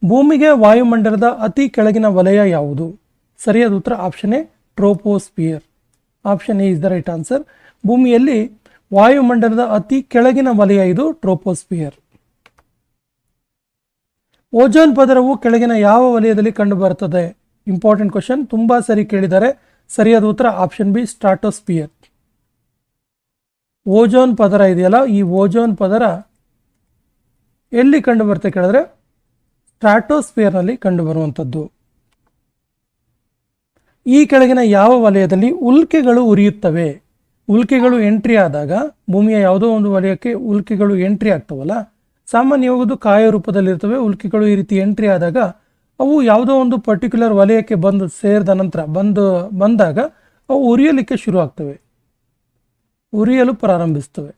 ಭೂಮಿಗೆ ವಾಯುಮಂಡಲದ ಅತಿ ಕೆಳಗಿನ ವಲಯ ಯಾವುದು? ಸರಿಯಾದ ಉತ್ತರ option A troposphere. Option A is the right answer. ಭೂಮಿಯಲ್ಲಿ ವಾಯುಮಂಡಲದ ಅತಿ ಕೆಳಗಿನ ವಲಯ ಇದು ಟ್ರೋಪೋಸ್ಪಿಯರ್. ಓಜೋನ್ ಪದರವು ಕೆಳಗಿನ ಯಾವ ವಲಯದಲ್ಲಿ ಕಂಡುಬರುತ್ತದೆ? ಇಂಪಾರ್ಟೆಂಟ್ ಕ್ವಶನ್, ತುಂಬಾ ಸರಿ ಕೇಳಿದ್ದಾರೆ. ಸರಿಯಾದ ಉತ್ತರ ಆಪ್ಷನ್ ಬಿ ಸ್ಟ್ರಾಟೋಸ್ಪಿಯರ್. ಓಜೋನ್ ಪದರ ಇದೆಯಲ್ಲ, ಈ ಓಜೋನ್ ಪದರ ಎಲ್ಲಿ ಕಂಡುಬರುತ್ತೆ ಕೇಳಿದ್ರೆ ಸ್ಟ್ರಾಟೋಸ್ಪಿಯರ್ನಲ್ಲಿ ಕಂಡುಬರುವಂಥದ್ದು. ಈ ಕೆಳಗಿನ ಯಾವ ವಲಯದಲ್ಲಿ ಉಲ್ಕೆಗಳು ಉರಿಯುತ್ತವೆ? ಉಲ್ಕೆಗಳು ಎಂಟ್ರಿ ಆದಾಗ, ಭೂಮಿಯ ಯಾವುದೋ ಒಂದು ವಲಯಕ್ಕೆ ಉಲ್ಕೆಗಳು ಎಂಟ್ರಿ ಆಗ್ತವಲ್ಲ, ಸಾಮಾನ್ಯವಾಗಿ ಕಾಯ ರೂಪದಲ್ಲಿರ್ತವೆ. ಉಲ್ಕೆಗಳು ಈ ರೀತಿ ಎಂಟ್ರಿ ಆದಾಗ ಅವು ಯಾವುದೋ ಒಂದು ಪರ್ಟಿಕ್ಯುಲರ್ ವಲಯಕ್ಕೆ ಬಂದು ಸೇರಿದ ನಂತರ ಬಂದಾಗ ಅವು ಉರಿಯಲಿಕ್ಕೆ ಶುರು ಆಗ್ತವೆ, ಉರಿಯಲು ಪ್ರಾರಂಭಿಸ್ತವೆ.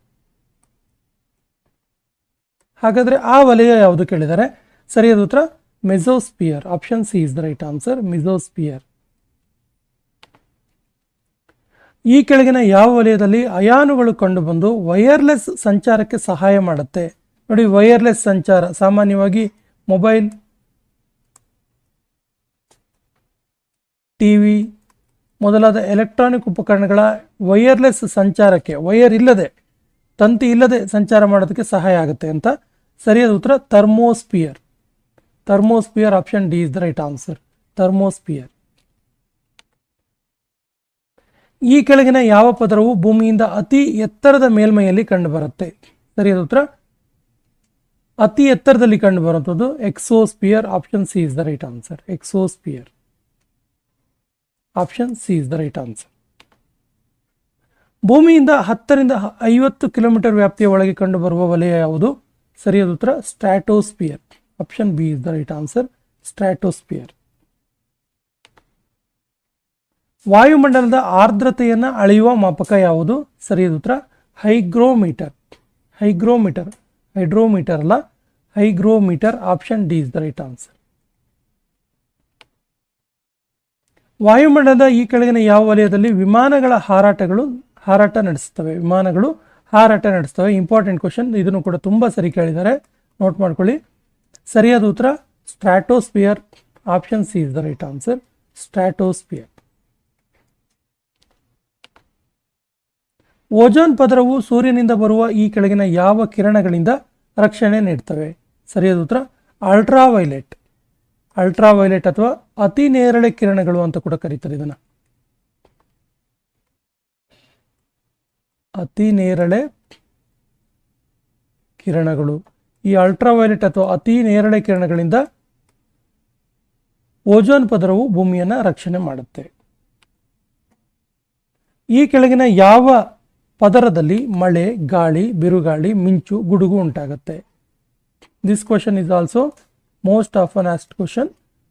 ಹಾಗಾದರೆ ಆ ವಲಯ ಯಾವುದು ಕೇಳಿದರೆ ಸರಿಯಾದ ಉತ್ತರ mesosphere. Option C is the right answer, mesosphere. ಈ ಕೆಳಗಿನ ಯಾವ ವಲಯದಲ್ಲಿ ಅಯಾನುಗಳು ಕಂಡುಬಂದು ವೈರ್ಲೆಸ್ ಸಂಚಾರಕ್ಕೆ ಸಹಾಯ ಮಾಡುತ್ತೆ? ನೋಡಿ, ವೈರ್ಲೆಸ್ ಸಂಚಾರ ಸಾಮಾನ್ಯವಾಗಿ ಮೊಬೈಲ್, ಟಿವಿ ಮೊದಲಾದ ಎಲೆಕ್ಟ್ರಾನಿಕ್ ಉಪಕರಣಗಳ ವೈರ್ಲೆಸ್ ಸಂಚಾರಕ್ಕೆ, ವೈರ್ ಇಲ್ಲದೆ, ತಂತಿ ಇಲ್ಲದೆ ಸಂಚಾರ ಮಾಡೋದಕ್ಕೆ ಸಹಾಯ ಆಗುತ್ತೆ ಅಂತ. ಸರಿಯಾದ ಉತ್ತರ thermosphere. Thermosphere. Option D is the right answer, thermosphere. ಈ ಕೆಳಗಿನ ಯಾವ ಪದರವು ಭೂಮಿಯಿಂದ ಅತಿ ಎತ್ತರದ ಮೇಲ್ಮೈಯಲ್ಲಿ ಕಂಡುಬರುತ್ತೆ? ಸರಿಯಾದ ಉತ್ತರ ಅತಿ ಎತ್ತರದಲ್ಲಿ ಕಂಡುಬರುವಂಥದ್ದು exosphere. Option C is the right answer, exosphere. Option C is the right answer. ಭೂಮಿಯಿಂದ 10 ರಿಂದ 50 ಕಿಲೋಮೀಟರ್ ವ್ಯಾಪ್ತಿಯ ಒಳಗೆ ಕಂಡುಬರುವ ವಲಯ ಯಾವುದು? ಸರಿಯಾದ ಉತ್ತರ stratosphere. Option B is the right answer, stratosphere. ವಾಯುಮಂಡಲದ ಆರ್ದ್ರತೆಯನ್ನು ಅಳೆಯುವ ಮಾಪಕ ಯಾವುದು? ಸರಿಯಾದ ಉತ್ತರ ಹೈಗ್ರೋಮೀಟರ್. ಹೈಗ್ರೋಮೀಟರ್, ಹೈಡ್ರೋಮೀಟರ್ ಅಲ್ಲ, hygrometer. Option D is the right answer. ವಾಯುಮಂಡಲದ ಈ ಕೆಳಗಿನ ಯಾವ ವಲಯದಲ್ಲಿ ವಿಮಾನಗಳ ಹಾರಾಟ ನಡೆಸ್ತವೆ? ವಿಮಾನಗಳು ಹಾರಾಟ ನಡೆಸ್ತವೆ. ಇಂಪಾರ್ಟೆಂಟ್ ಕ್ವಶನ್, ಇದನ್ನು ಕೂಡ ತುಂಬ ಸರಿ ಕೇಳಿದ್ದಾರೆ, ನೋಟ್ ಮಾಡ್ಕೊಳ್ಳಿ. ಸರಿಯಾದ ಉತ್ತರ stratosphere. Option C is the right answer, stratosphere. Ozone ಪದರವು ಸೂರ್ಯನಿಂದ ಬರುವ ಈ ಕೆಳಗಿನ ಯಾವ ಕಿರಣಗಳಿಂದ ರಕ್ಷಣೆ ನೀಡ್ತವೆ? ಸರಿಯಾದ ಉತ್ತರ ಅಲ್ಟ್ರಾವೈಲೆಟ್. ಅಲ್ಟ್ರಾವೈಲೆಟ್ ಅಥವಾ ಅತಿ ನೇರಳೆ ಕಿರಣಗಳು ಅಂತ ಕೂಡ ಕರೀತಾರೆ ಇದನ್ನ. ಅತಿ ನೇರಳೆ ಕಿರಣಗಳು. ಈ ಅಲ್ಟ್ರಾವೈಲೆಟ್ ಅಥವಾ ಅತಿ ನೇರಳೆ ಕಿರಣಗಳಿಂದ ಓಜೋನ್ ಪದರವು ಭೂಮಿಯನ್ನು ರಕ್ಷಣೆ ಮಾಡುತ್ತೆ. ಈ ಕೆಳಗಿನ ಯಾವ ಪದರದಲ್ಲಿ ಮಳೆ, ಗಾಳಿ, ಬಿರುಗಾಳಿ, ಮಿಂಚು, ಗುಡುಗು ಉಂಟಾಗುತ್ತೆ? This question is also most often asked question.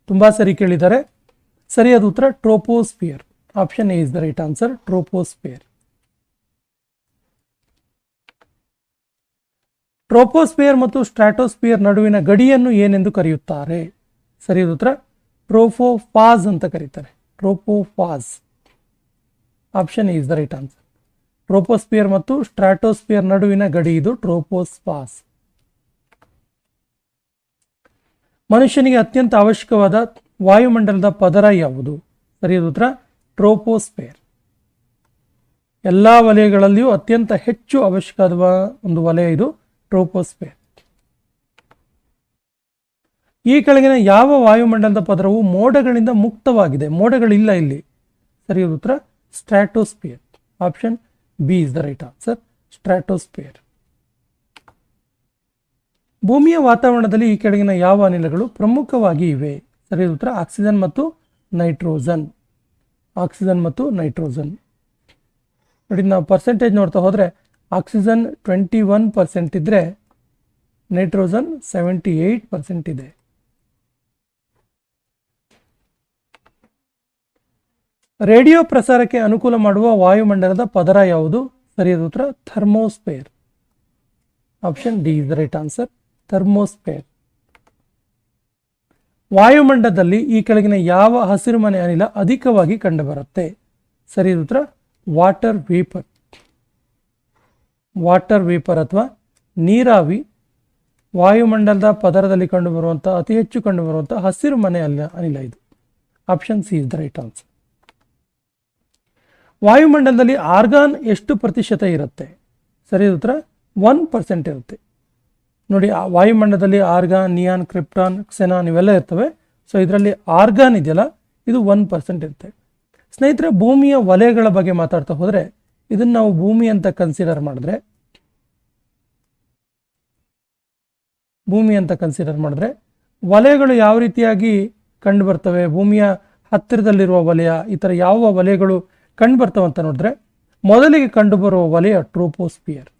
ತುಂಬಾ ಸರಿ ಕೇಳಿದ್ದಾರೆ. ಸರಿಯಾದ ಉತ್ತರ troposphere. Option A is the right answer, troposphere. Troposphere ಮತ್ತು ಸ್ಟ್ರಾಟೋಸ್ಪಿಯರ್ ನಡುವಿನ ಗಡಿಯನ್ನು ಏನೆಂದು ಕರೆಯುತ್ತಾರೆ? ಸರಿಯಾದ ಉತ್ತರ ಟ್ರೋಪೋಫಾಸ್ ಅಂತ ಕರೀತಾರೆ, tropopause. Option A is the right answer. Troposphere ಮತ್ತು ಸ್ಟ್ರಾಟೋಸ್ಪಿಯರ್ ನಡುವಿನ ಗಡಿ ಇದು ಟ್ರೋಪೋಫಾಸ್. ಮನುಷ್ಯನಿಗೆ ಅತ್ಯಂತ ಅವಶ್ಯಕವಾದ ವಾಯುಮಂಡಲದ ಪದರ ಯಾವುದು? ಸರಿಯಾದ ಉತ್ತರ ಟ್ರೋಪೋಸ್ಪಿಯರ್. ಎಲ್ಲ ವಲಯಗಳಲ್ಲಿಯೂ ಅತ್ಯಂತ ಹೆಚ್ಚು ಅವಶ್ಯಕವಾದ ಒಂದು ವಲಯ ಇದು ಟ್ರೋಪೋಸ್ಪಿಯರ್. ಈ ಕೆಳಗಿನ ಯಾವ ವಾಯುಮಂಡಲದ ಪದರವು ಮೋಡಗಳಿಂದ ಮುಕ್ತವಾಗಿದೆ? ಮೋಡಗಳಿಲ್ಲ ಇಲ್ಲಿ. ಸರಿಯಾದ ಉತ್ತರ stratosphere. Option B is the right answer, stratosphere. ಭೂಮಿಯ ವಾತಾವರಣದಲ್ಲಿ ಈ ಕೆಳಗಿನ ಯಾವ ಅನಿಲಗಳು ಪ್ರಮುಖವಾಗಿ ಇವೆ? ಸರಿಯಾದ ಉತ್ತರ ಆಕ್ಸಿಜನ್ ಮತ್ತು ನೈಟ್ರೋಜನ್. ಆಕ್ಸಿಜನ್ ಮತ್ತು ನೈಟ್ರೋಜನ್. ನೋಡಿ, ನಾವು ಪರ್ಸೆಂಟೇಜ್ ನೋಡ್ತಾ ಹೋದರೆ ಆಕ್ಸಿಜನ್ 21% ಇದ್ದರೆ ನೈಟ್ರೋಜನ್ 78% ಇದೆ. ರೇಡಿಯೋ ಪ್ರಸಾರಕ್ಕೆ ಅನುಕೂಲ ಮಾಡುವ ವಾಯುಮಂಡಲದ ಪದರ ಯಾವುದು? ಸರಿಯಾದ ಉತ್ತರ thermosphere. Option D is the right answer, thermosphere. ವಾಯುಮಂಡಲದಲ್ಲಿ ಈ ಕೆಳಗಿನ ಯಾವ ಹಸಿರುಮನೆ ಅನಿಲ ಅಧಿಕವಾಗಿ ಕಂಡುಬರುತ್ತೆ? ಸರಿಯಾದ ಉತ್ತರ ವಾಟರ್ ವೇಪರ್. ವಾಟರ್ ವೇಪರ್ ಅಥವಾ ನೀರಾವಿ ವಾಯುಮಂಡಲದ ಪದರದಲ್ಲಿ ಕಂಡುಬರುವಂಥ ಅತಿ ಹೆಚ್ಚು ಕಂಡುಬರುವಂಥ ಹಸಿರು ಮನೆ ಅನಿಲ ಇದು. Option C is the right answer. ವಾಯುಮಂಡಲದಲ್ಲಿ ಆರ್ಗಾನ್ ಎಷ್ಟು ಪ್ರತಿಶತ ಇರುತ್ತೆ? ಸರಿಯಾದ ಉತ್ತರ 1% ಇರುತ್ತೆ. ನೋಡಿ, ಆ ವಾಯುಮಂಡಲದಲ್ಲಿ ಆರ್ಗಾನ್, ನಿಯಾನ್, ಕ್ರಿಪ್ಟಾನ್, ಕ್ಸೆನಾನ್ ಇವೆಲ್ಲ ಇರ್ತವೆ. ಸೊ ಇದರಲ್ಲಿ ಆರ್ಗಾನ್ ಇದೆಯಲ್ಲ, ಇದು 1% ಇರುತ್ತೆ. ಸ್ನೇಹಿತರೆ, ಭೂಮಿಯ ವಲಯಗಳ ಬಗ್ಗೆ ಮಾತಾಡ್ತಾ ಹೋದರೆ ಇದನ್ನು ನಾವು ಭೂಮಿ ಅಂತ ಕನ್ಸಿಡರ್ ಮಾಡಿದ್ರೆ ವಲಯಗಳು ಯಾವ ರೀತಿಯಾಗಿ ಕಂಡು ಬರ್ತವೆ, ಭೂಮಿಯ ಹತ್ತಿರದಲ್ಲಿರುವ ವಲಯ, ಈ ಥರ ಯಾವ ವಲಯಗಳು ಕಂಡು ಬರ್ತವೆ ಅಂತ ನೋಡಿದ್ರೆ, ಮೊದಲಿಗೆ ಕಂಡುಬರುವ ವಲಯ ಟ್ರೋಪೋಸ್ಪಿಯರ್.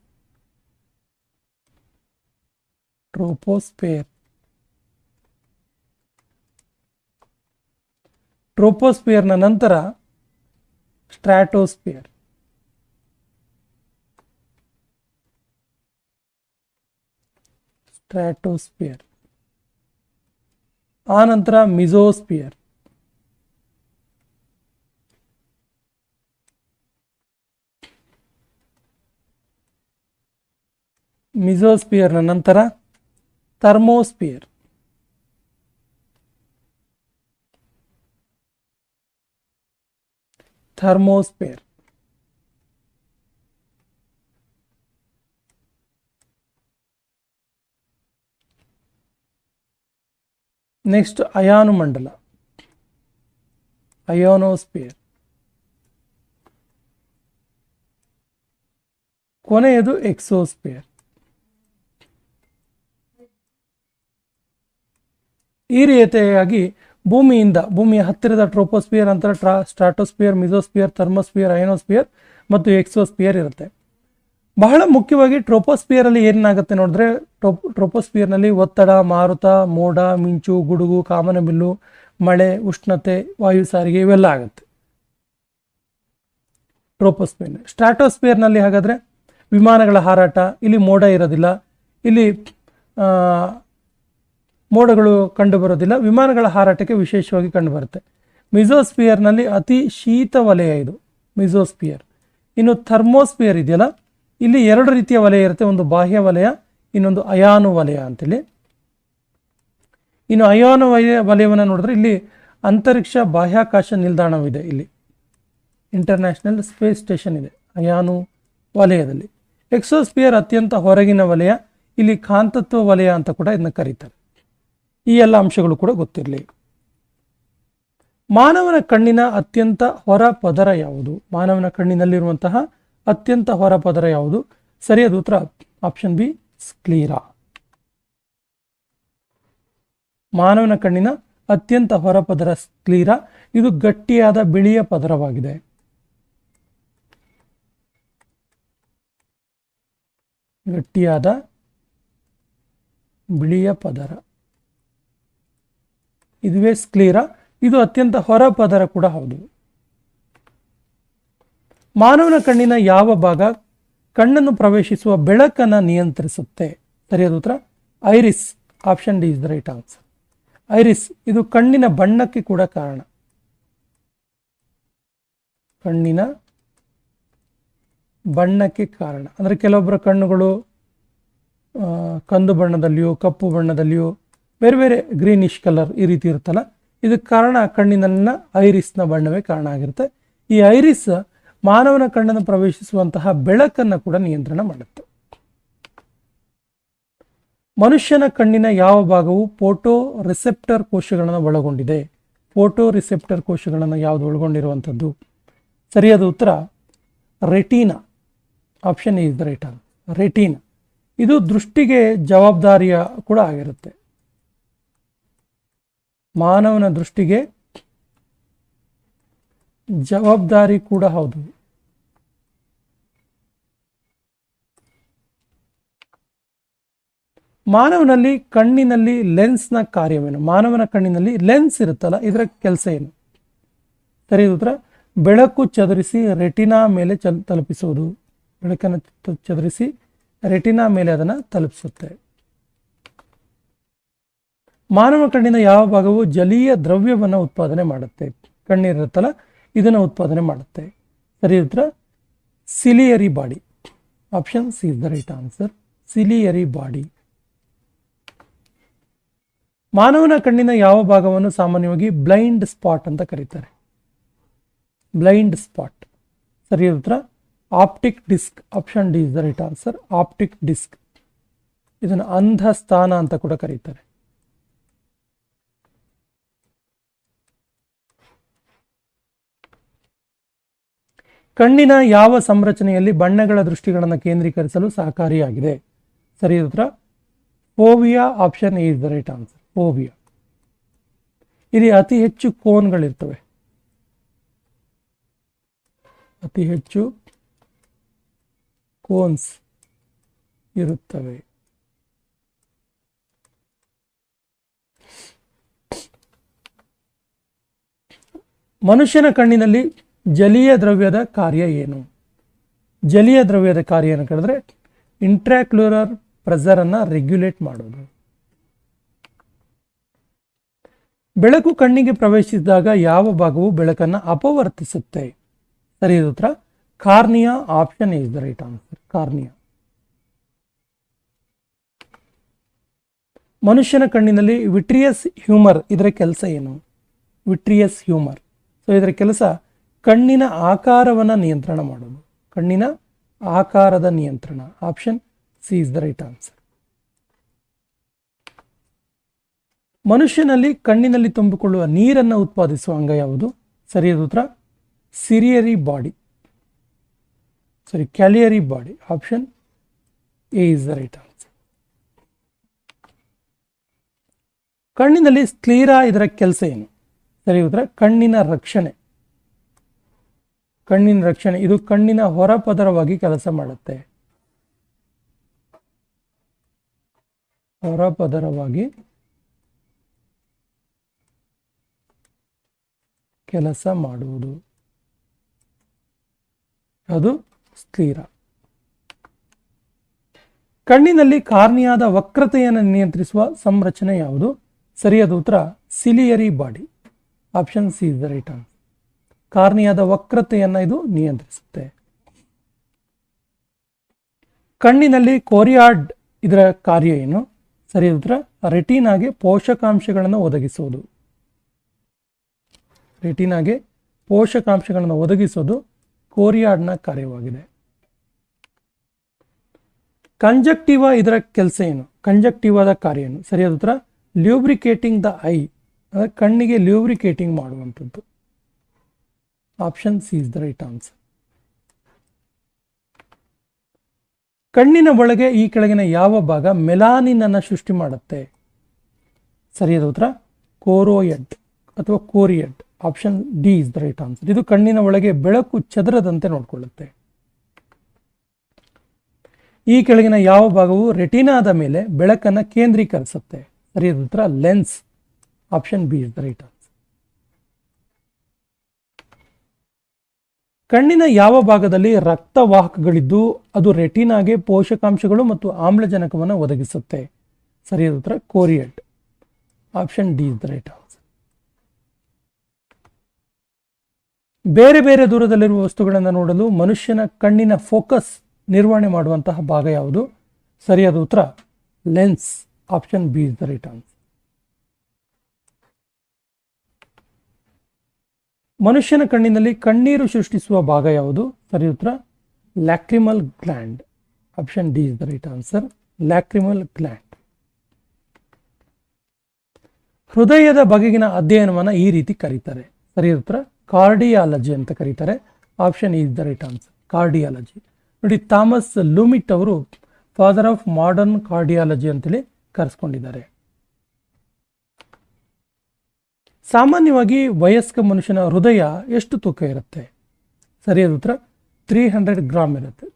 ಟ್ರೋಪೋಸ್ಪಿಯರ್ನ ನಂತರ ಸ್ಟ್ರಾಟೋಸ್ಪಿಯರ್, ಆ ನಂತರ ಮಿಸೋಸ್ಪಿಯರ್, ಮಿಸೋಸ್ಪಿಯರ್ನ ನಂತರ ಥರ್ಮೋಸ್ಪಿಯರ್, ನೆಕ್ಸ್ಟ್ ಅಯಾನು ಮಂಡಲ, ಅಯೋನೋಸ್ಪಿಯರ್, ಕೊನೆಯದು ಎಕ್ಸೋಸ್ಪಿಯರ್. ಈ ರೀತಿಯಾಗಿ ಭೂಮಿಯ ಹತ್ತಿರದ ಟ್ರೋಪೋಸ್ಪಿಯರ್, ನಂತರ ಸ್ಟ್ರಾಟೋಸ್ಪಿಯರ್, ಮಿಸೋಸ್ಪಿಯರ್, ಥರ್ಮೋಸ್ಪಿಯರ್, ಅಯೋನೋಸ್ಪಿಯರ್ ಮತ್ತು ಎಕ್ಸೋಸ್ಪಿಯರ್ ಇರುತ್ತೆ. ಬಹಳ ಮುಖ್ಯವಾಗಿ ಟ್ರೋಪೋಸ್ಪಿಯರಲ್ಲಿ ಏನಾಗುತ್ತೆ ನೋಡಿದ್ರೆ, ಟ್ರೋಪೋಸ್ಪಿಯರ್ನಲ್ಲಿ ಒತ್ತಡ, ಮಾರುತ, ಮೋಡ, ಮಿಂಚು, ಗುಡುಗು, ಕಾಮನಬಿಲ್ಲು, ಮಳೆ, ಉಷ್ಣತೆ, ವಾಯು ಸಾರಿಗೆ ಇವೆಲ್ಲ ಆಗುತ್ತೆ ಟ್ರೋಪೋಸ್ಪಿಯರ್. ಸ್ಟ್ರಾಟೋಸ್ಪಿಯರ್ನಲ್ಲಿ ಹಾಗಾದರೆ ವಿಮಾನಗಳ ಹಾರಾಟ, ಇಲ್ಲಿ ಮೋಡ ಇರೋದಿಲ್ಲ, ಇಲ್ಲಿ ಮೋಡಗಳು ಕಂಡುಬರೋದಿಲ್ಲ, ವಿಮಾನಗಳ ಹಾರಾಟಕ್ಕೆ ವಿಶೇಷವಾಗಿ ಕಂಡುಬರುತ್ತೆ. ಮಿಸೋಸ್ಪಿಯರ್ನಲ್ಲಿ ಅತಿ ಶೀತ ವಲಯ ಇದು ಮಿಸೋಸ್ಪಿಯರ್. ಇನ್ನು ಥರ್ಮೋಸ್ಪಿಯರ್ ಇದೆಯಲ್ಲ, ಇಲ್ಲಿ ಎರಡು ರೀತಿಯ ವಲಯ ಇರುತ್ತೆ, ಒಂದು ಬಾಹ್ಯ ವಲಯ, ಇನ್ನೊಂದು ಅಯಾನು ವಲಯ ಅಂತೇಳಿ. ಇನ್ನು ಅಯಾನು ವಲಯವನ್ನು ನೋಡಿದ್ರೆ ಇಲ್ಲಿ ಅಂತರಿಕ್ಷ ಬಾಹ್ಯಾಕಾಶ ನಿಲ್ದಾಣವಿದೆ, ಇಲ್ಲಿ ಇಂಟರ್ನ್ಯಾಷನಲ್ ಸ್ಪೇಸ್ ಸ್ಟೇಷನ್ ಇದೆ ಅಯಾನು ವಲಯದಲ್ಲಿ. ಎಕ್ಸೋಸ್ಪಿಯರ್ ಅತ್ಯಂತ ಹೊರಗಿನ ವಲಯ, ಇಲ್ಲಿ ಕಾಂತತ್ವ ವಲಯ ಅಂತ ಕೂಡ ಇದನ್ನ ಕರೀತಾರೆ. ಈ ಎಲ್ಲ ಅಂಶಗಳು ಕೂಡ ಗೊತ್ತಿರಲಿ. ಮಾನವನ ಕಣ್ಣಿನ ಅತ್ಯಂತ ಹೊರ ಪದರ ಯಾವುದು? ಮಾನವನ ಕಣ್ಣಿನಲ್ಲಿರುವಂತಹ ಅತ್ಯಂತ ಹೊರ ಪದರ ಯಾವುದು? ಸರಿಯಾದ ಉತ್ತರ ಆಪ್ಷನ್ ಬಿ, ಸ್ಕ್ಲೀರಾ. ಮಾನವನ ಕಣ್ಣಿನ ಅತ್ಯಂತ ಹೊರ ಪದರ ಸ್ಕ್ಲೀರಾ. ಇದು ಗಟ್ಟಿಯಾದ ಬಿಳಿಯ ಪದರವಾಗಿದೆ. ಗಟ್ಟಿಯಾದ ಬಿಳಿಯ ಪದರ, ಇದುವೇ ಸ್ಕ್ಲೀರಾ. ಇದು ಅತ್ಯಂತ ಹೊರ ಪದರ ಕೂಡ ಹೌದು. ಮಾನವನ ಕಣ್ಣಿನ ಯಾವ ಭಾಗ ಕಣ್ಣನ್ನು ಪ್ರವೇಶಿಸುವ ಬೆಳಕನ್ನು ನಿಯಂತ್ರಿಸುತ್ತೆ? ಸರಿಯಾದ ಉತ್ತರ iris. Option D is the right answer. Iris ಇದು ಕಣ್ಣಿನ ಬಣ್ಣಕ್ಕೆ ಕೂಡ ಕಾರಣ. ಕಣ್ಣಿನ ಬಣ್ಣಕ್ಕೆ ಕಾರಣ ಅಂದರೆ ಕೆಲವೊಬ್ಬರ ಕಣ್ಣುಗಳು ಕಂದು ಬಣ್ಣದಲ್ಲಿಯೋ ಕಪ್ಪು ಬಣ್ಣದಲ್ಲಿಯೋ ಬೇರೆ ಬೇರೆ ಗ್ರೀನಿಶ್ ಕಲರ್ ಈ ರೀತಿ ಇರುತ್ತಲ್ಲ, ಇದಕ್ಕೆ ಕಾರಣ ಕಣ್ಣಿನ ಐರಿಸ್ನ ಬಣ್ಣವೇ ಕಾರಣ ಆಗಿರುತ್ತೆ. ಈ ಐರಿಸ್ ಮಾನವನ ಕಣ್ಣನ್ನು ಪ್ರವೇಶಿಸುವಂತಹ ಬೆಳಕನ್ನು ಕೂಡ ನಿಯಂತ್ರಣ ಮಾಡುತ್ತೆ. ಮನುಷ್ಯನ ಕಣ್ಣಿನ ಯಾವ ಭಾಗವು ಫೋಟೋ ರಿಸೆಪ್ಟರ್ ಕೋಶಗಳನ್ನು ಒಳಗೊಂಡಿದೆ? ಫೋಟೋ ರಿಸೆಪ್ಟರ್ ಕೋಶಗಳನ್ನು ಯಾವುದು ಒಳಗೊಂಡಿರುವಂಥದ್ದು? ಸರಿಯಾದ ಉತ್ತರ retina. Option is the right answer. Retina ಇದು ದೃಷ್ಟಿಗೆ ಜವಾಬ್ದಾರಿಯ ಕೂಡ ಆಗಿರುತ್ತೆ. ಮಾನವನ ದೃಷ್ಟಿಗೆ ಜವಾಬ್ದಾರಿ ಕೂಡ ಹೌದು. ಮಾನವನಲ್ಲಿ ಕಣ್ಣಿನಲ್ಲಿ ಲೆನ್ಸ್ನ ಕಾರ್ಯವೇನು? ಮಾನವನ ಕಣ್ಣಿನಲ್ಲಿ ಲೆನ್ಸ್ ಇರುತ್ತಲ್ಲ, ಇದರ ಕೆಲಸ ಏನು? ಸರಿಯಾದ ಉತ್ತರ ಬೆಳಕು ಚದುರಿಸಿ ರೆಟಿನಾ ಮೇಲೆ ತಲುಪಿಸುವುದು. ಬೆಳಕನ್ನು ಚದುರಿಸಿ ರೆಟಿನಾ ಮೇಲೆ ಅದನ್ನು ತಲುಪಿಸುತ್ತೆ. ಮಾನವ ಕಣ್ಣಿನ ಯಾವ ಭಾಗವು ಜಲೀಯ ದ್ರವ್ಯವನ್ನು ಉತ್ಪಾದನೆ ಮಾಡುತ್ತೆ? ಕಣ್ಣೀರಿರುತ್ತಲ್ಲ, ಇದನ್ನು ಉತ್ಪಾದನೆ ಮಾಡುತ್ತೆ. ಸರಿಯಾದ ಉತ್ತರ ciliary body. Option C is the right answer. Ciliary body. ಮಾನವನ ಕಣ್ಣಿನ ಯಾವ ಭಾಗವನ್ನು ಸಾಮಾನ್ಯವಾಗಿ ಬ್ಲೈಂಡ್ ಸ್ಪಾಟ್ ಅಂತ ಕರೀತಾರೆ? Blind spot. ಸರಿಯಾದ ಉತ್ತರ optic disc. Option D is the right answer. Optic disc. ಇದನ್ನು ಅಂಧ ಸ್ಥಾನ ಅಂತ ಕೂಡ ಕರೀತಾರೆ. ಕಣ್ಣಿನ ಯಾವ ಸಂರಚನೆಯಲ್ಲಿ ಬಣ್ಣಗಳ ದೃಷ್ಟಿಗಳನ್ನು ಕೇಂದ್ರೀಕರಿಸಲು ಸಹಕಾರಿಯಾಗಿದೆ? ಸರಿಯಾದ ಉತ್ತರ ಫೋವಿಯಾ. Option A is the right answer. ಫೋವಿಯಾ. ಇಲ್ಲಿ ಅತಿ ಹೆಚ್ಚು ಕೋನ್ಗಳಿರ್ತವೆ. ಅತಿ ಹೆಚ್ಚು ಕೋನ್ಸ್ ಇರುತ್ತವೆ. ಮನುಷ್ಯನ ಕಣ್ಣಿನಲ್ಲಿ ಜಲೀಯ ದ್ರವ್ಯದ ಕಾರ್ಯ ಏನು? ಜಲೀಯ ದ್ರವ್ಯದ ಕಾರ್ಯ ಏನು ಕೇಳಿದ್ರೆ ಇಂಟ್ರಾಕ್ಯುಲರ್ ಪ್ರೆಷರ್ ಅನ್ನು ರೆಗ್ಯುಲೇಟ್ ಮಾಡೋದು. ಬೆಳಕು ಕಣ್ಣಿಗೆ ಪ್ರವೇಶಿಸಿದಾಗ ಯಾವ ಭಾಗವು ಬೆಳಕನ್ನು ಅಪವರ್ತಿಸುತ್ತೆ? ಸರಿಯಾದ ಉತ್ತರ cornea. Option is the right answer. Cornea. ಮನುಷ್ಯನ ಕಣ್ಣಿನಲ್ಲಿ ವಿಟ್ರಿಯಸ್ ಹ್ಯೂಮರ್, ಇದರ ಕೆಲಸ ಏನು? Vitreous humour. ಸೊ ಇದರ ಕೆಲಸ ಕಣ್ಣಿನ ಆಕಾರವನ್ನು ನಿಯಂತ್ರಣ ಮಾಡೋದು. ಕಣ್ಣಿನ ಆಕಾರದ ನಿಯಂತ್ರಣ. Option C is the right answer. ಮನುಷ್ಯನಲ್ಲಿ ಕಣ್ಣಿನಲ್ಲಿ ತುಂಬಿಕೊಳ್ಳುವ ನೀರನ್ನು ಉತ್ಪಾದಿಸುವ ಅಂಗ ಯಾವುದು? ಸರಿಯಾದ ಉತ್ತರ ciliary body. Ciliary body. Option A is the right answer. ಕಣ್ಣಿನಲ್ಲಿ ಸ್ಕ್ಲೀರಾ, ಇದರ ಕೆಲಸ ಏನು? ಸರಿಯಾದ ಉತ್ತರ ಕಣ್ಣಿನ ರಕ್ಷಣೆ. ಕಣ್ಣಿನ ರಕ್ಷಣೆ. ಇದು ಕಣ್ಣಿನ ಹೊರಪದರವಾಗಿ ಕೆಲಸ ಮಾಡುತ್ತೆ. ಹೊರಪದರವಾಗಿ ಕೆಲಸ ಮಾಡುವುದು ಅದು ಸ್ಕ್ಲೀರಾ. ಕಣ್ಣಿನಲ್ಲಿ ಕಾರ್ನಿಯಾದ ವಕ್ರತೆಯನ್ನು ನಿಯಂತ್ರಿಸುವ ಸಂರಚನೆ ಯಾವುದು? ಸರಿಯಾದ ಉತ್ತರ ciliary body. Option C is the right answer. ಕಾರ್ನಿಯಾದ ವಕ್ರತೆಯನ್ನು ಇದು ನಿಯಂತ್ರಿಸುತ್ತೆ. ಕಣ್ಣಿನಲ್ಲಿ ಕೋರಿಯಾಡ್, ಇದರ ಕಾರ್ಯ ಏನು? ಸರಿಯಾದ ಉತ್ತರ ರೆಟಿನಾಗೆ ಪೋಷಕಾಂಶಗಳನ್ನು ಒದಗಿಸುವುದು. ರೆಟಿನಾಗೆ ಪೋಷಕಾಂಶಗಳನ್ನು ಒದಗಿಸೋದು ಕೋರಿಯಾಡ್ನ ಕಾರ್ಯವಾಗಿದೆ. ಕಂಜಕ್ಟಿವಾ, ಇದರ ಕೆಲಸ ಏನು? ಕಂಜಕ್ಟಿವಾದ ಕಾರ್ಯ ಏನು? ಸರಿಯಾದ ಉತ್ತರ ಲ್ಯೂಬ್ರಿಕೇಟಿಂಗ್ ದ ಐ, ಅಂದರೆ ಕಣ್ಣಿಗೆ ಲ್ಯೂಬ್ರಿಕೇಟಿಂಗ್ ಮಾಡುವಂಥದ್ದು. Option C is the right answer. ಕಣ್ಣಿನ ಒಳಗೆ ಈ ಕೆಳಗಿನ ಯಾವ ಭಾಗ ಮೆಲಾನಿನ್ ಅನ್ನು ಸೃಷ್ಟಿ ಮಾಡುತ್ತೆ? ಸರಿಯಾದ ಉತ್ತರ ಕೋರೋಯಡ್ ಅಥವಾ choroid. Option D is the right answer. ಇದು ಕಣ್ಣಿನ ಒಳಗೆ ಬೆಳಕು ಚದರದಂತೆ ನೋಡಿಕೊಳ್ಳುತ್ತೆ. ಈ ಕೆಳಗಿನ ಯಾವ ಭಾಗವು ರೆಟಿನಾದ ಮೇಲೆ ಬೆಳಕನ್ನು ಕೇಂದ್ರೀಕರಿಸುತ್ತೆ? ಸರಿಯಾದ ಉತ್ತರ lens. Option B is the right answer. ಕಣ್ಣಿನ ಯಾವ ಭಾಗದಲ್ಲಿ ರಕ್ತವಾಹಕಗಳಿದ್ದು ಅದು ರೆಟಿನಾಗೆ ಪೋಷಕಾಂಶಗಳು ಮತ್ತು ಆಮ್ಲಜನಕವನ್ನು ಒದಗಿಸುತ್ತೆ? ಸರಿಯಾದ ಉತ್ತರ choroid. Option D is the right answer. ಬೇರೆ ಬೇರೆ ದೂರದಲ್ಲಿರುವ ವಸ್ತುಗಳನ್ನು ನೋಡಲು ಮನುಷ್ಯನ ಕಣ್ಣಿನ ಫೋಕಸ್ ನಿರ್ವಹಣೆ ಮಾಡುವಂತಹ ಭಾಗ ಯಾವುದು? ಸರಿಯಾದ ಉತ್ತರ lens. Option B is the right answer. ಮನುಷ್ಯನ ಕಣ್ಣಿನಲ್ಲಿ ಕಣ್ಣೀರು ಸೃಷ್ಟಿಸುವ ಭಾಗ ಯಾವುದು? ಸರಿಯಾದ ಉತ್ತರ lacrimal gland. Option D is the right answer. Lacrimal gland. ಹೃದಯದ ಬಗೆಗಿನ ಅಧ್ಯಯನವನ್ನು ಈ ರೀತಿ ಕರೀತಾರೆ? ಸರಿಯಾದ ಉತ್ತರ ಕಾರ್ಡಿಯಾಲಜಿ ಅಂತ ಕರೀತಾರೆ. Option is the right answer. Cardiology. ನೋಡಿ, ಥಾಮಸ್ ಲೂಮಿಟ್ ಅವರು ಫಾದರ್ ಆಫ್ ಮಾಡರ್ನ್ ಕಾರ್ಡಿಯಾಲಜಿ ಅಂತೇಳಿ ಕರೆಸ್ಕೊಂಡಿದ್ದಾರೆ. ಸಾಮಾನ್ಯವಾಗಿ ವಯಸ್ಕ ಮನುಷ್ಯನ ಹೃದಯ ಎಷ್ಟು ತೂಕ ಇರುತ್ತೆ? ಸರಿಯಾದ ಉತ್ತರ 300 ಗ್ರಾಮ್ ಇರುತ್ತೆ.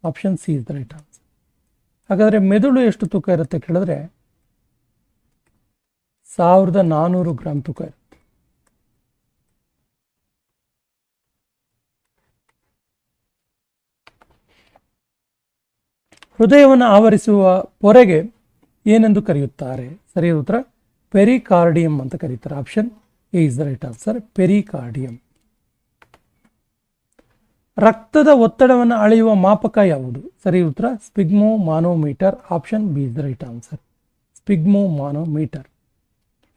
Option C is the right answer. ಹಾಗಾದರೆ ಮೆದುಳು ಎಷ್ಟು ತೂಕ ಇರುತ್ತೆ ಕೇಳಿದ್ರೆ 1400 ಗ್ರಾಮ್ ತೂಕ ಇರುತ್ತೆ. ಹೃದಯವನ್ನು ಆವರಿಸುವ ಪೊರೆಗೆ ಏನೆಂದು ಕರೆಯುತ್ತಾರೆ? ಸರಿಯಾದ ಉತ್ತರ ಪೆರಿಕಾರ್ಡಿಯಂ ಅಂತ ಕರೀತಾರೆ. Option A is the right answer. Pericardium. ರಕ್ತದ ಒತ್ತಡವನ್ನು ಅಳೆಯುವ ಮಾಪಕ ಯಾವುದು? ಸರಿಯಾದ ಉತ್ತರ sphygmomanometer. Option B is the right answer. Sphygmomanometer.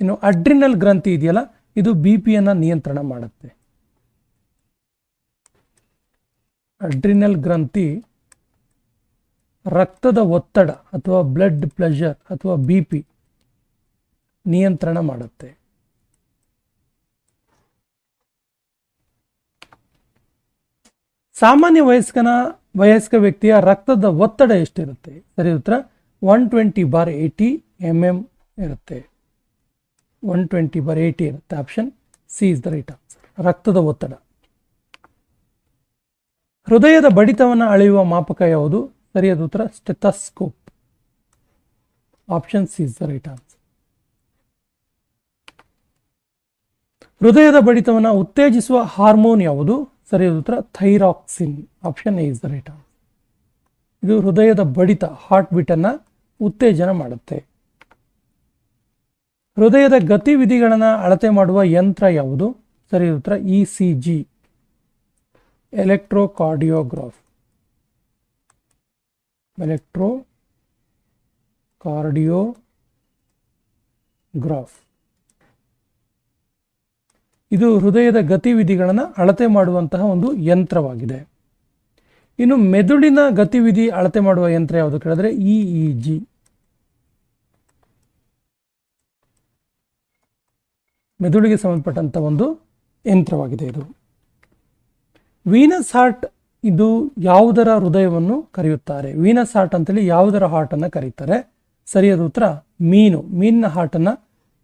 ಇನ್ನು ಅಡ್ರಿನಲ್ ಗ್ರಂಥಿ ಇದೆಯಲ್ಲ, ಇದು ಬಿ ಪಿಯನ್ನು ನಿಯಂತ್ರಣ ಮಾಡುತ್ತೆ. ಅಡ್ರಿನಲ್ ಗ್ರಂಥಿ ರಕ್ತದ ಒತ್ತಡ ಅಥವಾ ಬ್ಲಡ್ ಪ್ರೆಷರ್ ಅಥವಾ ಬಿ ಪಿ ನಿಯಂತ್ರಣ ಮಾಡುತ್ತೆ. ಸಾಮಾನ್ಯ ವಯಸ್ಕ ವ್ಯಕ್ತಿಯ ರಕ್ತದ ಒತ್ತಡ ಎಷ್ಟಿರುತ್ತೆ? ಸರಿ ಉತ್ತರ 120/80 mm ಇರುತ್ತೆ. 120/80 ಇರುತ್ತೆ. Option C is the right answer. ರಕ್ತದ ಒತ್ತಡ. ಹೃದಯದ ಬಡಿತವನ್ನು ಅಳೆಯುವ ಮಾಪಕ ಯಾವುದು? ಸರಿಯಾದ ಉತ್ತರ stethoscope. Option C is the right answer. ಹೃದಯದ ಬಡಿತವನ್ನು ಉತ್ತೇಜಿಸುವ ಹಾರ್ಮೋನ್ ಯಾವುದು? ಸರಿಯಾದ ಉತ್ತರ thyroxine. Option A is the right answer. ಇದು ಹೃದಯದ ಬಡಿತ, ಹಾರ್ಟ್ ಬೀಟನ್ನು ಉತ್ತೇಜನ ಮಾಡುತ್ತೆ. ಹೃದಯದ ಗತಿವಿಧಿಗಳನ್ನು ಅಳತೆ ಮಾಡುವ ಯಂತ್ರ ಯಾವುದು? ಸರಿಯಾದ ಉತ್ತರ ECG, ಎಲೆಕ್ಟ್ರೋಕಾರ್ಡಿಯೋಗ್ರಾಫ್. ಇದು ಹೃದಯದ ಗತಿವಿಧಿಗಳನ್ನು ಅಳತೆ ಮಾಡುವಂತಹ ಒಂದು ಯಂತ್ರವಾಗಿದೆ. ಇನ್ನು ಮೆದುಳಿನ ಗತಿವಿಧಿ ಅಳತೆ ಮಾಡುವ ಯಂತ್ರ ಯಾವುದು ಕೇಳಿದ್ರೆ EEG. ಮೆದುಳಿಗೆ ಸಂಬಂಧಪಟ್ಟಂತ ಒಂದು ಯಂತ್ರವಾಗಿದೆ ಇದು. ವೀನಸ್ ಹಾರ್ಟ್ ಇದು ಯಾವುದರ ಹೃದಯವನ್ನು ಕರೆಯುತ್ತಾರೆ? ವೀನಸ್ ಹಾರ್ಟ್ ಅಂತೇಳಿ ಯಾವುದರ ಹಾರ್ಟ್ ಅನ್ನು ಕರೀತಾರೆ? ಸರಿಯಾದ ಉತ್ತರ ಮೀನಿನ ಹಾರ್ಟ್ ಅನ್ನ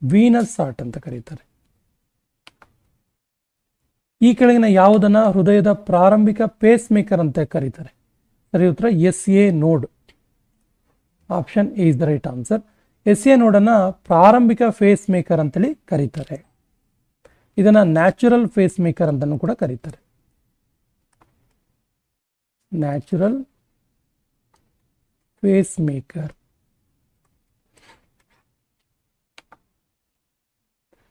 ವೀನಸ್ ಹಾರ್ಟ್ ಅಂತ ಕರೀತಾರೆ. ಈ ಕೆಳಗಿನ ಯಾವುದನ್ನ ಹೃದಯದ ಪ್ರಾರಂಭಿಕ ಪೇಸ್ ಮೇಕರ್ ಅಂತ ಕರೀತಾರೆ? ಸರಿ ಉತ್ತರ SA ನೋಡ್. Option A is the right answer. SA ನೋಡನ್ನು ಪ್ರಾರಂಭಿಕ ಫೇಸ್ ಮೇಕರ್ ಅಂತೇಳಿ ಕರೀತಾರೆ. ಇದನ್ನ ನ್ಯಾಚುರಲ್ ಫೇಸ್ ಮೇಕರ್ ಅಂತಲೂ ಕೂಡ ಕರೀತಾರೆ. Natural face maker.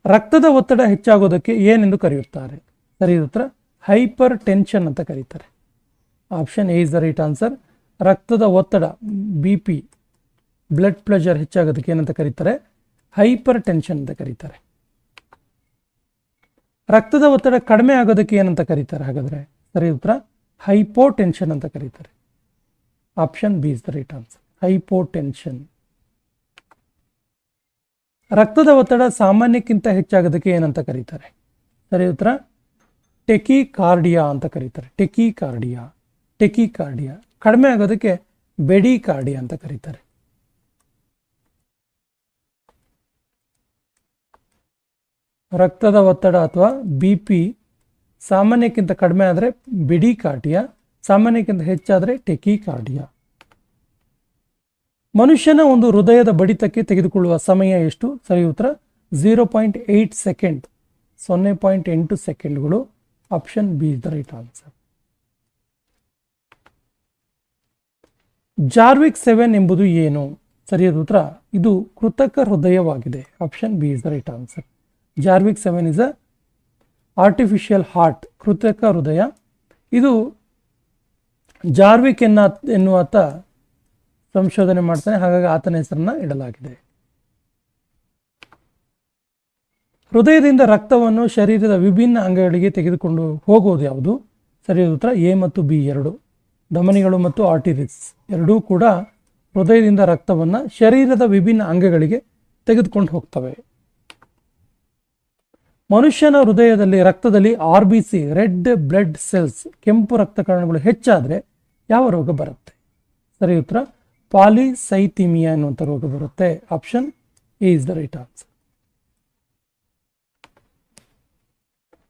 ರಕ್ತದ ಒತ್ತಡ ಹೆಚ್ಚಾಗೋದಕ್ಕೆ ಏನೆಂದು ಕರೆಯುತ್ತಾರೆ? ಸರಿ ಉತ್ತರ ಹೈಪರ್ ಟೆನ್ಷನ್ ಅಂತ ಕರೀತಾರೆ. Option A is the right answer. ರಕ್ತದ ಒತ್ತಡ BP, ಬ್ಲಡ್ ಪ್ರೆಷರ್ ಹೆಚ್ಚಾಗೋದಕ್ಕೆ ಏನಂತ ಕರೀತಾರೆ? ಹೈಪರ್ ಟೆನ್ಷನ್ ಅಂತ ಕರೀತಾರೆ. ರಕ್ತದ ಒತ್ತಡ ಕಡಿಮೆ ಆಗೋದಕ್ಕೆ ಏನಂತ ಕರೀತಾರೆ ಹಾಗಾದ್ರೆ? ಸರಿ ಉತ್ತರ ಹೈಪೋಟೆನ್ಷನ್ ಅಂತ ಕರೀತಾರೆ. Option B is the right answer. Hypotension. ರಕ್ತದ ಒತ್ತಡ ಸಾಮಾನ್ಯಕ್ಕಿಂತ ಹೆಚ್ಚಾಗೋದಕ್ಕೆ ಏನಂತ ಕರೀತಾರೆ? ಸರಿ ಉತ್ತರ ಟೆಕಿಕಾರ್ಡಿಯಾ ಅಂತ ಕರೀತಾರೆ. ಟೆಕಿಕಾರ್ಡಿಯಾ. ಕಡಿಮೆ ಆಗೋದಕ್ಕೆ ಬೆಡಿಕಾರ್ಡಿಯಾ ಅಂತ ಕರೀತಾರೆ. ರಕ್ತದ ಒತ್ತಡ ಅಥವಾ BP ಸಾಮಾನ್ಯಕ್ಕಿಂತ ಕಡಿಮೆ ಆದರೆ ಬೆಡಿಕಾರ್ಡಿಯಾ, ಸಾಮಾನ್ಯಕ್ಕಿಂತ ಹೆಚ್ಚಾದರೆ ಟೆಕಿಕಾರ್ಡಿಯಾ. ಮನುಷ್ಯನ ಒಂದು ಹೃದಯದ ಬಡಿತಕ್ಕೆ ತೆಗೆದುಕೊಳ್ಳುವ ಸಮಯ ಎಷ್ಟು? ಸರಿ ಉತ್ತರ 0.8 ಸೆಕೆಂಡ್, 0.8 ಸೆಕೆಂಡ್ಗಳು. Option B is the right answer. Jarvik 7 ಎಂಬುದು ಏನು? ಸರಿಯಾದ ಉತ್ತರ ಇದು ಕೃತಕ ಹೃದಯವಾಗಿದೆ. Option B is the right answer. Jarvik 7 is a artificial heart, ಕೃತಕ ಹೃದಯ. ಇದು ಜಾರ್ವಿಕ್ ಎನ್ನುವಾತ ಸಂಶೋಧನೆ ಮಾಡ್ತಾನೆ, ಹಾಗಾಗಿ ಆತನ ಹೆಸರನ್ನ ಇಡಲಾಗಿದೆ. ಹೃದಯದಿಂದ ರಕ್ತವನ್ನು ಶರೀರದ ವಿಭಿನ್ನ ಅಂಗಗಳಿಗೆ ತೆಗೆದುಕೊಂಡು ಹೋಗುವುದು ಯಾವುದು? ಸರಿಯಾದ ಉತ್ತರ ಎ ಮತ್ತು ಬಿ ಎರಡು. ಧಮನಿಗಳು ಮತ್ತು ಆರ್ಟರೀಸ್ ಎರಡೂ ಕೂಡ ಹೃದಯದಿಂದ ರಕ್ತವನ್ನು ಶರೀರದ ವಿಭಿನ್ನ ಅಂಗಗಳಿಗೆ ತೆಗೆದುಕೊಂಡು ಹೋಗ್ತವೆ. ಮನುಷ್ಯನ ಹೃದಯದಲ್ಲಿ ರಕ್ತದಲ್ಲಿ RBC, ರೆಡ್ ಬ್ಲಡ್ ಸೆಲ್ಸ್, ಕೆಂಪು ರಕ್ತ ಕಣಗಳು ಹೆಚ್ಚಾದರೆ ಯಾವ ರೋಗ ಬರುತ್ತೆ? ಸರಿ ಉತ್ತರ ಪಾಲಿಸೈಥಿಮಿಯಾ ಎನ್ನುವಂಥ ರೋಗ ಬರುತ್ತೆ. Option A is the right answer.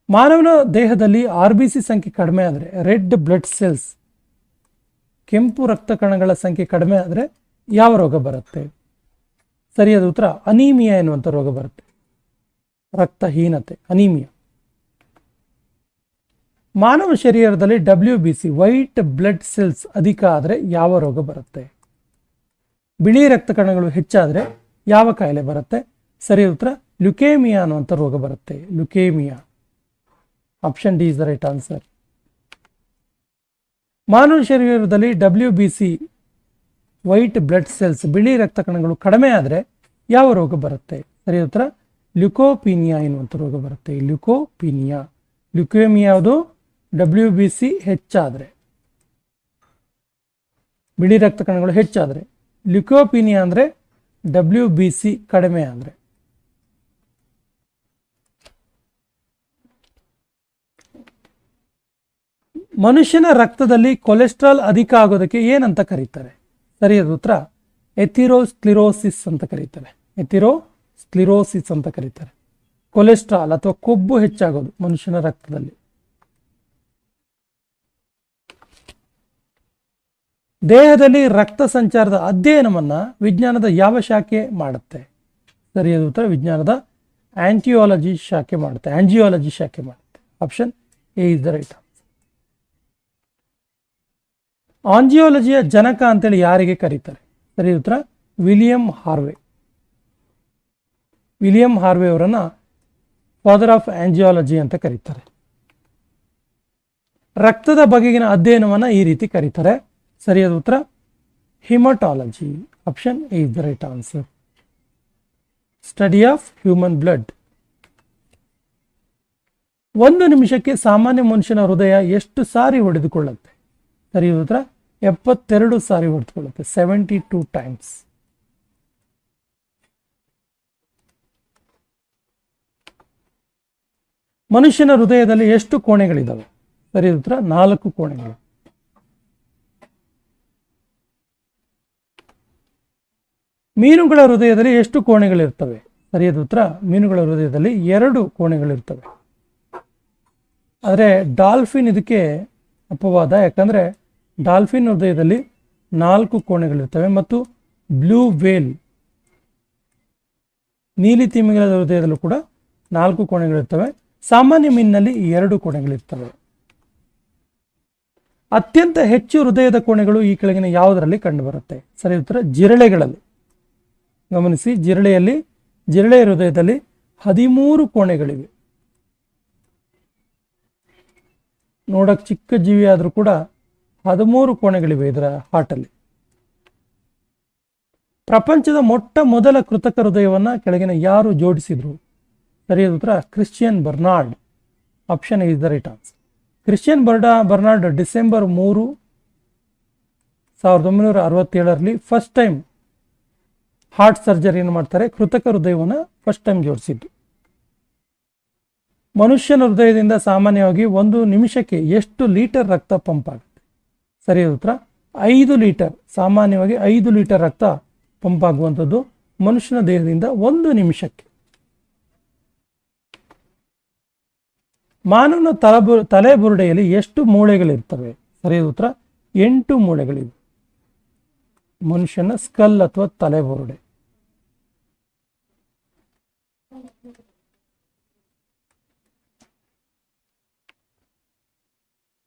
ಮಾನವನ ದೇಹದಲ್ಲಿ RBC ಸಂಖ್ಯೆ ಕಡಿಮೆ ಆದರೆ, ರೆಡ್ ಬ್ಲಡ್ ಸೆಲ್ಸ್, ಕೆಂಪು ರಕ್ತ ಕಣಗಳ ಸಂಖ್ಯೆ ಕಡಿಮೆ ಆದರೆ ಯಾವ ರೋಗ ಬರುತ್ತೆ? ಸರಿಯಾದ ಉತ್ತರ ಅನೀಮಿಯಾ ಎನ್ನುವಂಥ ರೋಗ ಬರುತ್ತೆ. ರಕ್ತಹೀನತೆ, ಅನೀಮಿಯಾ. ಮಾನವ ಶರೀರದಲ್ಲಿ WBC, ವೈಟ್ ಬ್ಲಡ್ ಸೆಲ್ಸ್ ಅಧಿಕ ಆದರೆ ಯಾವ ರೋಗ ಬರುತ್ತೆ? ಬಿಳಿ ರಕ್ತ ಕಣಗಳು ಹೆಚ್ಚಾದರೆ ಯಾವ ಕಾಯಿಲೆ ಬರುತ್ತೆ? ಸರಿಯಾದ ಉತ್ತರ ಲ್ಯುಕೇಮಿಯಾ ಅನ್ನುವಂಥ ರೋಗ ಬರುತ್ತೆ. Leukaemia. Option D is the right answer. ಮಾನವ ಶರೀರದಲ್ಲಿ WBC, ವೈಟ್ ಬ್ಲಡ್ ಸೆಲ್ಸ್, ಬಿಳಿ ರಕ್ತ ಕಣಗಳು ಕಡಿಮೆ ಆದರೆ ಯಾವ ರೋಗ ಬರುತ್ತೆ? ಸರಿಯಾದ ಉತ್ತರ ಲ್ಯುಕೋಪೀನಿಯಾ ಎನ್ನುವಂಥ ರೋಗ ಬರುತ್ತೆ. ಲ್ಯುಕೋಪೀನಿಯಾ. ಲ್ಯುಕೇಮಿಯಾ ಯಾವುದು? WBC ಹೆಚ್ಚಾದರೆ, ಬಿಳಿ ರಕ್ತ ಕಣಗಳು ಹೆಚ್ಚಾದರೆ. ಲ್ಯುಕೋಪೀನಿಯಾ ಅಂದರೆ WBC ಕಡಿಮೆ ಅಂದರೆ. ಮನುಷ್ಯನ ರಕ್ತದಲ್ಲಿ ಕೊಲೆಸ್ಟ್ರಾಲ್ ಅಧಿಕ ಆಗೋದಕ್ಕೆ ಏನಂತ ಕರೀತಾರೆ? ಸರಿಯಾದ ಉತ್ತರ ಎಥಿರೋಸ್ಕ್ಲಿರೋಸಿಸ್ ಅಂತ ಕರೀತಾರೆ. ಎಥಿರೋಸ್ಕ್ಲಿರೋಸಿಸ್ ಅಂತ ಕರೀತಾರೆ. ಕೊಲೆಸ್ಟ್ರಾಲ್ ಅಥವಾ ಕೊಬ್ಬು ಹೆಚ್ಚಾಗೋದು ಮನುಷ್ಯನ ರಕ್ತದಲ್ಲಿ. ದೇಹದಲ್ಲಿ ರಕ್ತ ಸಂಚಾರದ ಅಧ್ಯಯನವನ್ನ ವಿಜ್ಞಾನದ ಯಾವ ಶಾಖೆ ಮಾಡುತ್ತೆ? ಸರಿಯಾದ ಉತ್ತರ ವಿಜ್ಞಾನದ ಆಂಜಿಯಾಲಜಿ ಶಾಖೆ ಮಾಡುತ್ತೆ. Option A is the right answer. ಆಂಜಿಯಾಲಜಿಯ ಜನಕ ಅಂತೇಳಿ ಯಾರಿಗೆ ಕರೀತಾರೆ? ಸರಿಯಾದ ಉತ್ತರ ವಿಲಿಯಂ ಹಾರ್ವೆ. ವಿಲಿಯಂ ಹಾರ್ವೆ ಅವರನ್ನ ಫಾದರ್ ಆಫ್ ಆಂಜಿಯಾಲಜಿ ಅಂತ ಕರೀತಾರೆ. ರಕ್ತದ ಬಗೆಗಿನ ಅಧ್ಯಯನವನ್ನ ಈ ರೀತಿ ಕರೀತಾರೆ. ಸರಿಯಾದ ಉತ್ತರ haematology. Option A is the right answer. Study of human blood. ಒಂದು ನಿಮಿಷಕ್ಕೆ ಸಾಮಾನ್ಯ ಮನುಷ್ಯನ ಹೃದಯ ಎಷ್ಟು ಸಾರಿ ಹೊಡೆದುಕೊಳ್ಳುತ್ತೆ? ಸರಿಯಾದ ಉತ್ತರ 72 ಸಾರಿ ಹೊಡೆದುಕೊಳ್ಳುತ್ತೆ. 72 ಟೈಮ್ಸ್. ಮನುಷ್ಯನ ಹೃದಯದಲ್ಲಿ ಎಷ್ಟು ಕೋಣೆಗಳಿದ್ದಾವೆ? ಸರಿಯಾದ ಉತ್ತರ 4 ಕೋಣೆಗಳು. ಮೀನುಗಳ ಹೃದಯದಲ್ಲಿ ಎಷ್ಟು ಕೋಣೆಗಳಿರ್ತವೆ? ಸರಿಯಾದ ಉತ್ತರ ಮೀನುಗಳ ಹೃದಯದಲ್ಲಿ 2 ಕೋಣೆಗಳಿರ್ತವೆ. ಆದರೆ ಡಾಲ್ಫಿನ್ ಇದಕ್ಕೆ ಅಪವಾದ. ಯಾಕಂದರೆ ಡಾಲ್ಫಿನ್ ಹೃದಯದಲ್ಲಿ 4 ಕೋಣೆಗಳಿರ್ತವೆ ಮತ್ತು ಬ್ಲೂ ವೇಲ್, ನೀಲಿ ತಿಮಿಂಗಲದ ಹೃದಯದಲ್ಲೂ ಕೂಡ 4 ಕೋಣೆಗಳಿರ್ತವೆ. ಸಾಮಾನ್ಯ ಮೀನಿನಲ್ಲಿ 2 ಕೋಣೆಗಳಿರ್ತವೆ. ಅತ್ಯಂತ ಹೆಚ್ಚು ಹೃದಯದ ಕೋಣೆಗಳು ಈ ಕೆಳಗಿನ ಯಾವುದರಲ್ಲಿ ಕಂಡುಬರುತ್ತೆ? ಸರಿಯಾದ ಉತ್ತರ ಜಿರಳೆಗಳಲ್ಲಿ. ಗಮನಿಸಿ, ಜಿರಳೆ ಹೃದಯದಲ್ಲಿ 13 ಕೋಣೆಗಳಿವೆ. ನೋಡಕ್ಕೆ ಚಿಕ್ಕ ಜೀವಿ ಆದರೂ ಕೂಡ 13 ಕೋಣೆಗಳಿವೆ ಇದರ ಹಾರ್ಟಲ್ಲಿ. ಪ್ರಪಂಚದ ಮೊಟ್ಟ ಮೊದಲ ಕೃತಕ ಹೃದಯವನ್ನ ಕೆಳಗಿನ ಯಾರು ಜೋಡಿಸಿದ್ರು? ಸರಿಯಾದ ಉತ್ತರ Christian Barnard. Option is the right answer. Christian Barnard December 3, 1967ರಲ್ಲಿ ಫಸ್ಟ್ ಟೈಮ್ ಹಾರ್ಟ್ ಸರ್ಜರಿಯನ್ನು ಮಾಡ್ತಾರೆ. ಕೃತಕ ಹೃದಯವನ್ನು ಫಸ್ಟ್ ಟೈಮ್ ಜೋಡಿಸಿದ್ದು. ಮನುಷ್ಯನ ಹೃದಯದಿಂದ ಸಾಮಾನ್ಯವಾಗಿ 1 ನಿಮಿಷಕ್ಕೆ ಎಷ್ಟು ಲೀಟರ್ ರಕ್ತ ಪಂಪ್ ಆಗುತ್ತೆ? ಸರಿಯಾದ ಉತ್ತರ 5 ಲೀಟರ್. ಸಾಮಾನ್ಯವಾಗಿ 5 ಲೀಟರ್ ರಕ್ತ ಪಂಪ್ ಆಗುವಂಥದ್ದು ಮನುಷ್ಯನ ದೇಹದಿಂದ 1 ನಿಮಿಷಕ್ಕೆ. ಮಾನವನ ತಲೆಬುರುಡೆಯಲ್ಲಿ ಎಷ್ಟು ಮೂಳೆಗಳಿರ್ತವೆ? ಸರಿಯಾದ ಉತ್ತರ 8 ಮೂಳೆಗಳಿವೆ. ಮನುಷ್ಯನ ಸ್ಕಲ್ ಅಥವಾ ತಲೆಬುರುಡೆ.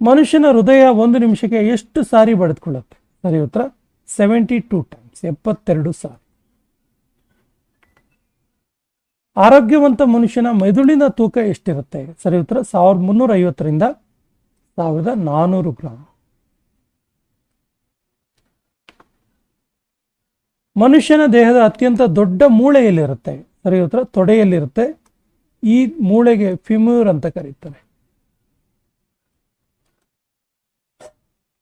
ಮನುಷ್ಯನ ಹೃದಯ 1 ನಿಮಿಷಕ್ಕೆ ಎಷ್ಟು ಸಾರಿ ಬಡಿದುಕೊಳ್ಳುತ್ತೆ? ಸರಿಯಾದ ಉತ್ತರ 72 ಟೈಮ್ಸ್, 72 ಸಾರಿ. ಆರೋಗ್ಯವಂತ ಮನುಷ್ಯನ ಮೆದುಳಿನ ತೂಕ ಎಷ್ಟಿರುತ್ತೆ? ಸರಿಯಾದ ಉತ್ತರ 1350ರಿಂದ 1400 ಗ್ರಾಂ. ಮನುಷ್ಯನ ದೇಹದ ಅತ್ಯಂತ ದೊಡ್ಡ ಮೂಳೆ ಎಲ್ಲಿರುತ್ತೆ? ಸರಿಯಾದ ಉತ್ತರ ತೊಡೆಯಲ್ಲಿರುತ್ತೆ. ಈ ಮೂಳೆಗೆ ಫಿಮ್ಯೂರ್ ಅಂತ ಕರೀತಾರೆ.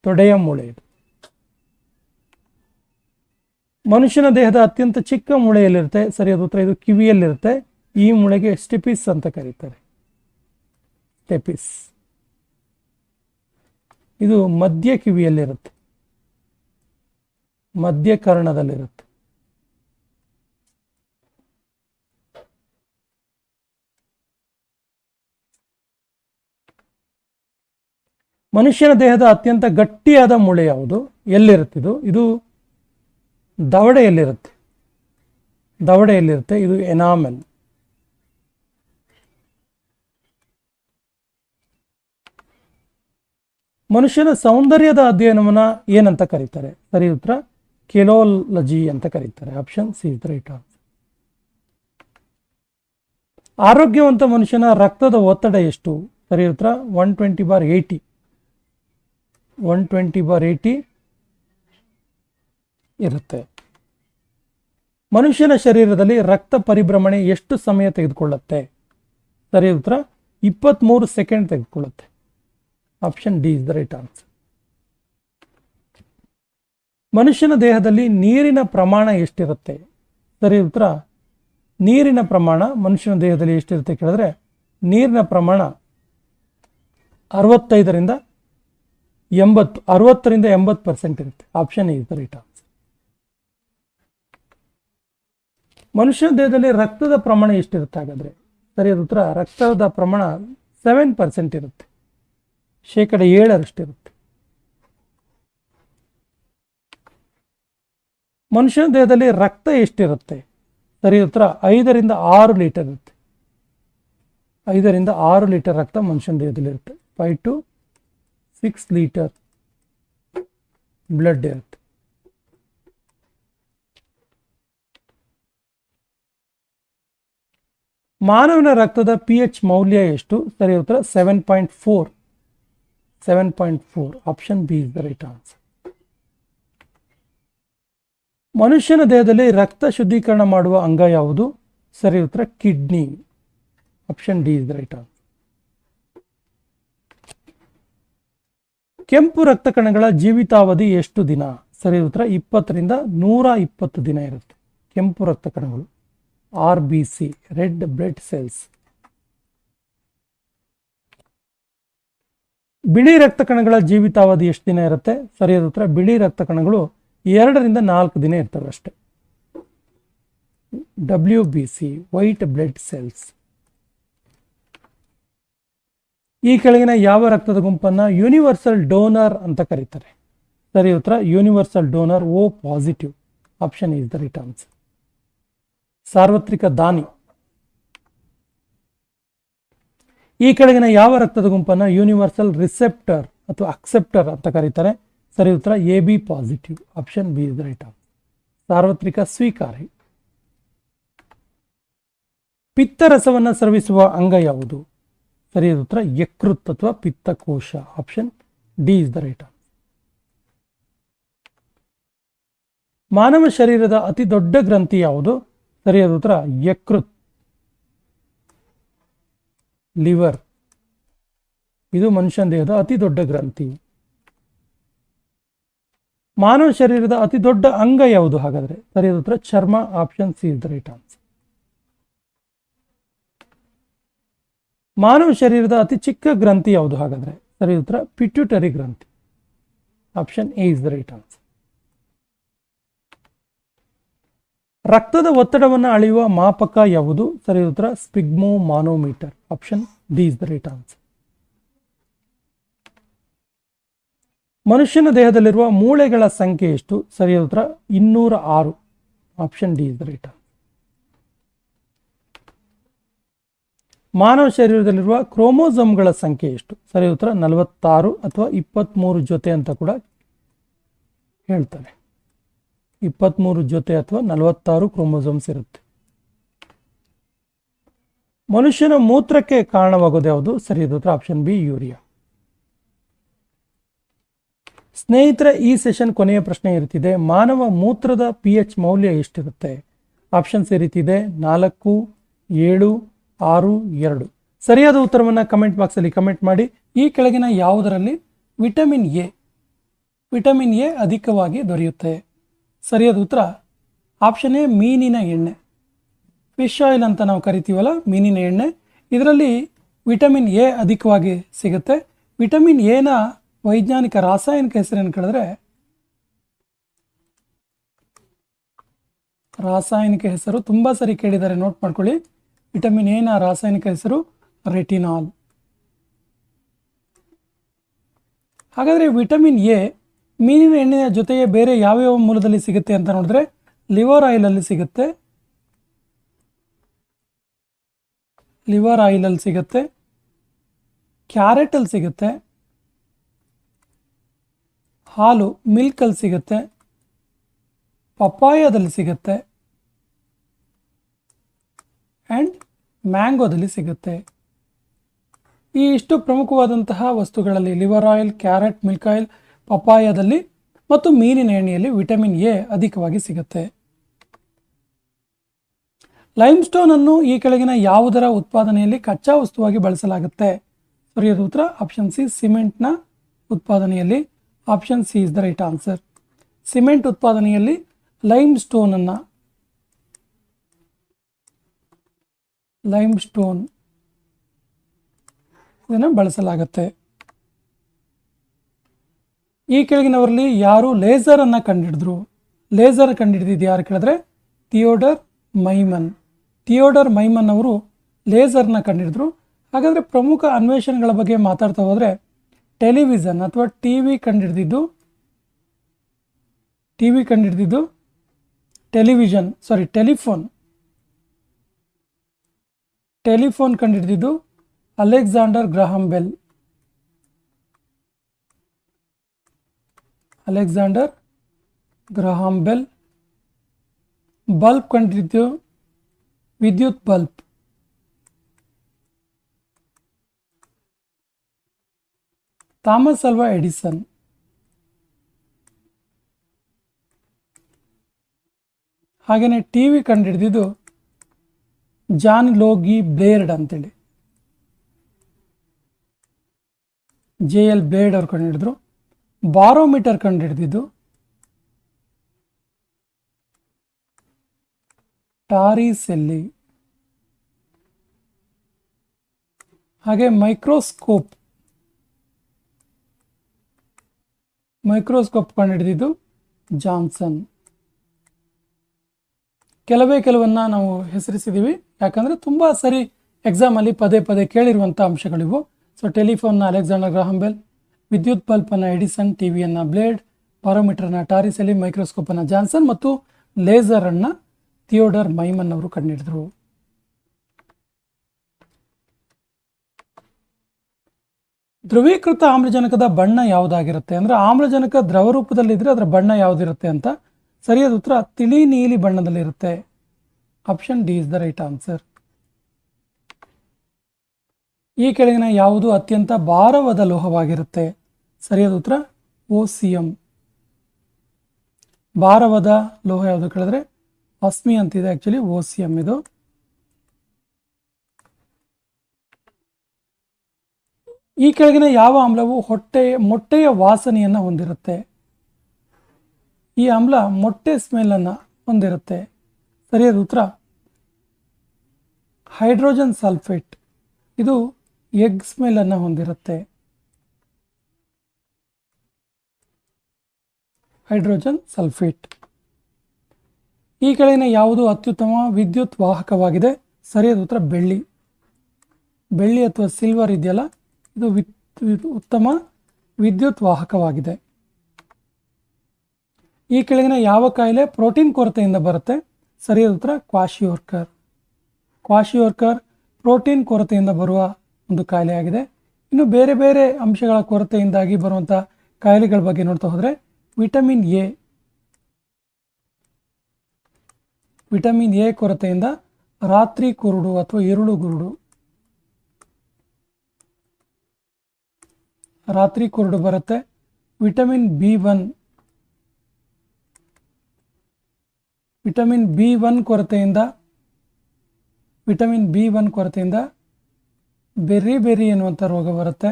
ತೊಡೆಯ ಮೂಳೆ ಇದು. ಮನುಷ್ಯನ ದೇಹದ ಅತ್ಯಂತ ಚಿಕ್ಕ ಮೂಳೆಯಲ್ಲಿರುತ್ತೆ? ಸರಿಯಾದ ಉತ್ತರ ಇದು ಕಿವಿಯಲ್ಲಿರುತ್ತೆ. ಈ ಮೂಳೆಗೆ ಸ್ಟೆಪಿಸ್ ಅಂತ ಕರೀತಾರೆ. ಸ್ಟೆಪಿಸ್ ಇದು ಮಧ್ಯ ಕಿವಿಯಲ್ಲಿರುತ್ತೆ, ಮಧ್ಯಕರ್ಣದಲ್ಲಿರುತ್ತೆ. ಮನುಷ್ಯನ ದೇಹದ ಅತ್ಯಂತ ಗಟ್ಟಿಯಾದ ಮೂಳೆ ಯಾವುದು? ಎಲ್ಲಿರುತ್ತಿದು? ಇದು ದವಡೆಯಲ್ಲಿರುತ್ತೆ. ಇದು ಎನಾಮೆಲ್. ಮನುಷ್ಯನ ಸೌಂದರ್ಯದ ಅಧ್ಯಯನವನ್ನ ಏನಂತ ಕರೀತಾರೆ? ಸರಿ ಉತ್ತರ ಕೆಲೋಲಜಿ ಅಂತ ಕರೀತಾರೆ. Option C is right answer. ಆರೋಗ್ಯವಂತ ಮನುಷ್ಯನ ರಕ್ತದ ಒತ್ತಡ ಎಷ್ಟು? ಸರಿ ಉತ್ತರ 120/80. 120/80 ಇರುತ್ತೆ. ಮನುಷ್ಯನ ಶರೀರದಲ್ಲಿ ರಕ್ತ ಪರಿಭ್ರಮಣೆ ಎಷ್ಟು ಸಮಯ ತೆಗೆದುಕೊಳ್ಳುತ್ತೆ? ಸರಿ ಉತ್ತರ 23 ಸೆಕೆಂಡ್ ತೆಗೆದುಕೊಳ್ಳುತ್ತೆ. Option D is the right answer. ಮನುಷ್ಯನ ದೇಹದಲ್ಲಿ ನೀರಿನ ಪ್ರಮಾಣ ಎಷ್ಟಿರುತ್ತೆ? ಸರಿ ಉತ್ತರ ನೀರಿನ ಪ್ರಮಾಣ ಮನುಷ್ಯನ ದೇಹದಲ್ಲಿ ಎಷ್ಟಿರುತ್ತೆ ಕೇಳಿದ್ರೆ ನೀರಿನ ಪ್ರಮಾಣ 60ರಿಂದ 80% ಇರುತ್ತೆ. Option is the right answer. ಮನುಷ್ಯನ ದೇಹದಲ್ಲಿ ರಕ್ತದ ಪ್ರಮಾಣ ಎಷ್ಟಿರುತ್ತೆ ಹಾಗಾದ್ರೆ? ಸರಿಯಾದ ಉತ್ತರ ರಕ್ತದ ಪ್ರಮಾಣ 7% ಇರುತ್ತೆ, 7% ಮನುಷ್ಯನ ದೇಹದಲ್ಲಿ ರಕ್ತ ಎಷ್ಟಿರುತ್ತೆ? ಸರಿ ಉತ್ತರ 5ರಿಂದ 6 ಲೀಟರ್ ಇರುತ್ತೆ. 5ರಿಂದ 6 ಲೀಟರ್ ರಕ್ತ ಮನುಷ್ಯನ ದೇಹದಲ್ಲಿ ಇರುತ್ತೆ. 5 to 6 ಲೀಟರ್ ಬ್ಲಡ್ ಇರುತ್ತೆ. ಮಾನವನ ರಕ್ತದ pH ಮೌಲ್ಯ ಎಷ್ಟು? ಸರಿ ಉತ್ತರ 7.4. Option B is the right answer. ಮನುಷ್ಯನ ದೇಹದಲ್ಲಿ ರಕ್ತ ಶುದ್ಧೀಕರಣ ಮಾಡುವ ಅಂಗ ಯಾವುದು? ಸರಿ ಉತ್ತರ kidney. Option D is the right answer. ಕೆಂಪು ರಕ್ತ ಕಣಗಳ ಜೀವಿತಾವಧಿ ಎಷ್ಟು ದಿನ? ಸರಿ ಉತ್ತರ 20ರಿಂದ 120 ದಿನ ಇರುತ್ತೆ. ಕೆಂಪು ರಕ್ತ ಕಣಗಳು RBC, ರೆಡ್ ಬ್ಲಡ್ ಸೆಲ್ಸ್. ಬಿಳಿ ರಕ್ತ ಕಣಗಳ ಜೀವಿತಾವಧಿ ಎಷ್ಟು ದಿನ ಇರುತ್ತೆ? ಸರಿಯಾದ ಉತ್ತರ ಬಿಳಿ ರಕ್ತ ಕಣಗಳು 2ರಿಂದ 4 ದಿನ ಇರ್ತವೆ ಅಷ್ಟೇ. WBC, white blood cells. ಈ ಕೆಳಗಿನ ಯಾವ ರಕ್ತದ ಗುಂಪನ್ನ ಯೂನಿವರ್ಸಲ್ ಡೋನರ್ ಅಂತ ಕರೀತಾರೆ? ಸರಿ ಉತ್ತರ universal donor O positive. Option is the right answer. ಸಾರ್ವತ್ರಿಕ ದಾನಿ. ಈ ಕೆಳಗಿನ ಯಾವ ರಕ್ತದ ಗುಂಪನ್ನ ಯೂನಿವರ್ಸಲ್ ರಿಸೆಪ್ಟರ್ ಅಥವಾ ಅಕ್ಸೆಪ್ಟರ್ ಅಂತ ಕರೀತಾರೆ? ಸರಿ ಉತ್ತರ AB positive. Option B is the right answer. ಸಾರ್ವತ್ರಿಕ ಸ್ವೀಕಾರಿ. ಪಿತ್ತರಸವನ್ನು ಸ್ರವಿಸುವ ಅಂಗ ಯಾವುದು? ಸರಿಯಾದ ಉತ್ತರ ಯಕೃತ್ ಅಥವಾ ಪಿತ್ತಕೋಶ. Option D is the right answer. ಮಾನವ ಶರೀರದ ಅತಿ ದೊಡ್ಡ ಗ್ರಂಥಿ ಯಾವುದು? ಸರಿಯಾದ ಉತ್ತರ ಯಕೃತ್, ಲಿವರ್. ಇದು ಮನುಷ್ಯನ ದೇಹದ ಅತಿ ದೊಡ್ಡ ಗ್ರಂಥಿ. ಮಾನವ ಶರೀರದ ಅತಿ ದೊಡ್ಡ ಅಂಗ ಯಾವುದು ಹಾಗಾದ್ರೆ? ಸರಿಯಾದ ಉತ್ತರ ಚರ್ಮ. Option C is the right answer. ಮಾನವ ಶರೀರದ ಅತಿ ಚಿಕ್ಕ ಗ್ರಂಥಿ ಯಾವುದು ಹಾಗಾದ್ರೆ? ಸರಿಯಾದ ಉತ್ತರ ಪಿಟ್ಯೂಟರಿ ಗ್ರಂಥಿ. Option A is the right answer. ರಕ್ತದ ಒತ್ತಡವನ್ನು ಅಳೆಯುವ ಮಾಪಕ ಯಾವುದು? ಸರಿಯಾದ ಉತ್ತರ sphygmomanometer. Option D is the right answer. ಮನುಷ್ಯನ ದೇಹದಲ್ಲಿರುವ ಮೂಳೆಗಳ ಸಂಖ್ಯೆ ಎಷ್ಟು? ಸರಿಯಾದ ಉತ್ತರ 206. Option D is the right answer. ಮಾನವ ಶರೀರದಲ್ಲಿರುವ ಕ್ರೋಮೋಸೋಮ್ಗಳ ಸಂಖ್ಯೆ ಎಷ್ಟು? ಸರಿಯಾದ ಉತ್ತರ 46 ಅಥವಾ 23 ಜೊತೆ ಅಂತ ಕೂಡ ಹೇಳ್ತಾರೆ. 23 ಜೊತೆ ಅಥವಾ 46 ಕ್ರೋಮೋಸೋಮ್ಸ್ ಇರುತ್ತೆ. ಮನುಷ್ಯನ ಮೂತ್ರಕ್ಕೆ ಕಾರಣವಾಗೋದು ಯಾವುದು? ಸರಿಯಾದ ಉತ್ತರ ಆಪ್ಷನ್ ಬಿ ಯೂರಿಯಾ. ಸ್ನೇಹಿತರೆ, ಈ ಸೆಷನ್ ಕೊನೆಯ ಪ್ರಶ್ನೆ ಇರುತ್ತಿದೆ. ಮಾನವ ಮೂತ್ರದ pH ಮೌಲ್ಯ ಎಷ್ಟಿರುತ್ತೆ? ಆಪ್ಷನ್ಸ್ ಈ ರೀತಿ ಇದೆ: 4, 7, 6, 2. ಸರಿಯಾದ ಉತ್ತರವನ್ನು ಕಮೆಂಟ್ ಬಾಕ್ಸಲ್ಲಿ ಕಮೆಂಟ್ ಮಾಡಿ. ಈ ಕೆಳಗಿನ ಯಾವುದರಲ್ಲಿ ವಿಟಮಿನ್ ಎ ಅಧಿಕವಾಗಿ ದೊರೆಯುತ್ತೆ? ಸರಿಯಾದ ಉತ್ತರ ಆಪ್ಷನ್ ಎ ಮೀನಿನ ಎಣ್ಣೆ. ಫಿಶ್ ಆಯಿಲ್ ಅಂತ ನಾವು ಕರಿತೀವಲ್ಲ, ಮೀನಿನ ಎಣ್ಣೆ, ಇದರಲ್ಲಿ ವಿಟಮಿನ್ ಎ ಅಧಿಕವಾಗಿ ಸಿಗುತ್ತೆ. ವಿಟಮಿನ್ ಎನ ವೈಜ್ಞಾನಿಕ ರಾಸಾಯನಿಕ ಹೆಸರೇನು ಕೇಳಿದ್ರೆ, ರಾಸಾಯನಿಕ ಹೆಸರು ತುಂಬ ಸರಿ ಕೇಳಿದ್ದಾರೆ, ನೋಟ್ ಮಾಡ್ಕೊಳ್ಳಿ. ವಿಟಮಿನ್ ಎನ ರಾಸಾಯನಿಕ ಹೆಸರು ರೆಟಿನಾಲ್. ಹಾಗಾದರೆ ವಿಟಮಿನ್ ಎ ಮೀನಿನ ಎಣ್ಣೆಯ ಜೊತೆಗೆ ಬೇರೆ ಯಾವ್ಯಾವ ಮೂಲದಲ್ಲಿ ಸಿಗುತ್ತೆ ಅಂತ ನೋಡಿದ್ರೆ, ಲಿವರ್ ಆಯಿಲಲ್ಲಿ ಸಿಗುತ್ತೆ, ಕ್ಯಾರೆಟಲ್ಲಿ ಸಿಗುತ್ತೆ, ಹಾಲು ಮಿಲ್ಕಲ್ಲಿ ಸಿಗುತ್ತೆ, ಪಪ್ಪಾಯದಲ್ಲಿ ಸಿಗುತ್ತೆ ಆ್ಯಂಡ್ ಮ್ಯಾಂಗೋದಲ್ಲಿ ಸಿಗುತ್ತೆ. ಈ ಇಷ್ಟು ಪ್ರಮುಖವಾದಂತಹ ವಸ್ತುಗಳಲ್ಲಿ liver oil, carrot, milk oil, ಪಪ್ಪಾಯದಲ್ಲಿ ಮತ್ತು ಮೀನಿನ ಎಣ್ಣೆಯಲ್ಲಿ ವಿಟಮಿನ್ ಎ ಅಧಿಕವಾಗಿ ಸಿಗುತ್ತೆ. ಲೈಮ್ಸ್ಟೋನ್ ಅನ್ನು ಈ ಕೆಳಗಿನ ಯಾವುದರ ಉತ್ಪಾದನೆಯಲ್ಲಿ ಕಚ್ಚಾ ವಸ್ತುವಾಗಿ ಬಳಸಲಾಗುತ್ತೆ? ಸರಿಯಾದ ಉತ್ತರ ಆಪ್ಷನ್ ಸಿ, ಸಿಮೆಂಟ್ನ ಉತ್ಪಾದನೆಯಲ್ಲಿ. Option C is the right answer. Cement ಉತ್ಪಾದನೆಯಲ್ಲಿ ಲೈಮ್ಸ್ಟೋನ್ ಇದನ್ನು ಬಳಸಲಾಗುತ್ತೆ. ಈ ಕೆಳಗಿನವರಲ್ಲಿ ಯಾರು ಲೇಸರ್ ಅನ್ನ ಕಂಡುಹಿಡಿದ್ರು? ಲೇಸರ್ ಕಂಡುಹಿಡಿದಿದ್ದು ಯಾರು ಕೇಳಿದ್ರೆ ಥಿಯೋಡರ್ ಮೈಮನ್ ಅವರು ಲೇಸರ್ನ ಕಂಡುಹಿಡಿದ್ರು. ಹಾಗಾದರೆ ಪ್ರಮುಖ ಅನ್ವೇಷಣೆಗಳ ಬಗ್ಗೆ ಮಾತಾಡ್ತಾ ಹೋದರೆ ಟೆಲಿವಿಷನ್ ಅಥವಾ ಟಿವಿ ಕಂಡುಹಿಡಿದಿದ್ದು ಟೆಲಿಫೋನ್ ಕಂಡುಹಿಡಿದಿದ್ದು ಅಲೆಕ್ಸಾಂಡರ್ ಗ್ರಹಾಂ ಬೆಲ್. ಬಲ್ಬ್ ಕಂಡುಹಿಡಿದಿದ್ದು ವಿದ್ಯುತ್ ಬಲ್ಬ್. Thomas Alva Edison. ಹಾಗೆಯೇ ಟಿವಿ ಕಂಡುಹಿಡಿದಿದ್ದು ಜಾನ್ ಲೋಗಿ ಬ್ಲೇರ್ಡ್ ಅಂತೇಳಿ, JL ಬ್ಲೇಡ್ ಅವ್ರು ಕಂಡುಹಿಡಿದ್ರು. ಬಾರೋಮೀಟರ್ ಕಂಡುಹಿಡಿದಿದ್ದು ಟಾರಿಸೆಲ್ಲಿ. ಹಾಗೆ ಮೈಕ್ರೋಸ್ಕೋಪ್ ಕಂಡುಹಿಡಿದಿದ್ದು ಜಾನ್ಸನ್. ಕೆಲವನ್ನ ನಾವು ಹೆಸರಿಸಿದ್ದೀವಿ, ಯಾಕಂದರೆ ತುಂಬ ಸರಿ ಎಕ್ಸಾಮಲ್ಲಿ ಪದೇ ಪದೇ ಕೇಳಿರುವಂಥ ಅಂಶಗಳಿವು. ಸೊ ಟೆಲಿಫೋನ್ನ ಅಲೆಕ್ಸಾಂಡರ್ ಗ್ರಹಾಂ ಬೆಲ್, ವಿದ್ಯುತ್ ಬಲ್ಬನ್ನು ಎಡಿಸನ್, ಟಿವಿಯನ್ನು ಬ್ಲೇಡ್, ಬಾರೋಮೀಟರ್ನ ಟಾರಿಸೆಲ್ಲಿ, ಮೈಕ್ರೋಸ್ಕೋಪನ್ನು ಜಾನ್ಸನ್ ಮತ್ತು ಲೇಸರನ್ನು ಥಿಯೋಡರ್ ಮೈಮನ್ ಅವರು ಕಂಡುಹಿಡಿದರು. ಧ್ರುವೀಕೃತ ಆಮ್ಲಜನಕದ ಬಣ್ಣ ಯಾವುದಾಗಿರುತ್ತೆ? ಅಂದರೆ ಆಮ್ಲಜನಕ ದ್ರವ ರೂಪದಲ್ಲಿದ್ದರೆ ಅದರ ಬಣ್ಣ ಯಾವುದಿರುತ್ತೆ ಅಂತ. ಸರಿಯಾದ ಉತ್ತರ ತಿಳಿ ನೀಲಿ ಬಣ್ಣದಲ್ಲಿರುತ್ತೆ. Option D is the right answer. ಈ ಕೆಳಗಿನ ಯಾವುದು ಅತ್ಯಂತ ಭಾರವಾದ ಲೋಹವಾಗಿರುತ್ತೆ? ಸರಿಯಾದ ಉತ್ತರ OCM. ಭಾರವಾದ ಲೋಹ ಯಾವುದು ಕೇಳಿದ್ರೆ ಅಸ್ಮಿ ಅಂತಿದೆ, ಆಕ್ಚುಲಿ OCM ಇದು. ಈ ಕೆಳಗಿನ ಯಾವ ಆಮ್ಲವು ಮೊಟ್ಟೆಯ ವಾಸನೆಯನ್ನು ಹೊಂದಿರುತ್ತೆ? ಈ ಆಮ್ಲ ಮೊಟ್ಟೆ ಸ್ಮೆಲ್ಲನ್ನು ಹೊಂದಿರುತ್ತೆ. ಸರಿಯಾದ ಉತ್ತರ ಹೈಡ್ರೋಜನ್ ಸಲ್ಫೇಟ್. ಇದು ಎಗ್ ಸ್ಮೆಲ್ಲನ್ನು ಹೊಂದಿರುತ್ತೆ. Hydrogen sulphate. ಈ ಕೆಳಗಿನ ಯಾವುದು ಅತ್ಯುತ್ತಮ ವಿದ್ಯುತ್ ವಾಹಕವಾಗಿದೆ? ಸರಿಯಾದ ಉತ್ತರ ಬೆಳ್ಳಿ ಅಥವಾ ಸಿಲ್ವರ್ ಇದೆಯಲ್ಲ, ಇದು ಉತ್ತಮ ವಿದ್ಯುತ್ ವಾಹಕವಾಗಿದೆ. ಈ ಕೆಳಗಿನ ಯಾವ ಕಾಯಿಲೆ ಪ್ರೋಟೀನ್ ಕೊರತೆಯಿಂದ ಬರುತ್ತೆ? ಸರಿಯಾದ ಉತ್ತರ ಕ್ವಾಶಿಯೋರ್ಕರ್ ಪ್ರೋಟೀನ್ ಕೊರತೆಯಿಂದ ಬರುವ ಒಂದು ಕಾಯಿಲೆಯಾಗಿದೆ. ಇನ್ನು ಬೇರೆ ಬೇರೆ ಅಂಶಗಳ ಕೊರತೆಯಿಂದಾಗಿ ಬರುವಂಥ ಕಾಯಿಲೆಗಳ ಬಗ್ಗೆ ನೋಡ್ತಾ ಹೋದರೆ ವಿಟಮಿನ್ ಎ ಕೊರತೆಯಿಂದ ರಾತ್ರಿ ಕುರುಡು ಅಥವಾ ಇರುಳು ಗುರುಡು, ರಾತ್ರಿ ಕುರುಡು ಬರುತ್ತೆ. ವಿಟಮಿನ್ ಬಿ1 ಕೊರತೆಯಿಂದ ಬೆರ್ರಿ ಎನ್ನುವಂಥ ರೋಗ ಬರುತ್ತೆ.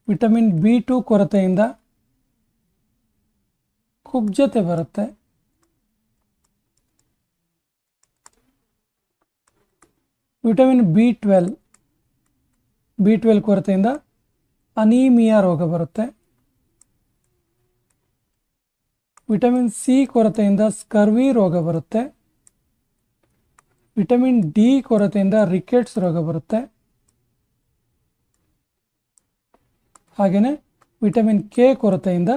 ವಿಟಮಿನ್ ಬಿ2 ಕೊರತೆಯಿಂದ ಕುಬ್ಜತೆ ಬರುತ್ತೆ. ವಿಟಮಿನ್ ಬಿ12 ಕೊರತೆಯಿಂದ ಅನೀಮಿಯಾ ರೋಗ ಬರುತ್ತೆ. ವಿಟಮಿನ್ ಸಿ ಕೊರತೆಯಿಂದ ಸ್ಕರ್ವಿ ರೋಗ ಬರುತ್ತೆ. ವಿಟಮಿನ್ ಡಿ ಕೊರತೆಯಿಂದ ರಿಕೆಟ್ಸ್ ರೋಗ ಬರುತ್ತೆ. ಹಾಗೆಯೇ ವಿಟಮಿನ್ ಕೆ ಕೊರತೆಯಿಂದ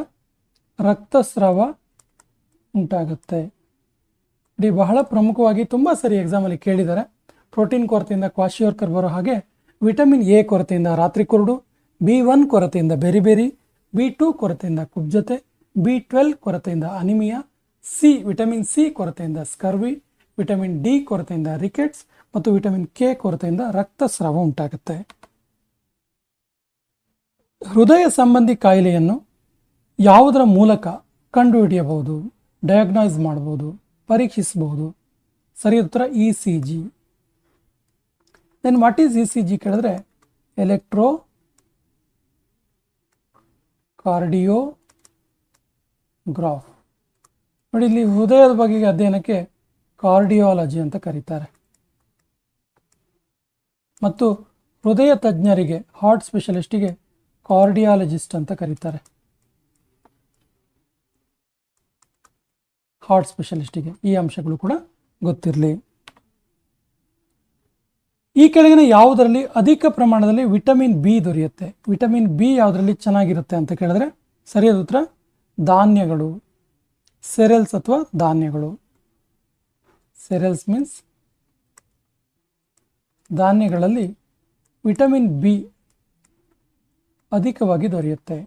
ರಕ್ತಸ್ರಾವ ಉಂಟಾಗುತ್ತೆ. ಡಿ ಬಹಳ ಪ್ರಮುಖವಾಗಿ ತುಂಬ ಸರಿ ಎಕ್ಸಾಮಲ್ಲಿ ಕೇಳಿದ್ದಾರೆ. ಪ್ರೋಟೀನ್ ಕೊರತೆಯಿಂದ ಕ್ವಾಶಿಯೋರ್ಕರ್ ಬರೋ ಹಾಗೆ ವಿಟಮಿನ್ ಎ ಕೊರತೆಯಿಂದ ರಾತ್ರಿ ಕುರುಡು, ಬಿ1 ಕೊರತೆಯಿಂದ ಬೆರಿ, ಬಿ2 ಕೊರತೆಯಿಂದ ಕುಬ್ಜತೆ, ಬಿ12 ಕೊರತೆಯಿಂದ ಅನಿಮಿಯಾ, ವಿಟಮಿನ್ ಸಿ ಕೊರತೆಯಿಂದ ಸ್ಕರ್ವಿ, ವಿಟಮಿನ್ ಡಿ ಕೊರತೆಯಿಂದ ರಿಕೆಟ್ಸ್ ಮತ್ತು ವಿಟಮಿನ್ ಕೆ ಕೊರತೆಯಿಂದ ರಕ್ತಸ್ರಾವ ಉಂಟಾಗುತ್ತೆ. ಹೃದಯ ಸಂಬಂಧಿ ಕಾಯಿಲೆಯನ್ನು ಯಾವುದರ ಮೂಲಕ ಕಂಡುಹಿಡಿಯಬಹುದು? ಡಯಾಗ್ನೈಸ್ ಮಾಡ್ಬೋದು, ಪರೀಕ್ಷಿಸಬಹುದು. ಸರಿಯಾದ ಉತ್ತರ E C G. Then what is E C G ಕೇಳಿದ್ರೆ ಎಲೆಕ್ಟ್ರೋ ಕಾರ್ಡಿಯೋಗ್ರಾಫ್. ನೋಡಿ, ಇಲ್ಲಿ ಹೃದಯದ ಬಗೆಗೆ ಅಧ್ಯಯನಕ್ಕೆ ಕಾರ್ಡಿಯಾಲಜಿ ಅಂತ ಕರೀತಾರೆ, ಮತ್ತು ಹೃದಯ ತಜ್ಞರಿಗೆ, ಹಾರ್ಟ್ ಸ್ಪೆಷಲಿಸ್ಟಿಗೆ ಕಾರ್ಡಿಯಾಲಜಿಸ್ಟ್ ಅಂತ ಕರೀತಾರೆ. ಹಾರ್ಟ್ ಸ್ಪೆಷಲಿಸ್ಟಿಗೆ ಈ ಅಂಶಗಳು ಕೂಡ ಗೊತ್ತಿರಲಿ. ಈ ಕೆಳಗಿನ ಯಾವುದರಲ್ಲಿ ಅಧಿಕ ಪ್ರಮಾಣದಲ್ಲಿ ವಿಟಮಿನ್ ಬಿ ದೊರೆಯುತ್ತೆ? ವಿಟಮಿನ್ ಬಿ ಯಾವುದರಲ್ಲಿ ಚೆನ್ನಾಗಿರುತ್ತೆ ಅಂತ ಕೇಳಿದ್ರೆ ಸರಿಯಾದ ಉತ್ತರ ಧಾನ್ಯಗಳು, ಸೆರೆಲ್ಸ್ ಅಥವಾ ಧಾನ್ಯಗಳು. ಸೆರೆಲ್ಸ್ ಮೀನ್ಸ್ ಧಾನ್ಯಗಳಲ್ಲಿ ವಿಟಮಿನ್ ಬಿ ಅಧಿಕವಾಗಿ ದೊರೆಯುತ್ತೆ.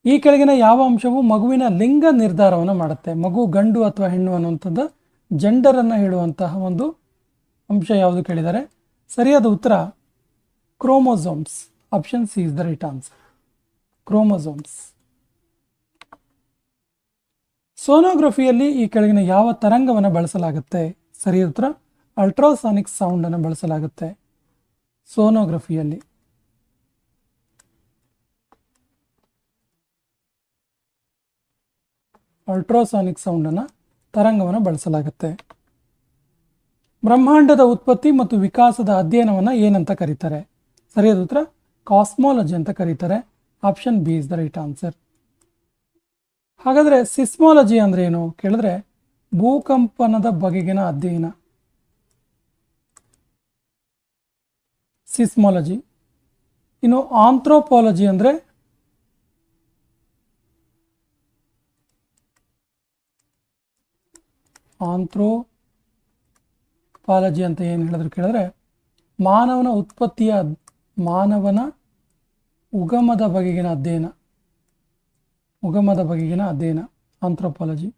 ಈ ಕೆಳಗಿನ ಯಾವ ಅಂಶವು ಮಗುವಿನ ಲಿಂಗ ನಿರ್ಧಾರವನ್ನು ಮಾಡುತ್ತೆ? ಮಗು ಗಂಡು ಅಥವಾ ಹೆಣ್ಣು ಅನ್ನುವಂಥದ್ದು ಜೆಂಡರನ್ನು ಹೇಳುವಂತಹ ಒಂದು ಅಂಶ ಯಾವುದು ಕೇಳಿದರೆ ಸರಿಯಾದ ಉತ್ತರ chromosomes. Option C is the right answer, chromosomes. ಸೋನೋಗ್ರಫಿಯಲ್ಲಿ ಈ ಕೆಳಗಿನ ಯಾವ ತರಂಗವನ್ನು ಬಳಸಲಾಗುತ್ತೆ? ಸರಿಯಾದ ಉತ್ತರ ಅಲ್ಟ್ರಾಸಾನಿಕ್ ಸೌಂಡ್ ಅನ್ನು ಬಳಸಲಾಗುತ್ತೆ ಸೋನೋಗ್ರಫಿಯಲ್ಲಿ. ಅಲ್ಟ್ರಾಸಾನಿಕ್ ಸೌಂಡ್ ಅನ್ನು ತರಂಗವನ್ನು ಬಳಸಲಾಗುತ್ತೆ. ಬ್ರಹ್ಮಾಂಡದ ಉತ್ಪತ್ತಿ ಮತ್ತು ವಿಕಾಸದ ಅಧ್ಯಯನವನ್ನು ಏನಂತ ಕರೀತಾರೆ? ಸರಿಯಾದ ಉತ್ತರ ಕಾಸ್ಮಾಲಜಿ ಅಂತ ಕರೀತಾರೆ. Option B is the right answer. ಹಾಗಾದರೆ ಸಿಸ್ಮಾಲಜಿ ಅಂದ್ರೆ ಏನು ಕೇಳಿದ್ರೆ ಭೂಕಂಪನದ ಬಗೆಗಿನ ಅಧ್ಯಯನ, ಸಿಸ್ಮಾಲಜಿ. ಇನ್ನು ಆಂಥ್ರೋಪಾಲಜಿ ಅಂದ್ರೆ ಆಂಥ್ರೋಪಾಲಜಿ ಅಂತ ಏನು ಹೇಳಿದ್ರು ಕೇಳಿದ್ರೆ ಮಾನವನ ಉತ್ಪತ್ತಿಯ, ಮಾನವನ ಉಗಮದ ಬಗೆಗಿನ ಅಧ್ಯಯನ, ಉಗಮದ ಬಗೆಗಿನ ಅಧ್ಯಯನ ಆಂಥ್ರೋಪಾಲಜಿ.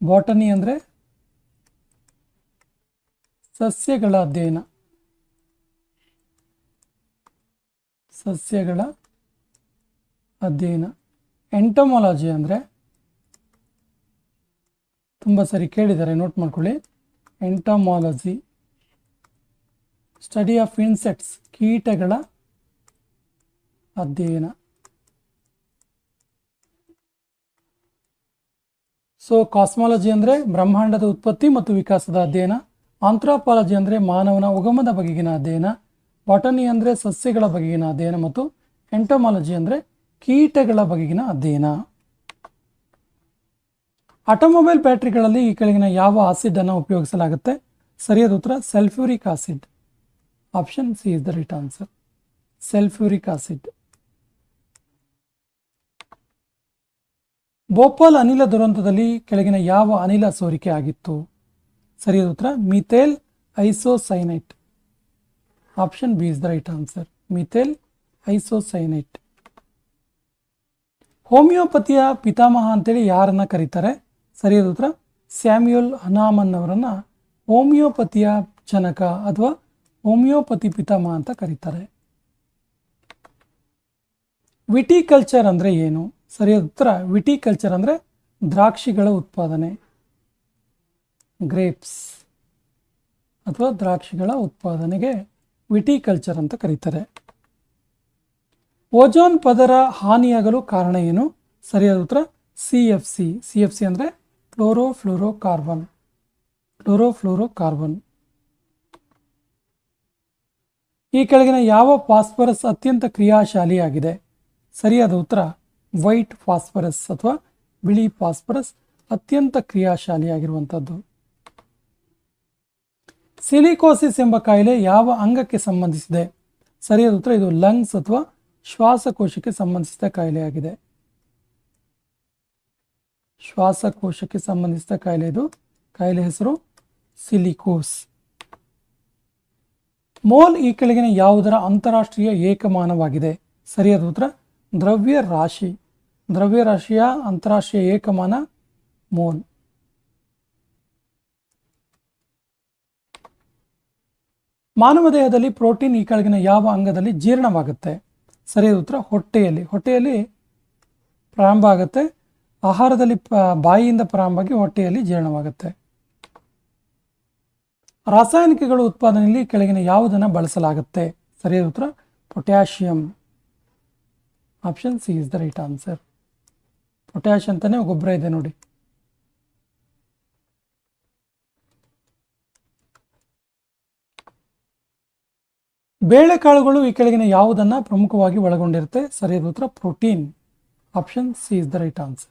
ಬಾಟನಿ ಅಂದರೆ ಸಸ್ಯಗಳ ಅಧ್ಯಯನ, ಸಸ್ಯಗಳ ಅಧ್ಯಯನ. ಎಂಟಮಾಲಜಿ ಅಂದರೆ ತುಂಬ ಸರಿ ಕೇಳಿದ್ದಾರೆ, ನೋಟ್ ಮಾಡ್ಕೊಳ್ಳಿ. ಎಂಟಮಾಲಜಿ ಸ್ಟಡಿ ಆಫ್ ಇನ್ಸೆಕ್ಟ್ಸ್, ಕೀಟಗಳ ಅಧ್ಯಯನ. ಸೊ ಕಾಸ್ಮಾಲಜಿ ಅಂದರೆ ಬ್ರಹ್ಮಾಂಡದ ಉತ್ಪತ್ತಿ ಮತ್ತು ವಿಕಾಸದ ಅಧ್ಯಯನ. ಆಂಥ್ರೋಪಾಲಜಿ ಅಂದರೆ ಮಾನವನ ಉಗಮದ ಬಗೆಗಿನ ಅಧ್ಯಯನ. ಬಾಟನಿ ಅಂದರೆ ಸಸ್ಯಗಳ ಬಗೆಗಿನ ಅಧ್ಯಯನ ಮತ್ತು ಎಂಟಮಾಲಜಿ ಅಂದರೆ ಕೀಟಗಳ ಬಗೆಗಿನ ಅಧ್ಯಯನ. ಆಟೋಮೊಬೈಲ್ ಬ್ಯಾಟರಿಗಳಲ್ಲಿ ಈ ಕೆಳಗಿನ ಯಾವ ಆಸಿಡ್ ಅನ್ನು ಉಪಯೋಗಿಸಲಾಗುತ್ತೆ? ಸರಿಯಾದ ಉತ್ತರ sulphuric acid. Option C is the right answer, sulphuric acid. Bhopal ಅನಿಲ ದುರಂತದಲ್ಲಿ ಕೆಳಗಿನ ಯಾವ ಅನಿಲ ಸೋರಿಕೆ ಆಗಿತ್ತು? ಸರಿಯಾದ ಉತ್ತರ methyl isocyanate. Option B is the right answer, methyl isocyanate. ಹೋಮಿಯೋಪತಿಯ ಪಿತಾಮಹ ಅಂತೇಳಿ ಯಾರನ್ನ ಕರೀತಾರೆ? ಸರಿಯಾದ ಉತ್ತರ ಸ್ಯಾಮ್ಯುಯಲ್ ಹನಾಮನ್ ಅವರನ್ನ ಹೋಮಿಯೋಪತಿಯ ಜನಕ ಅಥವಾ ಹೋಮಿಯೋಪತಿ ಪಿತಾಮಹ ಅಂತ ಕರೀತಾರೆ. ವಿಟಿಕಲ್ಚರ್ ಅಂದ್ರೆ ಏನು? ಸರಿಯಾದ ಉತ್ತರ ವಿಟಿಕಲ್ಚರ್ ಅಂದ್ರೆ ದ್ರಾಕ್ಷಿಗಳ ಉತ್ಪಾದನೆ, ಗ್ರೇಪ್ಸ್ ಅಥವಾ ದ್ರಾಕ್ಷಿಗಳ ಉತ್ಪಾದನೆಗೆ ವಿಟಿಕಲ್ಚರ್ ಅಂತ ಕರೀತಾರೆ. ಓಜೋನ್ ಪದರ ಹಾನಿಯಾಗಲು ಕಾರಣ ಏನು? ಸರಿಯಾದ ಉತ್ತರ CFC. CFC ಅಂದರೆ ಕ್ಲೋರೋಫ್ಲೋರೋಕಾರ್ಬನ್, ಕ್ಲೋರೋಫ್ಲೋರೋಕಾರ್ಬನ್. ಈ ಕೆಳಗಿನ ಯಾವ ಫಾಸ್ಫರಸ್ ಅತ್ಯಂತ ಕ್ರಿಯಾಶಾಲಿಯಾಗಿದೆ? ಸರಿಯಾದ ಉತ್ತರ ವೈಟ್ ಫಾಸ್ಫರಸ್ ಅಥವಾ ಬಿಳಿ ಫಾಸ್ಫರಸ್ ಅತ್ಯಂತ ಕ್ರಿಯಾಶಾಲಿಯಾಗಿರುವಂಥದ್ದು. ಸಿಲಿಕೋಸಿಸ್ ಎಂಬ ಕಾಯಿಲೆ ಯಾವ ಅಂಗಕ್ಕೆ ಸಂಬಂಧಿಸಿದೆ? ಸರಿಯಾದ ಉತ್ತರ ಇದು ಲಂಗ್ಸ್ ಅಥವಾ ಶ್ವಾಸಕೋಶಕ್ಕೆ ಸಂಬಂಧಿಸಿದ ಕಾಯಿಲೆಯಾಗಿದೆ. ಶ್ವಾಸಕೋಶಕ್ಕೆ ಸಂಬಂಧಿಸಿದ ಕಾಯಿಲೆ ಇದು. ಕಾಯಿಲೆ ಹೆಸರು ಸಿಲಿಕೋಸ್. ಮೋಲ್ ಈ ಕೆಳಗಿನ ಯಾವುದರ ಅಂತಾರಾಷ್ಟ್ರೀಯ ಏಕಮಾನವಾಗಿದೆ? ಸರಿಯಾದ ಉತ್ತರ ದ್ರವ್ಯ ರಾಶಿ. ದ್ರವ್ಯ ರಾಶಿಯ ಅಂತಾರಾಷ್ಟ್ರೀಯ ಏಕಮಾನ ಮೋಲ್. ಮಾನವ ದೇಹದಲ್ಲಿ ಪ್ರೋಟೀನ್ ಈ ಕೆಳಗಿನ ಯಾವ ಅಂಗದಲ್ಲಿ ಜೀರ್ಣವಾಗುತ್ತೆ? ಸರಿಯಾದ ಉತ್ತರ ಹೊಟ್ಟೆಯಲ್ಲಿ. ಹೊಟ್ಟೆಯಲ್ಲಿ ಪ್ರಾರಂಭ ಆಗುತ್ತೆ ಆಹಾರದಲ್ಲಿ ಬಾಯಿಯಿಂದ ಪ್ರಾರಂಭವಾಗಿ ಹೊಟ್ಟೆಯಲ್ಲಿ ಜೀರ್ಣವಾಗುತ್ತೆ. ರಾಸಾಯನಿಕಗಳ ಉತ್ಪಾದನೆಯಲ್ಲಿ ಕೆಳಗಿನ ಯಾವುದನ್ನು ಬಳಸಲಾಗುತ್ತೆ? ಸರಿಯಾದ ಉತ್ತರ potassium. Option C is the right answer. Potash ಅಂತಾನೆ ಗೊಬ್ಬರ ಇದೆ ನೋಡಿ. ಬೇಳೆಕಾಳುಗಳು ಈ ಕೆಳಗಿನ ಯಾವುದನ್ನು ಪ್ರಮುಖವಾಗಿ ಒಳಗೊಂಡಿರುತ್ತೆ? ಸರಿಯಾದ ಉತ್ತರ protein. Option C is the right answer.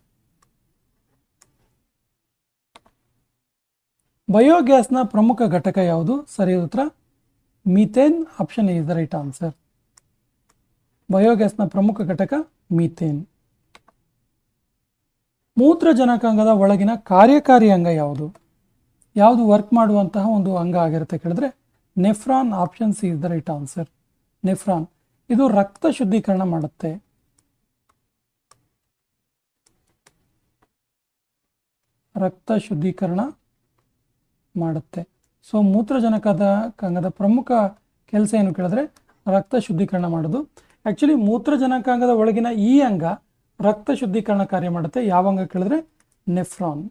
ಬಯೋಗ್ಯಾಸ್ನ ಪ್ರಮುಖ ಘಟಕ ಯಾವುದು? ಸರಿಯಾದ ಉತ್ತರ methane. Option A is the right answer. ಬಯೋಗ್ಯಾಸ್ನ ಪ್ರಮುಖ ಘಟಕ ಮೀಥೇನ್. ಮೂತ್ರಜನಕಾಂಗದ ಒಳಗಿನ ಕಾರ್ಯಕಾರಿ ಅಂಗ ಯಾವುದು? ಯಾವುದು ವರ್ಕ್ ಮಾಡುವಂತಹ ಒಂದು ಅಂಗ ಆಗಿರುತ್ತೆ ಕೇಳಿದ್ರೆ nephron. Option C is the right answer. Nephron ಇದು ರಕ್ತ ಶುದ್ಧೀಕರಣ ಮಾಡುತ್ತೆ. ರಕ್ತ ಶುದ್ಧೀಕರಣ ಮಾಡುತ್ತೆ. ಸೊ ಮೂತ್ರಜನಕದ ಅಂಗದ ಪ್ರಮುಖ ಕೆಲಸ ಏನು ಕೇಳಿದ್ರೆ ರಕ್ತ ಶುದ್ಧೀಕರಣ ಮಾಡೋದು. ಆ್ಯಕ್ಚುಲಿ ಮೂತ್ರಜನಕಾಂಗದ ಒಳಗಿನ ಈ ಅಂಗ ರಕ್ತ ಶುದ್ಧೀಕರಣ ಕಾರ್ಯ ಮಾಡುತ್ತೆ. ಯಾವ ಅಂಗ ಕೇಳಿದ್ರೆ ನೆಫ್ರಾನ್.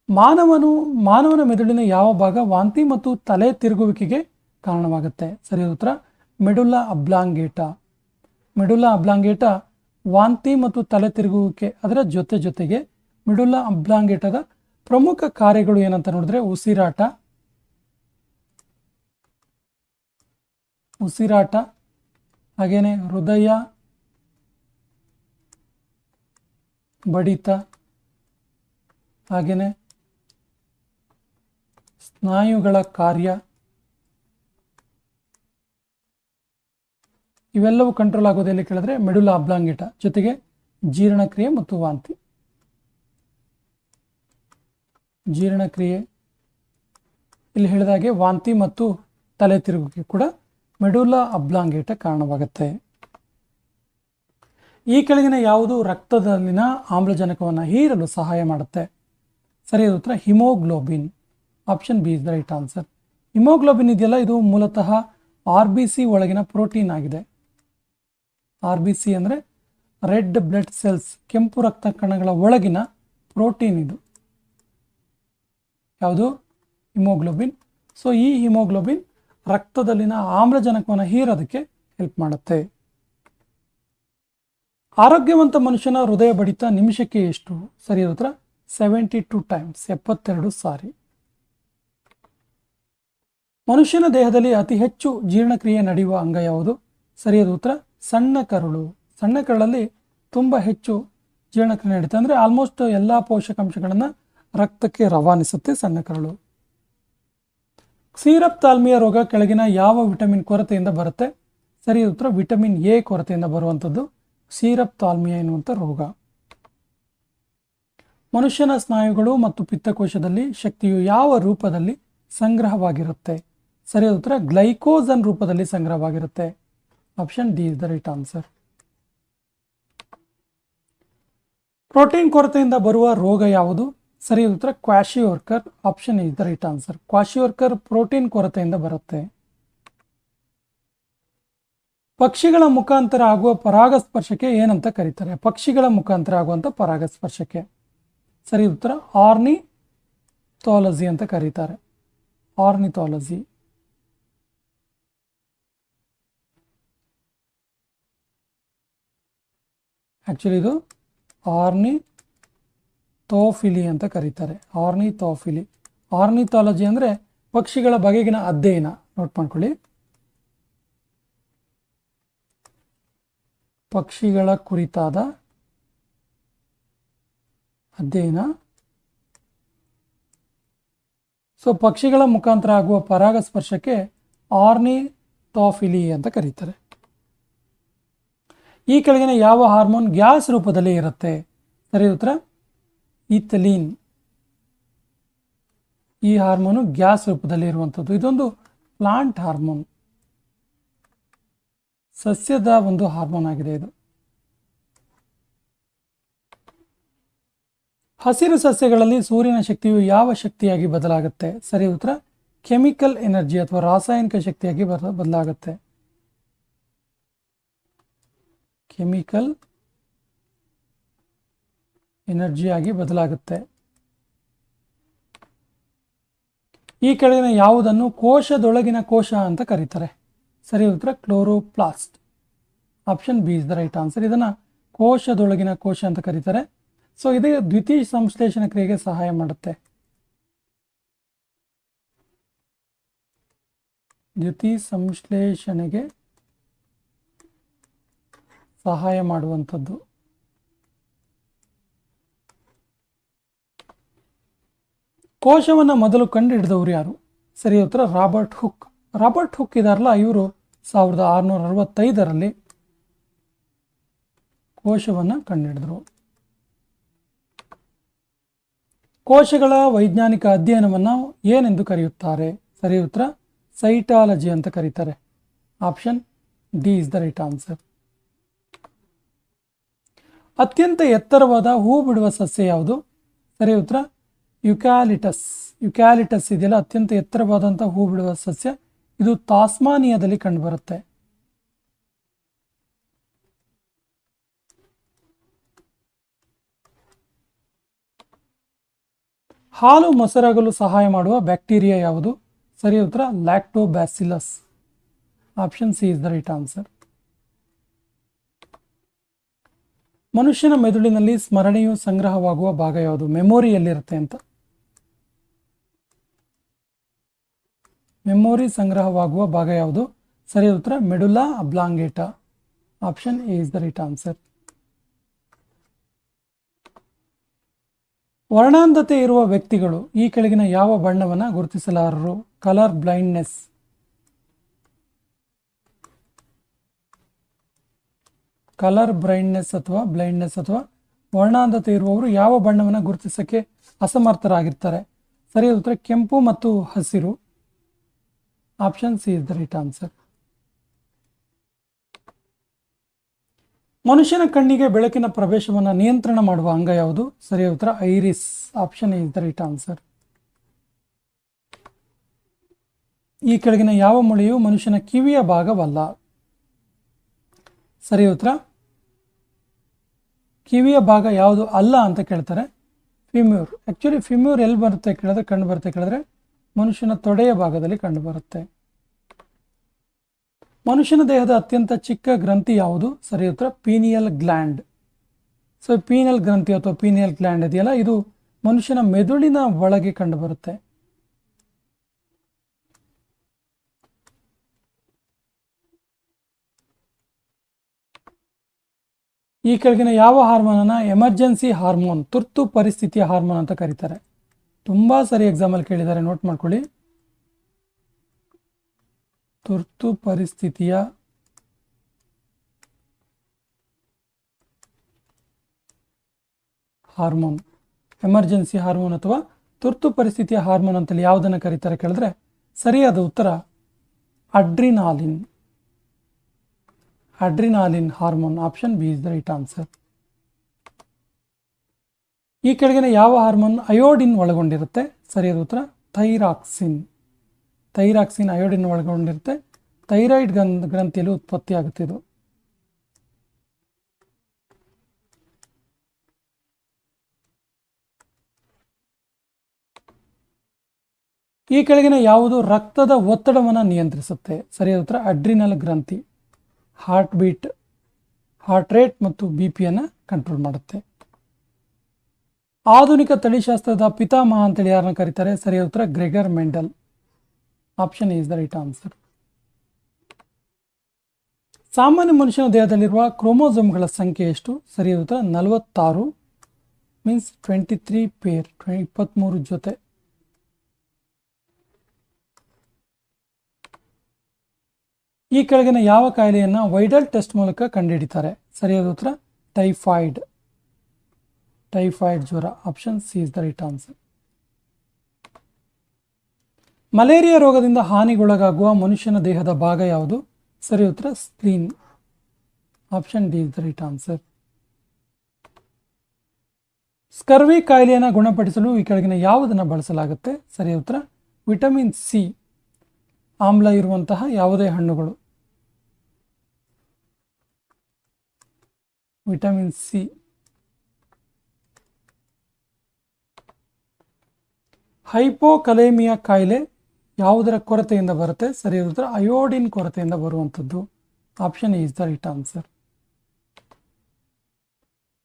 ಮಾನವನ ಮೆದುಳಿನ ಯಾವ ಭಾಗ ವಾಂತಿ ಮತ್ತು ತಲೆ ತಿರುಗುವಿಕೆಗೆ ಕಾರಣವಾಗುತ್ತೆ? ಸರಿಯಾದ ಉತ್ತರ ಮೆಡುಲ್ಲಾ ಅಬ್ಲಾಂಗೇಟಾ. ಮೆಡುಲ್ಲಾ ಅಬ್ಲಾಂಗೇಟಾ ವಾಂತಿ ಮತ್ತು ತಲೆ ತಿರುಗುವಿಕೆ ಅದರ ಜೊತೆಗೆ ಮೆಡುಲ್ಲಾ ಅಬ್ಲಾಂಗೇಟದ ಪ್ರಮುಖ ಕಾರ್ಯಗಳು ಏನಂತ ನೋಡಿದ್ರೆ ಉಸಿರಾಟ, ಹಾಗೇನೆ ಹೃದಯ ಬಡಿತ, ಹಾಗೇನೆ ಸ್ನಾಯುಗಳ ಕಾರ್ಯ, ಇವೆಲ್ಲವೂ ಕಂಟ್ರೋಲ್ ಆಗೋದು ಎಲ್ಲಿ ಕೇಳಿದ್ರೆ ಮೆಡುಲ್ಲಾ ಅಬ್ಲಾಂಗೇಟಾ. ಜೊತೆಗೆ ಜೀರ್ಣಕ್ರಿಯೆ ಮತ್ತು ವಾಂತಿ. ಜೀರ್ಣಕ್ರಿಯೆ ಇಲ್ಲಿ ಹೇಳಿದಾಗೆ ವಾಂತಿ ಮತ್ತು ತಲೆ ತಿರುಗುವಿಕೆ ಕೂಡ ಮೆಡುಲ್ಲಾ ಅಬ್ಲಾಂಗೇಟ ಕಾರಣವಾಗುತ್ತೆ. ಈ ಕೆಳಗಿನ ಯಾವುದು ರಕ್ತದಲ್ಲಿನ ಆಮ್ಲಜನಕವನ್ನು ಹೀರಲು ಸಹಾಯ ಮಾಡುತ್ತೆ? ಸರಿಯಾದ ಉತ್ತರ haemoglobin. Option B is the right answer. Haemoglobin ಇದೆಯಲ್ಲ ಇದು ಮೂಲತಃ RBC ಒಳಗಿನ ಪ್ರೋಟೀನ್ ಆಗಿದೆ. RBC ಅಂದರೆ ರೆಡ್ ಬ್ಲಡ್ ಸೆಲ್ಸ್, ಕೆಂಪು ರಕ್ತ ಕಣಗಳ ಒಳಗಿನ ಪ್ರೋಟೀನ್ ಇದು. ಯಾವುದು? ಹಿಮೋಗ್ಲೋಬಿನ್. ಸೊ ಈ ಹಿಮೋಗ್ಲೋಬಿನ್ ರಕ್ತದಲ್ಲಿನ ಆಮ್ಲಜನಕವನ್ನು ಹೀರೋದಕ್ಕೆ ಹೆಲ್ಪ್ ಮಾಡುತ್ತೆ. ಆರೋಗ್ಯವಂತ ಮನುಷ್ಯನ ಹೃದಯ ಬಡಿತ ನಿಮಿಷಕ್ಕೆ ಎಷ್ಟು? ಸರಿಯಾದ ಉತ್ತರ 72 ಟೈಮ್ಸ್, 72 ಸಾರಿ. ಮನುಷ್ಯನ ದೇಹದಲ್ಲಿ ಅತಿ ಹೆಚ್ಚು ಜೀರ್ಣಕ್ರಿಯೆ ನಡೆಯುವ ಅಂಗ ಯಾವುದು? ಸರಿಯಾದ ಉತ್ತರ ಸಣ್ಣ ಕರುಳು. ಸಣ್ಣ ಕರುಳಲ್ಲಿ ತುಂಬ ಹೆಚ್ಚು ಜೀರ್ಣಕ್ರಿಯೆ ನಡೀತದೆ. ಅಂದರೆ ಆಲ್ಮೋಸ್ಟ್ ಎಲ್ಲ ಪೋಷಕಾಂಶಗಳನ್ನು ರಕ್ತಕ್ಕೆ ರವಾನಿಸುತ್ತೆ ಸಣ್ಣ ಕರುಳು. ಕ್ಷೀರಪ್ತಾಲ್ಮಿಯ ರೋಗ ಕೆಳಗಿನ ಯಾವ ವಿಟಮಿನ್ ಕೊರತೆಯಿಂದ ಬರುತ್ತೆ? ಸರಿಯಾದ ಉತ್ತರ ವಿಟಮಿನ್ ಎ ಕೊರತೆಯಿಂದ ಬರುವಂಥದ್ದು ಕ್ಷೀರಪ್ತಾಲ್ಮಿಯ ಎನ್ನುವಂಥ ರೋಗ. ಮನುಷ್ಯನ ಸ್ನಾಯುಗಳು ಮತ್ತು ಪಿತ್ತಕೋಶದಲ್ಲಿ ಶಕ್ತಿಯು ಯಾವ ರೂಪದಲ್ಲಿ ಸಂಗ್ರಹವಾಗಿರುತ್ತೆ? ಸರಿಯಾದ ಉತ್ತರ ಗ್ಲೈಕೋಸನ್ ರೂಪದಲ್ಲಿ ಸಂಗ್ರಹವಾಗಿರುತ್ತೆ. Option D is the right answer. Protein ಕೊರತೆಯಿಂದ ಬರುವ ರೋಗ ಯಾವುದು? ಸರಿಯಾದ ಉತ್ತರ kwashiorkor. Option is the right answer. Kwashiorkor protein ಕೊರತೆಯಿಂದ ಬರುತ್ತೆ. ಪಕ್ಷಿಗಳ ಮುಖಾಂತರ ಆಗುವ ಪರಾಗಸ್ಪರ್ಶಕ್ಕೆ ಏನಂತ ಕರೀತಾರೆ? ಪಕ್ಷಿಗಳ ಮುಖಾಂತರ ಆಗುವಂಥ ಪರಾಗಸ್ಪರ್ಶಕ್ಕೆ ಸರಿ ಉತ್ತರ ಆರ್ನಿಥಾಲಜಿ ಅಂತ ಕರೀತಾರೆ. ಆರ್ನಿಥಾಲಜಿ. ಆಕ್ಚುಲಿ ಇದು ಆರ್ನಿಥೋಫಿಲಿ ಅಂತ ಕರೀತಾರೆ. ಆರ್ನಿಥೋಫಿಲಿ. ಆರ್ನಿಥಾಲಜಿ ಅಂದರೆ ಪಕ್ಷಿಗಳ ಬಗೆಗಿನ ಅಧ್ಯಯನ. ನೋಟ್ ಮಾಡ್ಕೊಳ್ಳಿ. ಪಕ್ಷಿಗಳ ಕುರಿತಾದ ಅಧ್ಯಯನ. ಸೊ ಪಕ್ಷಿಗಳ ಮುಖಾಂತರ ಆಗುವ ಪರಾಗಸ್ಪರ್ಶಕ್ಕೆ ಆರ್ನಿಥೋಫಿಲಿ ಅಂತ ಕರೀತಾರೆ. ಈ ಕೆಳಗಿನ ಯಾವ ಹಾರ್ಮೋನ್ ಗ್ಯಾಸ್ ರೂಪದಲ್ಲಿ ಇರುತ್ತೆ? ಸರಿ ಉತ್ತರ ಈಥಲೀನ್. ಈ ಹಾರ್ಮೋನು ಗ್ಯಾಸ್ ರೂಪದಲ್ಲಿ ಇರುವಂಥದ್ದು. ಇದೊಂದು ಪ್ಲಾಂಟ್ ಹಾರ್ಮೋನ್, ಸಸ್ಯದ ಒಂದು ಹಾರ್ಮೋನ್ ಆಗಿದೆ ಇದು. ಹಸಿರು ಸಸ್ಯಗಳಲ್ಲಿ ಸೂರ್ಯನ ಶಕ್ತಿಯು ಯಾವ ಶಕ್ತಿಯಾಗಿ ಬದಲಾಗುತ್ತೆ? ಸರಿ ಉತ್ತರ ಕೆಮಿಕಲ್ ಎನರ್ಜಿ ಅಥವಾ ರಾಸಾಯನಿಕ ಶಕ್ತಿಯಾಗಿ ಬದಲಾಗುತ್ತೆ. ಕೆಮಿಕಲ್ ಎನರ್ಜಿಯಾಗಿ ಬದಲಾಗುತ್ತೆ. ಈ ಕೆಳಗಿನ ಯಾವುದನ್ನು ಕೋಶದೊಳಗಿನ ಕೋಶ ಅಂತ ಕರೀತಾರೆ? ಸರಿ ಉತ್ತರ chloroplast. Option B is the right answer. ಇದನ್ನು ಕೋಶದೊಳಗಿನ ಕೋಶ ಅಂತ ಕರೀತಾರೆ. ಸೊ ಇದು ದ್ವಿತೀಯ ಸಂಶ್ಲೇಷಣ ಕ್ರಿಯೆಗೆ ಸಹಾಯ ಮಾಡುತ್ತೆ. ದ್ವಿತೀಯ ಸಂಶ್ಲೇಷಣೆಗೆ ಸಹಾಯ ಮಾಡುವಂಥದ್ದು. ಕೋಶವನ್ನು ಮೊದಲು ಕಂಡುಹಿಡಿದವರು ಯಾರು? ಸರಿ ಉತ್ತರ ರಾಬರ್ಟ್ ಹುಕ್. ರಾಬರ್ಟ್ ಹುಕ್ ಇದಾರಲ್ಲ, ಇವರು 1665ರಲ್ಲಿ ಕೋಶವನ್ನು ಕಂಡುಹಿಡಿದರು. ಕೋಶಗಳ ವೈಜ್ಞಾನಿಕ ಅಧ್ಯಯನವನ್ನು ಏನೆಂದು ಕರೆಯುತ್ತಾರೆ? ಸರಿ ಉತ್ತರ ಸೈಟಾಲಜಿ ಅಂತ ಕರೀತಾರೆ. Option D is the right answer. ಅತ್ಯಂತ ಎತ್ತರವಾದ ಹೂ ಬಿಡುವ ಸಸ್ಯ ಯಾವುದು? ಸರಿ ಉತ್ತರ ಯುಕ್ಯಾಲಿಟಸ್. ಯುಕ್ಯಾಲಿಟಸ್ ಇದೆಯಲ್ಲ, ಅತ್ಯಂತ ಎತ್ತರವಾದಂಥ ಹೂ ಬಿಡುವ ಸಸ್ಯ. ಇದು ತಾಸ್ಮಾನಿಯಾದಲ್ಲಿ ಕಂಡುಬರುತ್ತೆ. ಹಾಲು ಮೊಸರಾಗಲು ಸಹಾಯ ಮಾಡುವ ಬ್ಯಾಕ್ಟೀರಿಯಾ ಯಾವುದು? ಸರಿ ಉತ್ತರ lactobacillus. Option C is the right answer. ಮನುಷ್ಯನ ಮೆದುಳಿನಲ್ಲಿ ಸ್ಮರಣೆಯು ಸಂಗ್ರಹವಾಗುವ ಭಾಗ ಯಾವುದು? ಮೆಮೊರಿಯಲ್ಲಿರುತ್ತೆ ಅಂತ. ಮೆಮೊರಿ ಸಂಗ್ರಹವಾಗುವ ಭಾಗ ಯಾವುದು? ಸರಿ ಉತ್ತರ medulla oblongata. Option A is the right answer. ವರ್ಣಾಂಧತೆ ಇರುವ ವ್ಯಕ್ತಿಗಳು ಈ ಕೆಳಗಿನ ಯಾವ ಬಣ್ಣವನ್ನು ಗುರುತಿಸಲಾರರು? Colour blindness. ಕಲರ್ ಬ್ಲೈಂಡ್ನೆಸ್ ಅಥವಾ ವರ್ಣಾಂಧತೆ ಇರುವವರು ಯಾವ ಬಣ್ಣವನ್ನು ಗುರುತಿಸಕ್ಕೆ ಅಸಮರ್ಥರಾಗಿರ್ತಾರೆ? ಸರಿ ಉತ್ತರ ಕೆಂಪು ಮತ್ತು ಹಸಿರು. Option C is the right answer. ಮನುಷ್ಯನ ಕಣ್ಣಿಗೆ ಬೆಳಕಿನ ಪ್ರವೇಶವನ್ನು ನಿಯಂತ್ರಣ ಮಾಡುವ ಅಂಗ ಯಾವುದು? ಸರಿ ಉತ್ತರ iris. Option A is the right answer. ಈ ಕೆಳಗಿನ ಯಾವ ಮೂಳೆಯು ಮನುಷ್ಯನ ಕಿವಿಯ ಭಾಗವಲ್ಲ? ಸರಿ ಉತ್ತರ ಕಿವಿಯ ಭಾಗ ಯಾವುದು ಅಲ್ಲ ಅಂತ ಕೇಳ್ತಾರೆ. ಫಿಮ್ಯೂರ್. ಆಕ್ಚುಲಿ ಫಿಮ್ಯೂರ್ ಎಲ್ಲಿ ಬರುತ್ತೆ ಕೇಳಿದ್ರೆ, ಕಂಡು ಬರುತ್ತೆ ಕೇಳಿದ್ರೆ ಮನುಷ್ಯನ ತೊಡೆಯ ಭಾಗದಲ್ಲಿ ಕಂಡು ಬರುತ್ತೆ. ಮನುಷ್ಯನ ದೇಹದ ಅತ್ಯಂತ ಚಿಕ್ಕ ಗ್ರಂಥಿ ಯಾವುದು? ಸರಿ ಉತ್ತರ ಪೀನಿಯಲ್ ಗ್ಲ್ಯಾಂಡ್. ಸೊ ಪೀನಿಯಲ್ ಗ್ರಂಥಿ ಅಥವಾ ಪೀನಿಯಲ್ ಗ್ಲ್ಯಾಂಡ್ ಇದೆಯಲ್ಲ, ಇದು ಮನುಷ್ಯನ ಮೆದುಳಿನ ಒಳಗೆ ಕಂಡು ಬರುತ್ತೆ. ಈ ಕೆಳಗಿನ ಯಾವ ಹಾರ್ಮೋನನ್ನು ಎಮರ್ಜೆನ್ಸಿ ಹಾರ್ಮೋನ್, ತುರ್ತು ಪರಿಸ್ಥಿತಿಯ ಹಾರ್ಮೋನ್ ಅಂತ ಕರೀತಾರೆ? ತುಂಬಾ ಸರಿ ಎಕ್ಸಾಮಲ್ಲಿ ಕೇಳಿದ್ದಾರೆ, ನೋಟ್ ಮಾಡ್ಕೊಳ್ಳಿ. ತುರ್ತು ಪರಿಸ್ಥಿತಿಯ ಹಾರ್ಮೋನ್, ಎಮರ್ಜೆನ್ಸಿ ಹಾರ್ಮೋನ್ ಅಥವಾ ತುರ್ತು ಪರಿಸ್ಥಿತಿಯ ಹಾರ್ಮೋನ್ ಅಂತೇಳಿ ಯಾವುದನ್ನು ಕರೀತಾರೆ ಕೇಳಿದ್ರೆ ಸರಿಯಾದ ಉತ್ತರ adrenaline. Adrenaline hormone. Option B is the right answer. ಈ ಕೆಳಗಿನ ಯಾವ ಹಾರ್ಮೋನ್ ಅಯೋಡಿನ್ ಒಳಗೊಂಡಿರುತ್ತೆ? ಸರಿಯಾದ ಉತ್ತರ ಥೈರಾಕ್ಸಿನ್. ಥೈರಾಕ್ಸಿನ್ ಅಯೋಡಿನ್ ಒಳಗೊಂಡಿರುತ್ತೆ. ಥೈರಾಯ್ಡ್ ಗ್ರಂಥಿಯಲ್ಲಿ ಉತ್ಪತ್ತಿ ಆಗುತ್ತೆ ಇದು. ಈ ಕೆಳಗಿನ ಯಾವುದು ರಕ್ತದ ಒತ್ತಡವನ್ನು ನಿಯಂತ್ರಿಸುತ್ತೆ? ಸರಿಯಾದ ಉತ್ತರ ಅಡ್ರಿನಲ್ ಗ್ರಂಥಿ. ಹಾರ್ಟ್ ಬೀಟ್, ಹಾರ್ಟ್ ರೇಟ್ ಮತ್ತು ಬಿಪಿಯನ್ನು ಕಂಟ್ರೋಲ್ ಮಾಡುತ್ತೆ. ಆಧುನಿಕ ತಳಿಶಾಸ್ತ್ರದ ಪಿತಾಮಹ ಅಂತೇಳಿ ಯಾರನ್ನ ಕರೀತಾರೆ? ಸರಿಯಾದ ಉತ್ತರ Gregor Mendel. Option is the right answer. ಸಾಮಾನ್ಯ ಮನುಷ್ಯನ ದೇಹದಲ್ಲಿರುವ ಕ್ರೋಮೋಸೋಮ್ಗಳ ಸಂಖ್ಯೆ ಎಷ್ಟು? ಸರಿಯಾದ ಉತ್ತರ 46, ಮೀನ್ಸ್ 23 ಪೇರ್, 23 ಜೊತೆ. ಈ ಕೆಳಗಿನ ಯಾವ ಕಾಯಿಲೆಯನ್ನು ವೈಡಲ್ ಟೆಸ್ಟ್ ಮೂಲಕ ಕಂಡುಹಿಡಿತಾರೆ? ಸರಿಯಾದ ಉತ್ತರ ಟೈಫಾಯ್ಡ್. ಟೈಫಾಯ್ಡ್ ಜ್ವರ. Option C is the right answer. Malaria ರೋಗದಿಂದ ಹಾನಿಗೊಳಗಾಗುವ ಮನುಷ್ಯನ ದೇಹದ ಭಾಗ ಯಾವುದು? ಸರಿ ಉತ್ತರ spleen. Option D is the right answer. Scurvy ಕಾಯಿಲೆಯನ್ನು ಗುಣಪಡಿಸಲು ಈ ಕೆಳಗಿನ ಯಾವುದನ್ನು ಬಳಸಲಾಗುತ್ತೆ? ಸರಿಯಾದ ಉತ್ತರ ವಿಟಮಿನ್ ಸಿ. ಆಮ್ಲ ಇರುವಂತಹ ಯಾವುದೇ ಹಣ್ಣುಗಳು. Vitamin C. ಹೈಪೋಕಲೇಮಿಯಾ ಕಾಯಿಲೆ ಯಾವುದರ ಕೊರತೆಯಿಂದ ಬರುತ್ತೆ? ಸರಿಯಾದ ಉತ್ತರ ಅಯೋಡಿನ್ ಕೊರತೆಯಿಂದ ಬರುವಂಥದ್ದು. Option is the right answer.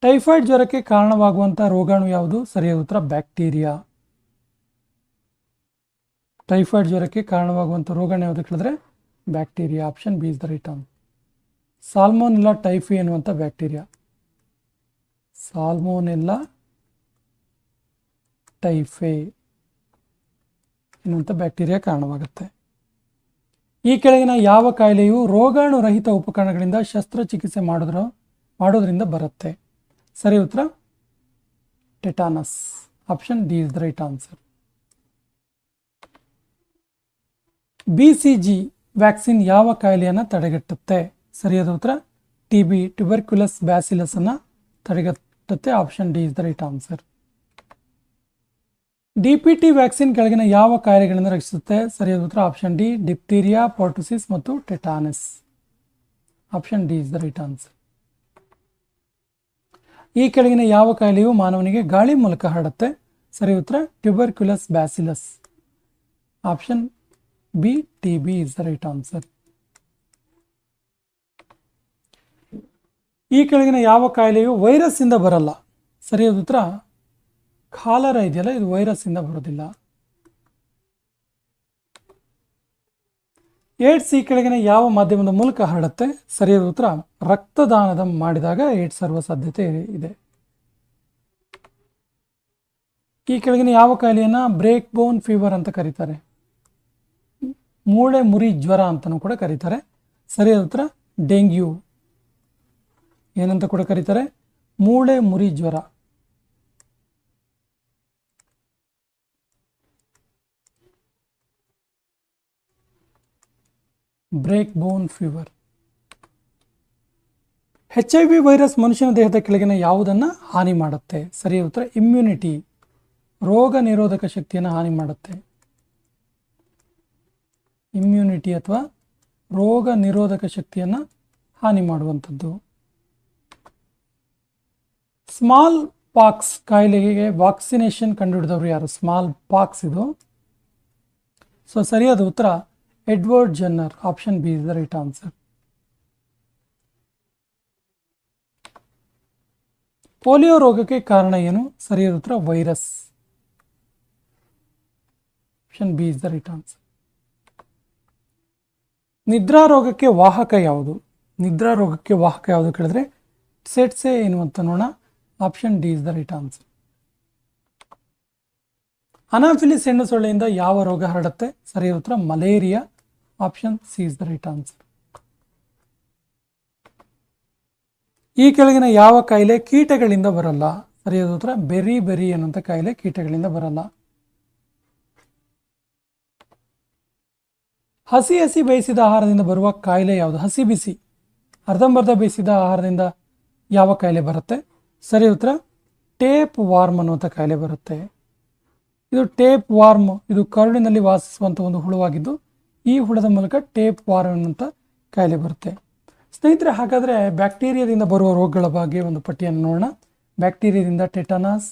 Typhoid ಜ್ವರಕ್ಕೆ ಕಾರಣವಾಗುವಂಥ ರೋಗಾಣು ಯಾವುದು? ಸರಿಯಾದ ಉತ್ತರ ಬ್ಯಾಕ್ಟೀರಿಯಾ. ಟೈಫಾಯ್ಡ್ ಜ್ವರಕ್ಕೆ ಕಾರಣವಾಗುವಂಥ ರೋಗಾಣು ಯಾವುದು ಕೇಳಿದ್ರೆ bacteria. Option B is the right answer. Salmonella typhi ಎನ್ನುವಂಥ ಬ್ಯಾಕ್ಟೀರಿಯಾ, ಸಾಲ್ಮೋನೆಲ್ಲಾ ಟೈಫೆ ಎನ್ನುವಂಥ ಬ್ಯಾಕ್ಟೀರಿಯಾ ಕಾರಣವಾಗುತ್ತೆ. ಈ ಕೆಳಗಿನ ಯಾವ ಕಾಯಿಲೆಯು ರೋಗಾಣು ರಹಿತ ಉಪಕರಣಗಳಿಂದ ಶಸ್ತ್ರಚಿಕಿತ್ಸೆ ಮಾಡೋದ್ರಿಂದ ಬರುತ್ತೆ? ಸರಿ ಉತ್ತರ tetanus. Option D is the right answer. BCG vaccine ಯಾವ ಕಾಯಿಲೆಯನ್ನು ತಡೆಗಟ್ಟುತ್ತೆ? ಸರಿಯಾದ ಉತ್ತರ TB, ಟ್ಯುಬರ್ಕ್ಯುಲಸ್ ಬ್ಯಾಸಿಲಸ್ ಅನ್ನು ತಡೆಗಟ್ಟುತ್ತೆ. Option D is the right answer. DPT vaccine ಕೆಳಗಿನ ಯಾವ ಕಾಯಿಲೆಗಳಿಂದ ರಕ್ಷಿಸುತ್ತೆ? ಸರಿಯಾದ ಉತ್ತರ ಆಪ್ಷನ್ ಡಿ ಡಿಪ್ತೀರಿಯಾ, ಪೋರ್ಟುಸಿಸ್ ಮತ್ತು tetanus. Option D is the right answer. ಈ ಕೆಳಗಿನ ಯಾವ ಕಾಯಿಲೆಯು ಮಾನವನಿಗೆ ಗಾಳಿ ಮೂಲಕ ಹರಡುತ್ತೆ? ಸರಿ ಉತ್ತರ tuberculosis bacillus. Option B TB is the right answer. ಈ ಕೆಳಗಿನ ಯಾವ ಕಾಯಿಲೆಯು ವೈರಸ್ ಇಂದ ಬರಲ್ಲ? ಸರಿಯಾದ ಉತ್ತರ ಕಾಲರ ಇದೆಯಲ್ಲ, ಇದು ವೈರಸ್ ಇಂದ ಬರೋದಿಲ್ಲ. ಏಡ್ಸ್ ಈ ಕೆಳಗಿನ ಯಾವ ಮಾಧ್ಯಮದ ಮೂಲಕ ಹರಡುತ್ತೆ? ಸರಿಯಾದ ಉತ್ತರ ರಕ್ತದಾನದ ಮಾಡಿದಾಗ ಏಡ್ಸ್ ಹರಡುವ ಸಾಧ್ಯತೆ ಇದೆ. ಈ ಕೆಳಗಿನ ಯಾವ ಕಾಯಿಲೆಯನ್ನ ಬ್ರೇಕ್ ಬೋನ್ ಫೀವರ್ ಅಂತ ಕರೀತಾರೆ? ಮೂಳೆ ಮುರಿ ಜ್ವರ ಅಂತಲೂ ಕೂಡ ಕರೀತಾರೆ. ಸರಿಯಾದ ಉತ್ತರ ಡೆಂಗ್ಯೂ. ಏನಂತ ಕೂಡ ಕರೀತಾರೆ? ಮೂಳೆ ಮುರಿ ಜ್ವರ. ಬ್ರೇಕ್ ಬೋನ್ ಫೀವರ್. HIV ವೈರಸ್ ಮನುಷ್ಯನ ದೇಹದ ಕೆಳಗಿನ ಯಾವುದನ್ನು ಹಾನಿ ಮಾಡುತ್ತೆ? ಸರಿಯಾದ ಉತ್ತರ ಇಮ್ಯುನಿಟಿ, ರೋಗ ನಿರೋಧಕ ಶಕ್ತಿಯನ್ನು ಹಾನಿ ಮಾಡುತ್ತೆ. ಇಮ್ಯುನಿಟಿ ಅಥವಾ ರೋಗ ನಿರೋಧಕ ಶಕ್ತಿಯನ್ನು ಹಾನಿ ಮಾಡುವಂಥದ್ದು. ಸ್ಮಾಲ್ ಪಾಕ್ಸ್ ಕಾಯಿಲೆಗೆ ವ್ಯಾಕ್ಸಿನೇಷನ್ ಕಂಡುಹಿಡಿದವರು ಯಾರು? ಸ್ಮಾಲ್ ಪಾಕ್ಸ್ ಇದು. ಸೊ ಸರಿಯಾದ ಉತ್ತರ Edward Jenner. Option B is the right answer. Polio ರೋಗಕ್ಕೆ ಕಾರಣ ಏನು? ಸರಿಯಾದ ಉತ್ತರ virus. Option B is the right answer. ನಿದ್ರಾ ರೋಗಕ್ಕೆ ವಾಹಕ ಯಾವುದು? ನಿದ್ರಾ ರೋಗಕ್ಕೆ ವಾಹಕ ಯಾವುದು ಕೇಳಿದ್ರೆ ಸೆಟ್ಸೆ ಎನ್ನುವಂತ ನೋಣ. Option D is the right answer. Anopheles ಹೆಣ್ಣು ಸೊಳ್ಳೆಯಿಂದ ಯಾವ ರೋಗ ಹರಡುತ್ತೆ? ಸರಿಯಾದ ಉತ್ತರ malaria. Option C is the right answer. ಈ ಕೆಳಗಿನ ಯಾವ ಕಾಯಿಲೆ ಕೀಟಗಳಿಂದ ಬರಲ್ಲ? ಸರಿಯಾದ ಉತ್ತರ ಬೆರಿ ಎನ್ನುವಂಥ ಕಾಯಿಲೆ ಕೀಟಗಳಿಂದ ಬರಲ್ಲ. ಹಸಿ ಬೇಯಿಸಿದ ಆಹಾರದಿಂದ ಬರುವ ಕಾಯಿಲೆ ಯಾವುದು? ಹಸಿ ಬಿಸಿ ಅರ್ಧಂಬರ್ಧ ಬೇಯಿಸಿದ ಆಹಾರದಿಂದ ಯಾವ ಕಾಯಿಲೆ ಬರುತ್ತೆ? ಸರಿ ಉತ್ತರ ಟೇಪ್ ವಾರ್ಮ್ ಅನ್ನುವಂಥ ಕಾಯಿಲೆ ಬರುತ್ತೆ. ಇದು ಟೇಪ್ ವಾರ್ಮ್, ಇದು ಕರುಳಿನಲ್ಲಿ ವಾಸಿಸುವಂಥ ಒಂದು ಹುಳುವಾಗಿದ್ದು ಈ ಹುಳದ ಮೂಲಕ ಟೇಪ್ ವಾರ್ಮ್ ಅನ್ನುವಂಥ ಕಾಯಿಲೆ ಬರುತ್ತೆ. ಸ್ನೇಹಿತರೆ, ಹಾಗಾದರೆ ಬ್ಯಾಕ್ಟೀರಿಯಾದಿಂದ ಬರುವ ರೋಗಗಳ ಬಗ್ಗೆ ಒಂದು ಪಟ್ಟಿಯನ್ನು ನೋಡೋಣ. ಬ್ಯಾಕ್ಟೀರಿಯಾದಿಂದ tetanus,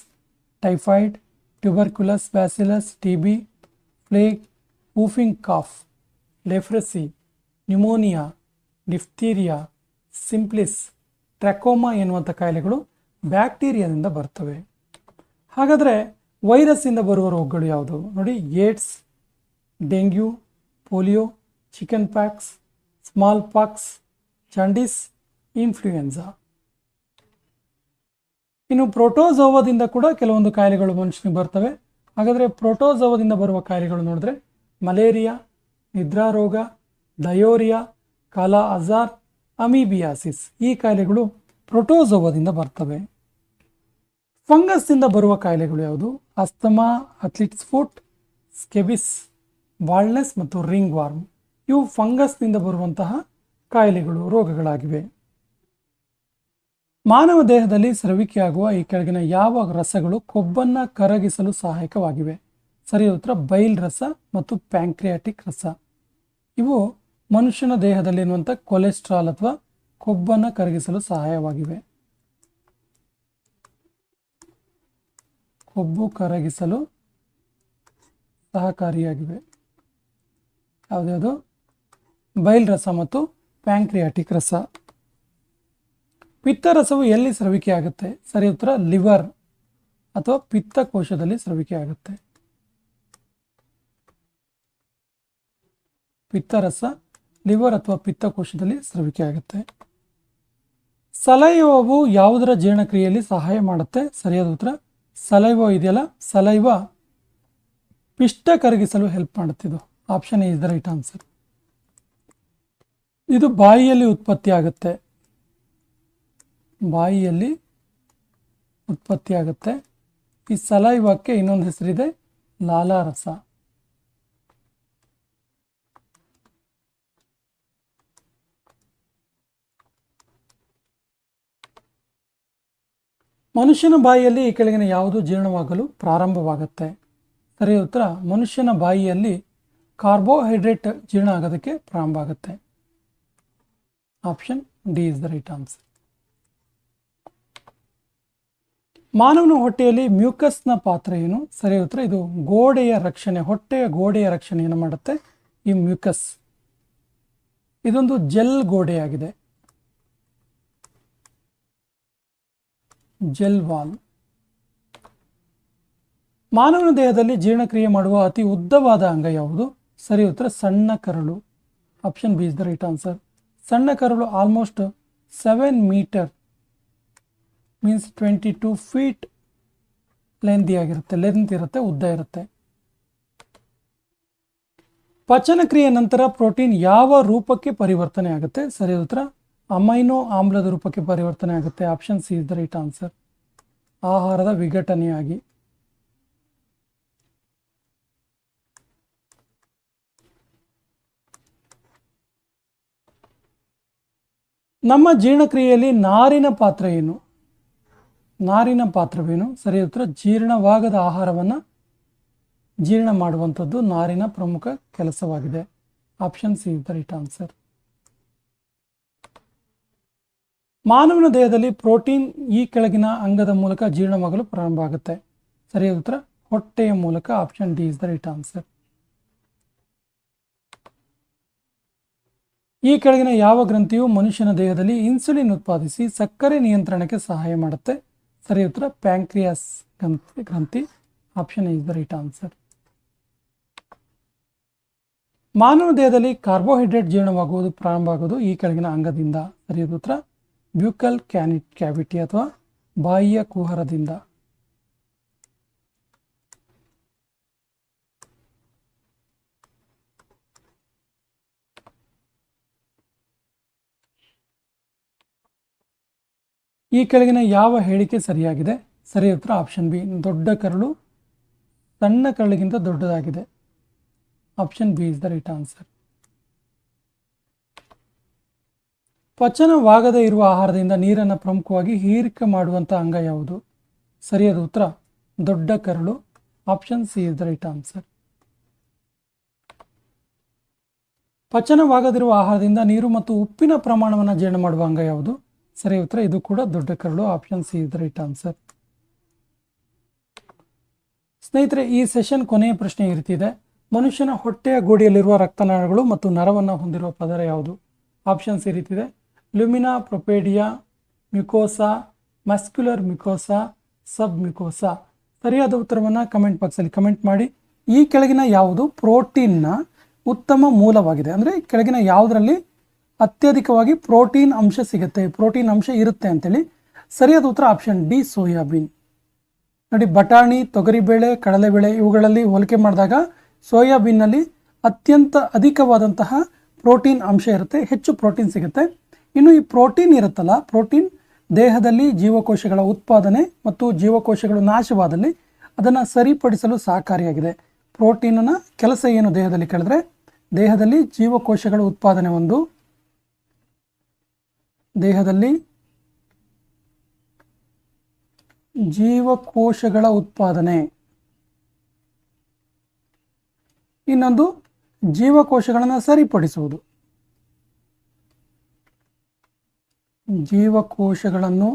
typhoid, tuberculosis bacillus, TB, plague, whooping cough, leprosy, pneumonia, diphtheria, syphilis, trachoma ಎನ್ನುವಂಥ ಕಾಯಿಲೆಗಳು ಬ್ಯಾಕ್ಟೀರಿಯಾದಿಂದ ಬರ್ತವೆ. ಹಾಗಾದರೆ ವೈರಸ್ಸಿಂದ ಬರುವ ರೋಗಗಳು ಯಾವುದು? ನೋಡಿ, AIDS, dengue, polio, chicken pox, small pox, jaundice, influenza. ಇನ್ನು ಪ್ರೋಟೋಜೋವಾದಿಂದ ಕೂಡ ಕೆಲವೊಂದು ಕಾಯಿಲೆಗಳು ಮನುಷ್ಯನಿಗೆ ಬರ್ತವೆ. ಹಾಗಾದರೆ ಪ್ರೋಟೋಜೋವಾದಿಂದ ಬರುವ ಕಾಯಿಲೆಗಳು ನೋಡಿದ್ರೆ ಮಲೇರಿಯಾ, ನಿದ್ರಾ ರೋಗ, ಡಯೋರಿಯಾ, ಕಾಲಾ ಅಜಾರ್, ಅಮೀಬಿಯಾಸಿಸ್ ಈ ಕಾಯಿಲೆಗಳು ಪ್ರೋಟೋಜೋವಾದಿಂದ ಬರ್ತವೆ. ಫಂಗಸ್ನಿಂದ ಬರುವ ಕಾಯಿಲೆಗಳು ಯಾವುದು? ಅಸ್ತಮಾ, ಅಥ್ಲೀಟ್ಸ್ ಫುಟ್, ಸ್ಕೆಬಿಸ್, ಬಾಲ್ನೆಸ್ ಮತ್ತು ರಿಂಗ್ ವಾರ್ಮ್. ಇವು ಫಂಗಸ್ನಿಂದ ಬರುವಂತಹ ಕಾಯಿಲೆಗಳು, ರೋಗಗಳಾಗಿವೆ. ಮಾನವ ದೇಹದಲ್ಲಿ ಸ್ರವಿಕೆಯಾಗುವ ಈ ಕೆಳಗಿನ ಯಾವ ರಸಗಳು ಕೊಬ್ಬನ್ನು ಕರಗಿಸಲು ಸಹಾಯಕವಾಗಿವೆ? ಸರಿಯಾದ ಉತ್ತರ ಬೈಲ್ ರಸ ಮತ್ತು ಪ್ಯಾಂಕ್ರಿಯಾಟಿಕ್ ರಸ. ಇವು ಮನುಷ್ಯನ ದೇಹದಲ್ಲಿ ಇರುವಂಥ ಕೊಲೆಸ್ಟ್ರಾಲ್ ಅಥವಾ ಕೊಬ್ಬನ್ನು ಕರಗಿಸಲು ಸಹಾಯವಾಗಿವೆ. ಕೊಬ್ಬು ಕರಗಿಸಲು ಸಹಕಾರಿಯಾಗಿವೆ. ಯಾವುದ್ಯಾವುದು? ಬೈಲ್ ರಸ ಮತ್ತು ಪ್ಯಾಂಕ್ರಿಯಾಟಿಕ್ ರಸ. ಪಿತ್ತರಸವು ಎಲ್ಲಿ ಸ್ರವಿಕೆ ಆಗುತ್ತೆ? ಸರಿ ಉತ್ತರ ಲಿವರ್ ಅಥವಾ ಪಿತ್ತಕೋಶದಲ್ಲಿ ಸ್ರವಿಕೆ ಆಗುತ್ತೆ. ಪಿತ್ತರಸ ಲಿವರ್ ಅಥವಾ ಪಿತ್ತಕೋಶದಲ್ಲಿ ಸ್ರವಿಕೆ ಆಗುತ್ತೆ. ಸಲೈವವು ಯಾವುದರ ಜೀರ್ಣಕ್ರಿಯೆಯಲ್ಲಿ ಸಹಾಯ ಮಾಡುತ್ತೆ? ಸರಿಯಾದ ಉತ್ತರ ಸಲೈವ ಇದೆಯಲ್ಲ, ಸಲೈವ ಪಿಷ್ಟ ಕರಗಿಸಲು ಹೆಲ್ಪ್ ಮಾಡುತ್ತಿದ್ದು. Option A is the right answer. ಇದು ಬಾಯಿಯಲ್ಲಿ ಉತ್ಪತ್ತಿ ಆಗುತ್ತೆ. ಬಾಯಿಯಲ್ಲಿ ಉತ್ಪತ್ತಿ ಆಗುತ್ತೆ. ಈ ಸಲೈವಕ್ಕೆ ಇನ್ನೊಂದು ಹೆಸರಿದೆ, ಲಾಲಾರಸ. ಮನುಷ್ಯನ ಬಾಯಿಯಲ್ಲಿ ಈ ಕೆಳಗಿನ ಯಾವುದು ಜೀರ್ಣವಾಗಲು ಪ್ರಾರಂಭವಾಗುತ್ತೆ? ಸರಿ ಉತ್ತರ ಮನುಷ್ಯನ ಬಾಯಿಯಲ್ಲಿ ಕಾರ್ಬೋಹೈಡ್ರೇಟ್ ಜೀರ್ಣ ಆಗೋದಕ್ಕೆ ಪ್ರಾರಂಭ ಆಗುತ್ತೆ. Option D is the right answer. ಮಾನವನ ಹೊಟ್ಟೆಯಲ್ಲಿ ಮ್ಯೂಕಸ್ನ ಪಾತ್ರ ಏನು? ಸರಿ ಉತ್ತರ ಇದು ಗೋಡೆಯ ರಕ್ಷಣೆ, ಹೊಟ್ಟೆಯ ಗೋಡೆಯ ರಕ್ಷಣೆಯನ್ನು ಮಾಡುತ್ತೆ ಈ ಮ್ಯೂಕಸ್. ಇದೊಂದು ಜೆಲ್ ಗೋಡೆಯಾಗಿದೆ, ಜೆಲ್ ವಾಲ್. ಮಾನವನ ದೇಹದಲ್ಲಿ ಜೀರ್ಣಕ್ರಿಯೆ ಮಾಡುವ ಅತಿ ಉದ್ದವಾದ ಅಂಗ ಯಾವುದು? ಸರಿ ಉತ್ತರ ಸಣ್ಣ ಕರಳು. Option B is the right answer. ಸಣ್ಣ ಕರಳು almost 7 metre means 22 feet length ಇರುತ್ತೆ, ಉದ್ದ ಇರುತ್ತೆ. ಪಚನ ಕ್ರಿಯೆ ನಂತರ ಪ್ರೋಟೀನ್ ಯಾವ ರೂಪಕ್ಕೆ ಪರಿವರ್ತನೆ ಆಗುತ್ತೆ? ಸರಿ ಉತ್ತರ ಅಮೈನೋ ಆಮ್ಲದ ರೂಪಕ್ಕೆ ಪರಿವರ್ತನೆ ಆಗುತ್ತೆ. Option C is the right answer. ಆಹಾರದ ವಿಘಟನೆಯಾಗಿ. ನಮ್ಮ ಜೀರ್ಣಕ್ರಿಯೆಯಲ್ಲಿ ನಾರಿನ ಪಾತ್ರ ಏನು? ನಾರಿನ ಪಾತ್ರವೇನು? ಸರಿ ಉತ್ತರ ಜೀರ್ಣವಾಗದ ಆಹಾರವನ್ನು ಜೀರ್ಣ ಮಾಡುವಂಥದ್ದು ನಾರಿನ ಪ್ರಮುಖ ಕೆಲಸವಾಗಿದೆ. Option C is the right answer. ಮಾನವನ ದೇಹದಲ್ಲಿ ಪ್ರೋಟೀನ್ ಈ ಕೆಳಗಿನ ಅಂಗದ ಮೂಲಕ ಜೀರ್ಣವಾಗಲು ಪ್ರಾರಂಭ ಆಗುತ್ತೆ. ಸರಿಯಾದ ಉತ್ತರ ಹೊಟ್ಟೆಯ ಮೂಲಕ. Option D is the right answer. ಈ ಕೆಳಗಿನ ಯಾವ ಗ್ರಂಥಿಯು ಮನುಷ್ಯನ ದೇಹದಲ್ಲಿ ಇನ್ಸುಲಿನ್ ಉತ್ಪಾದಿಸಿ ಸಕ್ಕರೆ ನಿಯಂತ್ರಣಕ್ಕೆ ಸಹಾಯ ಮಾಡುತ್ತೆ? ಸರಿ ಉತ್ತರ ಪ್ಯಾಂಕ್ರಿಯಾಸ್ ಗ್ರಂಥಿ. Option is the right answer. ಮಾನವ ದೇಹದಲ್ಲಿ ಕಾರ್ಬೋಹೈಡ್ರೇಟ್ ಜೀರ್ಣವಾಗುವುದು ಪ್ರಾರಂಭ ಆಗುವುದು ಈ ಕೆಳಗಿನ ಅಂಗದಿಂದ? ಸರಿಯಾದ ಉತ್ತರ ಬ್ಯೂಕಲ್ ಕ್ಯಾವಿಟಿ ಅಥವಾ ಬಾಯಿಯ ಕುಹರದಿಂದ. ಈ ಕೆಳಗಿನ ಯಾವ ಹೇಳಿಕೆ ಸರಿಯಾಗಿದೆ? ಸರಿ ಉತ್ತರ ಆಪ್ಷನ್ ಬಿ, ದೊಡ್ಡ ಕರಳು ಸಣ್ಣ ಕರಳಿಗಿಂತ ದೊಡ್ಡದಾಗಿದೆ. Option B is the right answer. ಪಚನವಾಗದೇ ಇರುವ ಆಹಾರದಿಂದ ನೀರನ್ನು ಪ್ರಮುಖವಾಗಿ ಹೀರಿಕೆ ಮಾಡುವಂಥ ಅಂಗ ಯಾವುದು? ಸರಿಯಾದ ಉತ್ತರ ದೊಡ್ಡ ಕರಳು. Option C is the right answer. ಪಚನವಾಗದಿರುವ ಆಹಾರದಿಂದ ನೀರು ಮತ್ತು ಉಪ್ಪಿನ ಪ್ರಮಾಣವನ್ನು ಜೀರ್ಣ ಮಾಡುವ ಅಂಗ ಯಾವುದು? ಸರಿ ಉತ್ತರ ಇದು ಕೂಡ ದೊಡ್ಡ ಕರಳು. Option C is the right answer. ಸ್ನೇಹಿತರೆ, ಈ ಸೆಷನ್ ಕೊನೆಯ ಪ್ರಶ್ನೆ ಈ ರೀತಿ ಇದೆ. ಮನುಷ್ಯನ ಹೊಟ್ಟೆಯ ಗೋಡೆಯಲ್ಲಿರುವ ರಕ್ತನಾಳಗಳು ಮತ್ತು ನರವನ್ನು ಹೊಂದಿರುವ ಪದರ ಯಾವುದು? ಆಪ್ಷನ್ಸ್ ಈ ರೀತಿ ಇದೆ: ಲ್ಯುಮಿನಾ ಪ್ರೊಪೇಡಿಯಾ, ಮ್ಯುಕೋಸಾ, ಮಸ್ಕ್ಯುಲರ್ ಮ್ಯುಕೋಸಾ, ಸಬ್ ಮ್ಯುಕೋಸಾ. ಸರಿಯಾದ ಉತ್ತರವನ್ನು ಕಮೆಂಟ್ ಬಾಕ್ಸಲ್ಲಿ ಕಮೆಂಟ್ ಮಾಡಿ. ಈ ಕೆಳಗಿನ ಯಾವುದು ಪ್ರೋಟೀನ್ನ ಉತ್ತಮ ಮೂಲವಾಗಿದೆ? ಅಂದರೆ ಕೆಳಗಿನ ಯಾವುದರಲ್ಲಿ ಅತ್ಯಧಿಕವಾಗಿ ಪ್ರೋಟೀನ್ ಅಂಶ ಸಿಗುತ್ತೆ, ಪ್ರೋಟೀನ್ ಅಂಶ ಇರುತ್ತೆ ಅಂತೇಳಿ. ಸರಿಯಾದ ಉತ್ತರ ಆಪ್ಷನ್ ಡಿ, ಸೋಯಾಬೀನ್. ನೋಡಿ, ಬಟಾಣಿ, ತೊಗರಿಬೇಳೆ, ಕಡಲೆಬೇಳೆ ಇವುಗಳಲ್ಲಿ ಹೋಲಿಕೆ ಮಾಡಿದಾಗ ಸೋಯಾಬೀನ್ನಲ್ಲಿ ಅತ್ಯಂತ ಅಧಿಕವಾದಂತಹ ಪ್ರೋಟೀನ್ ಅಂಶ ಇರುತ್ತೆ, ಹೆಚ್ಚು ಪ್ರೋಟೀನ್ ಸಿಗುತ್ತೆ. ಇನ್ನು ಈ ಪ್ರೋಟೀನ್ ಇರುತ್ತಲ್ಲ, ಪ್ರೋಟೀನ್ ದೇಹದಲ್ಲಿ ಜೀವಕೋಶಗಳ ಉತ್ಪಾದನೆ ಮತ್ತು ಜೀವಕೋಶಗಳು ನಾಶವಾದಲ್ಲಿ ಅದನ್ನು ಸರಿಪಡಿಸಲು ಸಹಕಾರಿಯಾಗಿದೆ. ಪ್ರೋಟೀನನ ಕೆಲಸ ಏನು ದೇಹದಲ್ಲಿ ಕೇಳಿದ್ರೆ, ದೇಹದಲ್ಲಿ ಜೀವಕೋಶಗಳ ಉತ್ಪಾದನೆ ಒಂದು, ದೇಹದಲ್ಲಿ ಜೀವಕೋಶಗಳ ಉತ್ಪಾದನೆ, ಇನ್ನೊಂದು ಜೀವಕೋಶಗಳನ್ನು ಸರಿಪಡಿಸುವುದು. ಜೀವಕೋಶಗಳನ್ನು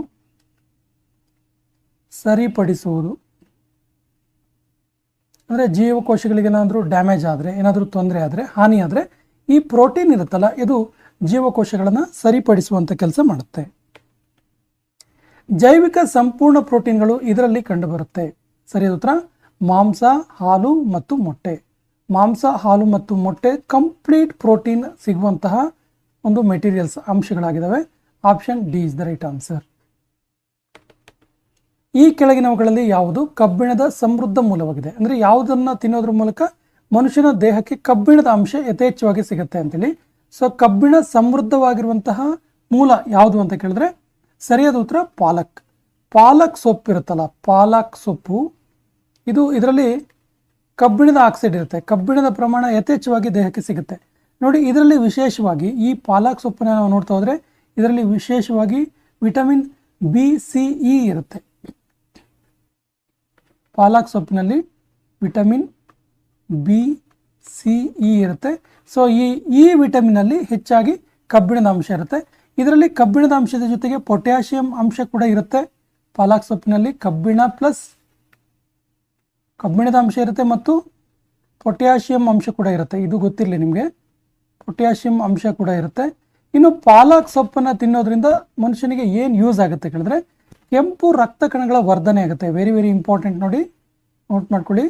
ಸರಿಪಡಿಸುವುದು. ಅಂದರೆ ಜೀವಕೋಶಗಳಿಗೆ ಏನಾದರೂ ಡ್ಯಾಮೇಜ್ ಆದರೆ, ಏನಾದರೂ ತೊಂದರೆ ಆದರೆ, ಹಾನಿ ಆದರೆ, ಈ ಪ್ರೋಟೀನ್ ಇರುತ್ತಲ್ಲ ಇದು ಜೀವಕೋಶಗಳನ್ನು ಸರಿಪಡಿಸುವಂಥ ಕೆಲಸ ಮಾಡುತ್ತೆ. ಜೈವಿಕ ಸಂಪೂರ್ಣ ಪ್ರೋಟೀನ್ಗಳು ಇದರಲ್ಲಿ ಕಂಡುಬರುತ್ತೆ. ಸರಿಯಾದ ಉತ್ತರ ಮಾಂಸ, ಹಾಲು ಮತ್ತು ಮೊಟ್ಟೆ. ಮಾಂಸ, ಹಾಲು ಮತ್ತು ಮೊಟ್ಟೆ ಕಂಪ್ಲೀಟ್ ಪ್ರೋಟೀನ್ ಸಿಗುವಂತಹ ಒಂದು ಮೆಟೀರಿಯಲ್ಸ್, ಅಂಶಗಳಾಗಿದ್ದಾವೆ. Option D is the right answer. ಈ ಕೆಳಗಿನವುಗಳಲ್ಲಿ ಯಾವುದು ಕಬ್ಬಿಣದ ಸಮೃದ್ಧ ಮೂಲವಾಗಿದೆ? ಅಂದರೆ ಯಾವುದನ್ನು ತಿನ್ನೋದ್ರ ಮೂಲಕ ಮನುಷ್ಯನ ದೇಹಕ್ಕೆ ಕಬ್ಬಿಣದ ಅಂಶ ಯಥೇಚ್ಛವಾಗಿ ಸಿಗುತ್ತೆ ಅಂತೇಳಿ. ಸೊ ಕಬ್ಬಿಣ ಸಮೃದ್ಧವಾಗಿರುವಂತಹ ಮೂಲ ಯಾವುದು ಅಂತ ಕೇಳಿದ್ರೆ ಸರಿಯಾದ ಉತ್ತರ ಪಾಲಕ್. ಪಾಲಕ್ ಸೊಪ್ಪು ಇರುತ್ತಲ್ಲ, ಪಾಲಕ್ ಸೊಪ್ಪು, ಇದರಲ್ಲಿ ಕಬ್ಬಿಣದ ಆಕ್ಸೈಡ್ ಇರುತ್ತೆ. ಕಬ್ಬಿಣದ ಪ್ರಮಾಣ ಯಥೇಚ್ಛವಾಗಿ ದೇಹಕ್ಕೆ ಸಿಗುತ್ತೆ. ನೋಡಿ, ಇದರಲ್ಲಿ ವಿಶೇಷವಾಗಿ ಈ ಪಾಲಕ್ ಸೊಪ್ಪನ್ನ ನಾವು ನೋಡ್ತಾ ಹೋದರೆ ಇದರಲ್ಲಿ ವಿಶೇಷವಾಗಿ ವಿಟಮಿನ್ BCE ಇರುತ್ತೆ. ಪಾಲಕ್ ಸೊಪ್ಪಿನಲ್ಲಿ ವಿಟಮಿನ್ BCE ಇರುತ್ತೆ. ಸೊ ಈ ವಿಟಮಿನಲ್ಲಿ ಹೆಚ್ಚಾಗಿ ಕಬ್ಬಿಣದ ಅಂಶ ಇರುತ್ತೆ. ಇದರಲ್ಲಿ ಕಬ್ಬಿಣದ ಅಂಶದ ಜೊತೆಗೆ ಪೊಟ್ಯಾಷಿಯಂ ಅಂಶ ಕೂಡ ಇರುತ್ತೆ. ಪಾಲಕ್ ಸೊಪ್ಪಿನಲ್ಲಿ ಕಬ್ಬಿಣದ ಅಂಶ ಇರುತ್ತೆ ಮತ್ತು ಪೊಟ್ಯಾಷಿಯಂ ಅಂಶ ಕೂಡ ಇರುತ್ತೆ. ಇದು ಗೊತ್ತಿರಲಿ ನಿಮಗೆ, ಪೊಟ್ಯಾಷಿಯಂ ಅಂಶ ಕೂಡ ಇರುತ್ತೆ. ಇನ್ನು ಪಾಲಕ್ ಸೊಪ್ಪನ್ನು ತಿನ್ನೋದ್ರಿಂದ ಮನುಷ್ಯನಿಗೆ ಏನು ಯೂಸ್ ಆಗುತ್ತೆ ಕೇಳಿದ್ರೆ ಕೆಂಪು ರಕ್ತ ಕಣಗಳ ವರ್ಧನೆ ಆಗುತ್ತೆ. ವೆರಿ ವೆರಿ ಇಂಪಾರ್ಟೆಂಟ್, ನೋಡಿ ನೋಟ್ ಮಾಡ್ಕೊಳ್ಳಿ.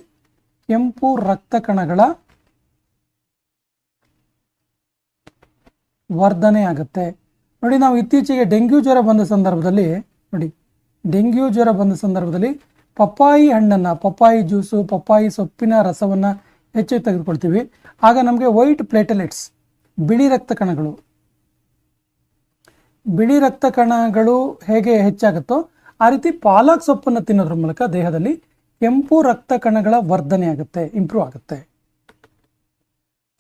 ಕೆಂಪು ರಕ್ತ ಕಣಗಳ ವರ್ಧನೆ ಆಗುತ್ತೆ. ನೋಡಿ, ನಾವು ಇತ್ತೀಚೆಗೆ ಡೆಂಗ್ಯೂ ಜ್ವರ ಬಂದ ಸಂದರ್ಭದಲ್ಲಿ ಪಪ್ಪಾಯಿ ಹಣ್ಣನ್ನು, ಪಪ್ಪಾಯಿ ಜ್ಯೂಸು, ಪಪ್ಪಾಯಿ ಸೊಪ್ಪಿನ ರಸವನ್ನು ಹೆಚ್ಚು ತೆಗೆದುಕೊಳ್ತೀವಿ. ಆಗ ನಮಗೆ ವೈಟ್ ಪ್ಲೇಟಲೆಟ್ಸ್, ಬಿಳಿ ರಕ್ತ ಕಣಗಳು ಹೇಗೆ ಹೆಚ್ಚಾಗುತ್ತೋ ಆ ರೀತಿ ಪಾಲಕ್ ಸೊಪ್ಪನ್ನು ತಿನ್ನೋದ್ರ ಮೂಲಕ ದೇಹದಲ್ಲಿ ಕೆಂಪು ರಕ್ತ ಕಣಗಳ ವರ್ಧನೆ ಆಗುತ್ತೆ, ಇಂಪ್ರೂವ್ ಆಗುತ್ತೆ.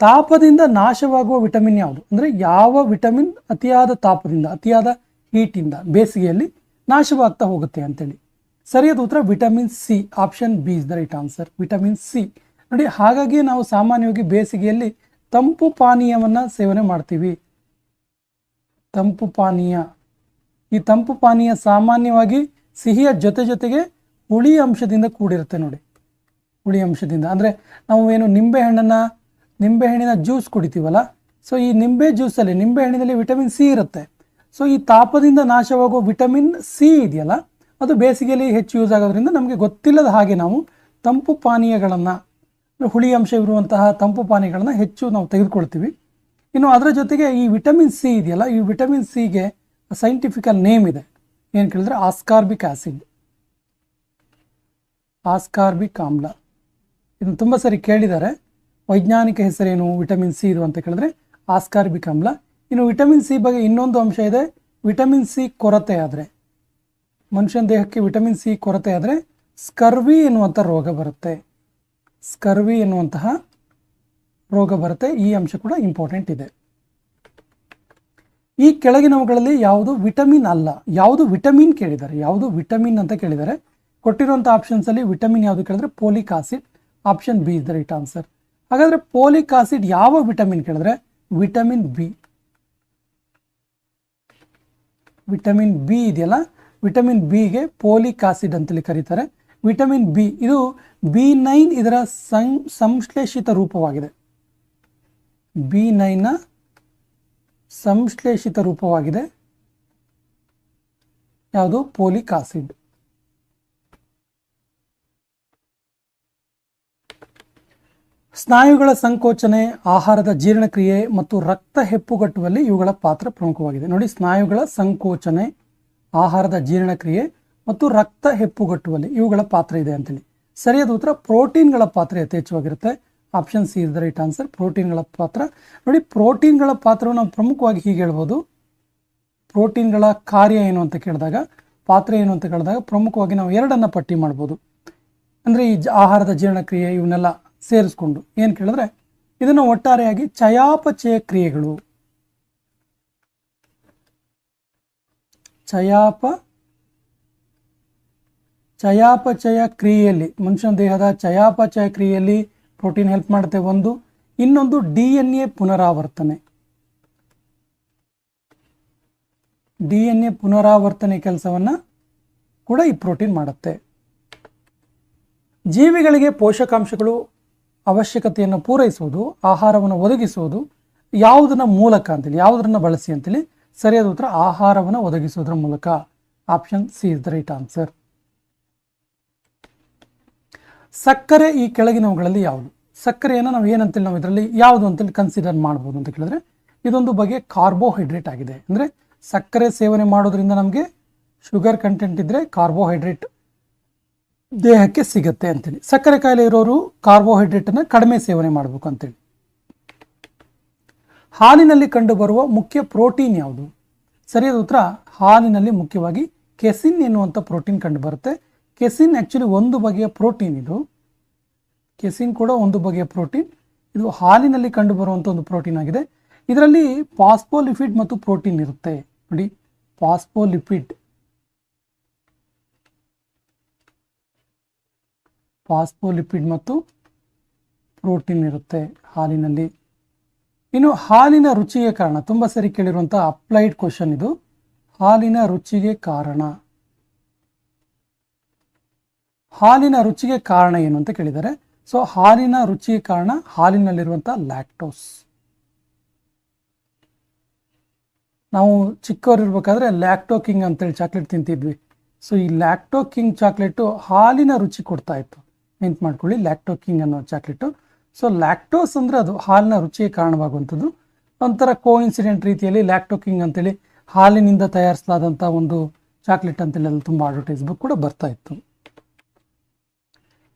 ತಾಪದಿಂದ ನಾಶವಾಗುವ ವಿಟಮಿನ್ ಯಾವುದು? ಅಂದರೆ ಯಾವ ವಿಟಮಿನ್ ಅತಿಯಾದ ತಾಪದಿಂದ, ಅತಿಯಾದ ಹೀಟಿಂದ ಬೇಸಿಗೆಯಲ್ಲಿ ನಾಶವಾಗ್ತಾ ಹೋಗುತ್ತೆ ಅಂತೇಳಿ. ಸರಿಯಾದ ಉತ್ತರ vitamin C. Option B is the right answer, vitamin C. ನೋಡಿ, ಹಾಗಾಗಿ ನಾವು ಸಾಮಾನ್ಯವಾಗಿ ಬೇಸಿಗೆಯಲ್ಲಿ ತಂಪು ಪಾನೀಯವನ್ನು ಸೇವನೆ ಮಾಡ್ತೀವಿ. ತಂಪು ಪಾನೀಯ, ಈ ತಂಪು ಪಾನೀಯ ಸಾಮಾನ್ಯವಾಗಿ ಸಿಹಿಯ ಜೊತೆಗೆ ಹುಳಿ ಅಂಶದಿಂದ ಕೂಡಿರುತ್ತೆ. ನೋಡಿ, ಹುಳಿ ಅಂಶದಿಂದ ಅಂದರೆ ನಾವು ಏನು ನಿಂಬೆಹಣ್ಣಿನ ಜ್ಯೂಸ್ ಕುಡಿತೀವಲ್ಲ, ಸೊ ಈ ನಿಂಬೆಹಣ್ಣಿನಲ್ಲಿ ವಿಟಮಿನ್ ಸಿ ಇರುತ್ತೆ. ಸೊ ಈ ತಾಪದಿಂದ ನಾಶವಾಗುವ ವಿಟಮಿನ್ ಸಿ ಇದೆಯಲ್ಲ, ಅದು ಬೇಸಿಗೆಯಲ್ಲಿ ಹೆಚ್ಚು ಯೂಸ್ ಆಗೋದ್ರಿಂದ ನಮಗೆ ಗೊತ್ತಿಲ್ಲದ ಹಾಗೆ ನಾವು ತಂಪು ಪಾನೀಯಗಳನ್ನು, ಹುಳಿ ಅಂಶ ಇರುವಂತಹ ತಂಪು ಪಾನೀಯಗಳನ್ನು ಹೆಚ್ಚು ನಾವು ತೆಗೆದುಕೊಳ್ತೀವಿ. ಇನ್ನು ಅದರ ಜೊತೆಗೆ ಈ ವಿಟಮಿನ್ ಸಿ ಇದೆಯಲ್ಲ, ಈ ವಿಟಮಿನ್ ಸಿಗೆ ಸೈಂಟಿಫಿಕಲ್ ನೇಮ್ ಇದೆ. ಏನು ಕೇಳಿದ್ರೆ ಆಸ್ಕಾರ್ಬಿಕ್ ಆಸಿಡ್, ಆಸ್ಕಾರ್ಬಿಕ್ ಆಮ್ಲ. ಇದನ್ನು ತುಂಬ ಸರಿ ಕೇಳಿದ್ದಾರೆ. ವೈಜ್ಞಾನಿಕ ಹೆಸರೇನು ವಿಟಮಿನ್ ಸಿ ಇದು ಅಂತ ಕೇಳಿದ್ರೆ ಆಸ್ಕಾರ್ಬಿಕ್ ಆಮ್ಲ. ಇನ್ನು ವಿಟಮಿನ್ ಸಿ ಬಗ್ಗೆ ಇನ್ನೊಂದು ಅಂಶ ಇದೆ. ವಿಟಮಿನ್ ಸಿ ಕೊರತೆ ಆದರೆ, ಮನುಷ್ಯನ ದೇಹಕ್ಕೆ ವಿಟಮಿನ್ ಸಿ ಕೊರತೆ ಆದರೆ ಸ್ಕರ್ವಿ ಎನ್ನುವಂಥ ರೋಗ ಬರುತ್ತೆ. ಈ ಅಂಶ ಕೂಡ ಇಂಪಾರ್ಟೆಂಟ್ ಇದೆ. ಈ ಕೆಳಗಿನವುಗಳಲ್ಲಿ ಯಾವುದು ವಿಟಮಿನ್ ಅಲ್ಲ? ಯಾವುದು ವಿಟಮಿನ್ ಕೇಳಿದ್ದಾರೆ, ಯಾವುದು ವಿಟಮಿನ್ ಅಂತ ಕೇಳಿದ್ದಾರೆ. ಕೊಟ್ಟಿರುವಂಥ ಆಪ್ಷನ್ಸಲ್ಲಿ ವಿಟಮಿನ್ ಯಾವುದು ಕೇಳಿದ್ರೆ folic acid. Option B is the right answer. ಹಾಗಾದರೆ ಪೋಲಿಕ್ ಆಸಿಡ್ ಯಾವ ವಿಟಮಿನ್ ಕೇಳಿದ್ರೆ ವಿಟಮಿನ್ ಬಿ. ವಿಟಮಿನ್ ಬಿ ಇದೆಯಲ್ಲ, ವಿಟಮಿನ್ ಬಿಗೆ ಪೋಲಿಕ್ ಆಸಿಡ್ ಅಂತೇಳಿ ಕರೀತಾರೆ. ವಿಟಮಿನ್ ಬಿ ಇದು B9 ಇದರ ಸಂಶ್ಲೇಷಿತ ರೂಪವಾಗಿದೆ. B9ನ ಸಂಶ್ಲೇಷಿತ ರೂಪವಾಗಿದೆ ಯಾವುದು? Folic acid. ಸ್ನಾಯುಗಳ ಸಂಕೋಚನೆ, ಆಹಾರದ ಜೀರ್ಣಕ್ರಿಯೆ ಮತ್ತು ರಕ್ತ ಹೆಪ್ಪುಗಟ್ಟುವಲ್ಲಿ ಇವುಗಳ ಪಾತ್ರ ಪ್ರಮುಖವಾಗಿದೆ. ನೋಡಿ, ಸ್ನಾಯುಗಳ ಸಂಕೋಚನೆ, ಆಹಾರದ ಜೀರ್ಣಕ್ರಿಯೆ ಮತ್ತು ರಕ್ತ ಹೆಪ್ಪುಗಟ್ಟುವಲ್ಲಿ ಇವುಗಳ ಪಾತ್ರ ಇದೆ ಅಂತೇಳಿ. ಸರಿಯಾದ ಉತ್ತರ ಪ್ರೋಟೀನ್ಗಳ ಪಾತ್ರ ಯಥೇಚ್ಛವಾಗಿರುತ್ತೆ. Option C is the right answer, ಪ್ರೋಟೀನ್ಗಳ ಪಾತ್ರ. ನೋಡಿ, ಪ್ರೋಟೀನ್ಗಳ ಪಾತ್ರವನ್ನು ನಾವು ಪ್ರಮುಖವಾಗಿ ಹೀಗೆ ಹೇಳ್ಬೋದು. ಪ್ರೋಟೀನ್ಗಳ ಕಾರ್ಯ ಏನು ಅಂತ ಕೇಳಿದಾಗ, ಪಾತ್ರ ಏನು ಅಂತ ಕೇಳಿದಾಗ ಪ್ರಮುಖವಾಗಿ ನಾವು ಎರಡನ್ನು ಪಟ್ಟಿ ಮಾಡ್ಬೋದು. ಅಂದರೆ ಈ ಆಹಾರದ ಜೀರ್ಣಕ್ರಿಯೆ ಇವನ್ನೆಲ್ಲ ಸೇರಿಸ್ಕೊಂಡು ಏನು ಕೇಳಿದ್ರೆ ಇದನ್ನು ಒಟ್ಟಾರೆಯಾಗಿ ಚಯಾಪಚಯ ಕ್ರಿಯೆಗಳು, ಚಯಾಪಚಯ ಕ್ರಿಯೆಯಲ್ಲಿ, ಮನುಷ್ಯನ ದೇಹದ ಚಯಾಪಚಯ ಕ್ರಿಯೆಯಲ್ಲಿ ಪ್ರೋಟೀನ್ ಹೆಲ್ಪ್ ಮಾಡುತ್ತೆ ಒಂದು. ಇನ್ನೊಂದು DNA ಪುನರಾವರ್ತನೆ ಕೆಲಸವನ್ನು ಕೂಡ ಈ ಪ್ರೋಟೀನ್ ಮಾಡುತ್ತೆ. ಜೀವಿಗಳಿಗೆ ಪೋಷಕಾಂಶಗಳು ಅವಶ್ಯಕತೆಯನ್ನು ಪೂರೈಸುವುದು, ಆಹಾರವನ್ನು ಒದಗಿಸುವುದು ಯಾವುದನ್ನ ಮೂಲಕ ಅಂತೇಳಿ, ಯಾವುದನ್ನ ಬಳಸಿ ಅಂತೇಳಿ? ಸರಿಯಾದ ಉತ್ತರ ಆಹಾರವನ್ನು ಒದಗಿಸುವುದರ ಮೂಲಕ. Option C is the right answer. ಸಕ್ಕರೆ ಈ ಕೆಳಗಿನವುಗಳಲ್ಲಿ ಯಾವುದು? ಸಕ್ಕರೆಯನ್ನು ನಾವು ಏನಂತೇಳಿ ನಾವು ಇದರಲ್ಲಿ ಯಾವುದು ಅಂತೇಳಿ ಕನ್ಸಿಡರ್ ಮಾಡ್ಬೋದು ಅಂತ ಕೇಳಿದ್ರೆ, ಇದೊಂದು ಬಗೆಯ ಕಾರ್ಬೋಹೈಡ್ರೇಟ್ ಆಗಿದೆ. ಅಂದರೆ ಸಕ್ಕರೆ ಸೇವನೆ ಮಾಡೋದ್ರಿಂದ ನಮಗೆ ಶುಗರ್ ಕಂಟೆಂಟ್ ಇದ್ದರೆ ಕಾರ್ಬೋಹೈಡ್ರೇಟ್ ದೇಹಕ್ಕೆ ಸಿಗುತ್ತೆ ಅಂತೇಳಿ. ಸಕ್ಕರೆ ಕಾಯಿಲೆ ಇರೋರು ಕಾರ್ಬೋಹೈಡ್ರೇಟನ್ನು ಕಡಿಮೆ ಸೇವನೆ ಮಾಡಬೇಕು ಅಂತೇಳಿ. ಹಾಲಿನಲ್ಲಿ ಕಂಡುಬರುವ ಮುಖ್ಯ ಪ್ರೋಟೀನ್ ಯಾವುದು? ಸರಿಯಾದ ಉತ್ತರ ಹಾಲಿನಲ್ಲಿ ಮುಖ್ಯವಾಗಿ ಕೆಸಿನ್ ಎನ್ನುವಂಥ ಪ್ರೋಟೀನ್ ಕಂಡುಬರುತ್ತೆ. ಕೆಸಿನ್ ಆ್ಯಕ್ಚುಲಿ ಒಂದು ಬಗೆಯ ಪ್ರೋಟೀನ್. ಇದು ಕೆಸಿನ್ ಕೂಡ ಒಂದು ಬಗೆಯ ಪ್ರೋಟೀನ್. ಇದು ಹಾಲಿನಲ್ಲಿ ಕಂಡುಬರುವಂಥ ಒಂದು ಪ್ರೋಟೀನ್ ಆಗಿದೆ. ಇದರಲ್ಲಿ ಫಾಸ್ಫೋಲಿಪಿಡ್ ಮತ್ತು ಪ್ರೋಟೀನ್ ಇರುತ್ತೆ ನೋಡಿ. ಫಾಸ್ಫೋಲಿಪಿಡ್ ಮತ್ತು ಪ್ರೋಟೀನ್ ಇರುತ್ತೆ ಹಾಲಿನಲ್ಲಿ. ಇನ್ನು ಹಾಲಿನ ರುಚಿಗೆ ಕಾರಣ, ತುಂಬ ಸರಿ ಕೇಳಿರುವಂಥ ಅಪ್ಲೈಡ್ ಕ್ವಶನ್ ಇದು. ಹಾಲಿನ ರುಚಿಗೆ ಕಾರಣ ಏನು ಅಂತ ಕೇಳಿದ್ದಾರೆ. ಸೊ ಹಾಲಿನ ರುಚಿಗೆ ಕಾರಣ ಹಾಲಿನಲ್ಲಿರುವಂಥ ಲ್ಯಾಕ್ಟೋಸ್. ನಾವು ಚಿಕ್ಕವರಿರ್ಬೇಕಾದ್ರೆ ಲ್ಯಾಕ್ಟೋ ಕಿಂಗ್ ಅಂತೇಳಿ ಚಾಕ್ಲೇಟ್ ತಿಂತಿದ್ವಿ. ಸೊ ಈ ಲ್ಯಾಕ್ಟೋ ಕಿಂಗ್ ಚಾಕ್ಲೇಟು ಹಾಲಿನ ರುಚಿ ಕೊಡ್ತಾ ಇತ್ತು. ನೆನ್ಪು ಮಾಡ್ಕೊಳ್ಳಿ, ಲ್ಯಾಕ್ಟೋ ಕಿಂಗ್ ಅನ್ನೋ ಚಾಕ್ಲೇಟು. ಸೊ ಲ್ಯಾಕ್ಟೋಸ್ ಅಂದರೆ ಅದು ಹಾಲಿನ ರುಚಿಗೆ ಕಾರಣವಾಗುವಂಥದ್ದು. ಒಂಥರ ಕೋಇನ್ಸಿಡೆಂಟ್ ರೀತಿಯಲ್ಲಿ ಲ್ಯಾಕ್ಟೋ ಕಿಂಗ್ ಅಂತೇಳಿ ಹಾಲಿನಿಂದ ತಯಾರಿಸಲಾದಂಥ ಒಂದು ಚಾಕ್ಲೇಟ್ ಅಂತೇಳಿ ಅಲ್ಲಿ ತುಂಬ ಅಡ್ವರ್ಟೈಸ್ಮೆಂಟ್ ಕೂಡ ಬರ್ತಾ ಇತ್ತು.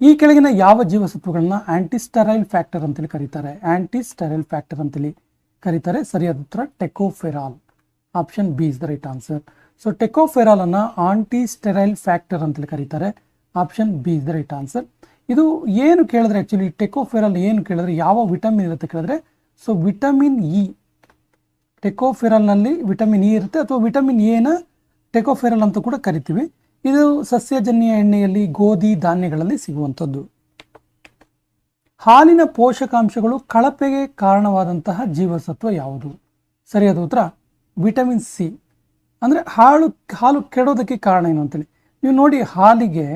ಈ ಕೆಳಗಿನ ಯಾವ ಜೀವಸತ್ವಗಳನ್ನ ಆಂಟಿಸ್ಟರೈಲ್ ಫ್ಯಾಕ್ಟರ್ ಅಂತೇಳಿ ಕರೀತಾರೆ? ಆಂಟಿಸ್ಟರೈಲ್ ಫ್ಯಾಕ್ಟರ್ ಅಂತೇಳಿ ಕರೀತಾರೆ. ಸರಿಯಾದ ಉತ್ತರ tocopherol. Option B is the right answer. So tocopherol ಅನ್ನ ಆಂಟಿಸ್ಟೆರೈಲ್ ಫ್ಯಾಕ್ಟರ್ ಅಂತೇಳಿ ಕರೀತಾರೆ. Option B is the right answer. ಇದು ಏನು ಕೇಳಿದ್ರೆ ಆ್ಯಕ್ಚುಲಿ ಟೆಕೋಫೆರಾಲ್ ಏನು ಕೇಳಿದ್ರೆ ಯಾವ ವಿಟಮಿನ್ ಇರುತ್ತೆ ಕೇಳಿದ್ರೆ, ಸೊ ವಿಟಮಿನ್ ಇ. ಟೆಕೋಫೆರಾಲ್ನಲ್ಲಿ ವಿಟಮಿನ್ ಇ ಇರುತ್ತೆ, ಅಥವಾ ವಿಟಮಿನ್ ಎನ ಟೆಕೋಫೆರಾಲ್ ಅಂತ ಕೂಡ ಕರಿತೀವಿ. ಇದು ಸಸ್ಯಜನ್ಯ ಎಣ್ಣೆಯಲ್ಲಿ, ಗೋಧಿ ಧಾನ್ಯಗಳಲ್ಲಿ ಸಿಗುವಂಥದ್ದು. ಹಾಲಿನ ಪೋಷಕಾಂಶಗಳು ಕಳಪೆಗೆ ಕಾರಣವಾದಂತಹ ಜೀವಸತ್ವ ಯಾವುದು? ಸರಿಯಾದ ಉತ್ತರ ವಿಟಮಿನ್ ಸಿ. ಅಂದರೆ ಹಾಲು ಕೆಡೋದಕ್ಕೆ ಕಾರಣ ಏನು ಅಂತೇಳಿ ನೀವು ನೋಡಿ. ಹಾಲಿಗೆ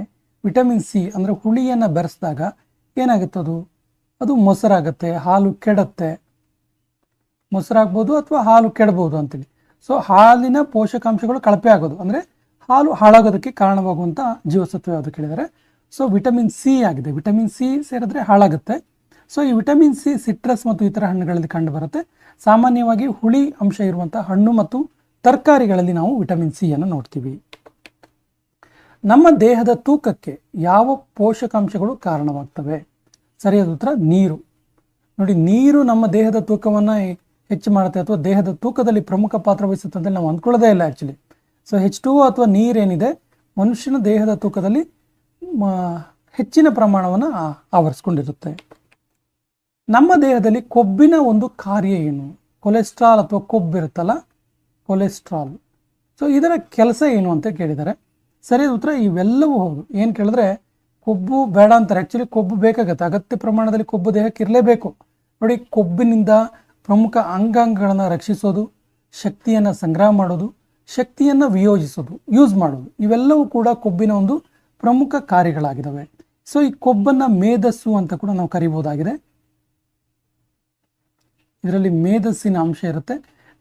ವಿಟಮಿನ್ ಸಿ ಅಂದರೆ ಹುಳಿಯನ್ನು ಬೆರೆಸಿದಾಗ ಏನಾಗುತ್ತೆ? ಅದು ಮೊಸರಾಗುತ್ತೆ, ಹಾಲು ಕೆಡುತ್ತೆ. ಮೊಸರಾಗ್ಬೋದು ಅಥವಾ ಹಾಲು ಕೆಡಬಹುದು ಅಂತೇಳಿ. ಸೊ ಹಾಲಿನ ಪೋಷಕಾಂಶಗಳು ಕಳಪೆ ಆಗೋದು ಅಂದರೆ ಹಾಲು ಹಾಳಾಗೋದಕ್ಕೆ ಕಾರಣವಾಗುವಂಥ ಜೀವಸತ್ವ ಯಾವುದು ಕೇಳಿದರೆ, ಸೊ ವಿಟಮಿನ್ ಸಿ ಆಗಿದೆ. ವಿಟಮಿನ್ ಸಿ ಸೇರಿದ್ರೆ ಹಾಳಾಗುತ್ತೆ. ಸೊ ಈ ವಿಟಮಿನ್ ಸಿ ಸಿಟ್ರಸ್ ಮತ್ತು ಇತರ ಹಣ್ಣುಗಳಲ್ಲಿ ಕಂಡುಬರುತ್ತೆ. ಸಾಮಾನ್ಯವಾಗಿ ಹುಳಿ ಅಂಶ ಇರುವಂಥ ಹಣ್ಣು ಮತ್ತು ತರಕಾರಿಗಳಲ್ಲಿ ನಾವು ವಿಟಮಿನ್ ಸಿ ಅನ್ನು ನೋಡ್ತೀವಿ. ನಮ್ಮ ದೇಹದ ತೂಕಕ್ಕೆ ಯಾವ ಪೋಷಕಾಂಶಗಳು ಕಾರಣವಾಗ್ತವೆ? ಸರಿಯಾದ ಉತ್ತರ ನೀರು. ನೋಡಿ, ನೀರು ನಮ್ಮ ದೇಹದ ತೂಕವನ್ನು ಹೆಚ್ಚು ಮಾಡುತ್ತೆ, ಅಥವಾ ದೇಹದ ತೂಕದಲ್ಲಿ ಪ್ರಮುಖ ಪಾತ್ರ ವಹಿಸುತ್ತೆ ಅಂತ ನಾವು ಅಂದ್ಕೊಳ್ಳೋದೇ ಇಲ್ಲ ಆ್ಯಕ್ಚುಲಿ. ಸೊ H2O ಅಥವಾ ನೀರೇನಿದೆ ಮನುಷ್ಯನ ದೇಹದ ತೂಕದಲ್ಲಿ ಹೆಚ್ಚಿನ ಪ್ರಮಾಣವನ್ನು ಆವರಿಸ್ಕೊಂಡಿರುತ್ತೆ. ನಮ್ಮ ದೇಹದಲ್ಲಿ ಕೊಬ್ಬಿನ ಒಂದು ಕಾರ್ಯ ಏನು? ಕೊಲೆಸ್ಟ್ರಾಲ್ ಅಥವಾ ಕೊಬ್ಬಿರುತ್ತಲ್ಲ, ಕೊಲೆಸ್ಟ್ರಾಲ್. ಸೊ ಇದರ ಕೆಲಸ ಏನು ಅಂತ ಕೇಳಿದ್ದಾರೆ. ಸರಿಯಾದ ಉತ್ತರ ಇವೆಲ್ಲವೂ ಹೌದು. ಏನು ಕೇಳಿದ್ರೆ ಕೊಬ್ಬು ಬೇಡ ಅಂತಾರೆ. ಆ್ಯಕ್ಚುಲಿ ಕೊಬ್ಬು ಬೇಕಾಗತ್ತೆ, ಅಗತ್ಯ ಪ್ರಮಾಣದಲ್ಲಿ ಕೊಬ್ಬು ದೇಹಕ್ಕೆ ಇರಲೇಬೇಕು. ನೋಡಿ, ಕೊಬ್ಬಿನಿಂದ ಪ್ರಮುಖ ಅಂಗಾಂಗಗಳನ್ನು ರಕ್ಷಿಸೋದು, ಶಕ್ತಿಯನ್ನು ಸಂಗ್ರಹ ಮಾಡೋದು, ಶಕ್ತಿಯನ್ನು ವಿಯೋಜಿಸೋದು, ಯೂಸ್ ಮಾಡೋದು, ಇವೆಲ್ಲವೂ ಕೂಡ ಕೊಬ್ಬಿನ ಒಂದು ಪ್ರಮುಖ ಕಾರ್ಯಗಳಾಗಿದ್ದಾವೆ. ಸೊ ಈ ಕೊಬ್ಬನ್ನು ಮೇಧಸ್ಸು ಅಂತ ಕೂಡ ನಾವು ಕರಿಬಹುದಾಗಿದೆ. ಇದರಲ್ಲಿ ಮೇಧಸ್ಸಿನ ಅಂಶ ಇರುತ್ತೆ.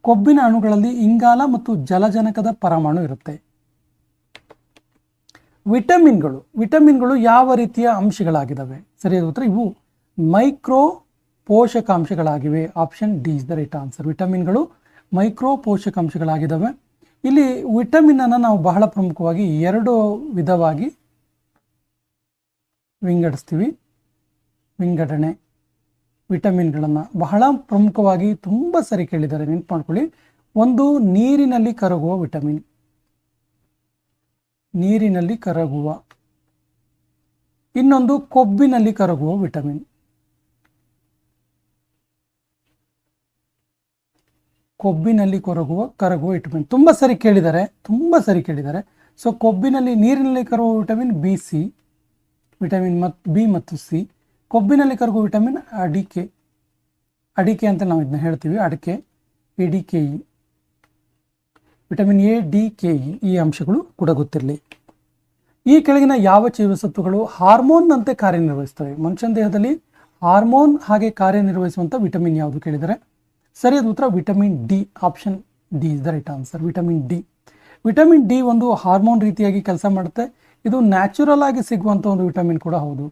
ಕೊಬ್ಬಿನ ಅಣುಗಳಲ್ಲಿ ಇಂಗಾಲ ಮತ್ತು ಜಲಜನಕದ ಪರಮಾಣು ಇರುತ್ತೆ. ವಿಟಮಿನ್ಗಳು ಯಾವ ರೀತಿಯ ಅಂಶಗಳಾಗಿದ್ದಾವೆ? ಸರಿಯಾದ ಉತ್ತರ ಇವು ಮೈಕ್ರೋ ಪೋಷಕಾಂಶಗಳಾಗಿವೆ. Option D is the right answer. ವಿಟಮಿನ್ಗಳು ಮೈಕ್ರೋ ಪೋಷಕಾಂಶಗಳಾಗಿದ್ದಾವೆ. ಇಲ್ಲಿ ವಿಟಮಿನ್ ಅನ್ನು ನಾವು ಬಹಳ ಪ್ರಮುಖವಾಗಿ ಎರಡು ವಿಧವಾಗಿ ವಿಂಗಡಿಸ್ತೀವಿ. ವಿಂಗಡಣೆ ವಿಟಮಿನ್ಗಳನ್ನು ಬಹಳ ಪ್ರಮುಖವಾಗಿ ತುಂಬ ಸರಿ ಕೇಳಿದ್ದಾರೆ, ನೆನ್ಪು ಮಾಡ್ಕೊಳ್ಳಿ. ಒಂದು ನೀರಿನಲ್ಲಿ ಕರಗುವ ವಿಟಮಿನ್, ನೀರಿನಲ್ಲಿ ಕರಗುವ. ಇನ್ನೊಂದು ಕೊಬ್ಬಿನಲ್ಲಿ ಕರಗುವ ವಿಟಮಿನ್. ಕೊಬ್ಬಿನಲ್ಲಿ ಕರಗುವ ವಿಟಮಿನ್ ತುಂಬ ಸರಿ ಕೇಳಿದ್ದಾರೆ. ಸೊ ಕೊಬ್ಬಿನಲ್ಲಿ, ನೀರಿನಲ್ಲಿ ಕರಗುವ vitamin B C, vitamin B ಮತ್ತು ಸಿ. ಕೊಬ್ಬಿನಲ್ಲಿ ಕರಗುವ ವಿಟಮಿನ್ ಅಡಿಕೆ ಅಂತ ನಾವು ಇದನ್ನ ಹೇಳ್ತೀವಿ, ಅಡಿಕೆ, ADKE. ವಿಟಮಿನ್ ADKE ಈ ಅಂಶಗಳು ಕೂಡ ಗೊತ್ತಿರಲಿ. ಈ ಕೆಳಗಿನ ಯಾವ ಜೀವಸತ್ವಗಳು ಹಾರ್ಮೋನ್ನಂತೆ ಕಾರ್ಯನಿರ್ವಹಿಸ್ತವೆ? ಮನುಷ್ಯನ ದೇಹದಲ್ಲಿ ಹಾರ್ಮೋನ್ ಹಾಗೆ ಕಾರ್ಯನಿರ್ವಹಿಸುವಂಥ ವಿಟಮಿನ್ ಯಾವುದು ಕೇಳಿದರೆ ಸರಿಯಾದ ಉತ್ತರ vitamin D. Option D is the right answer. Vitamin D. Vitamin D ಒಂದು ಹಾರ್ಮೋನ್ ರೀತಿಯಾಗಿ ಕೆಲಸ ಮಾಡುತ್ತೆ. ಇದು ನ್ಯಾಚುರಲ್ ಆಗಿ ಸಿಗುವಂಥ ಒಂದು ವಿಟಮಿನ್ ಕೂಡ ಹೌದು,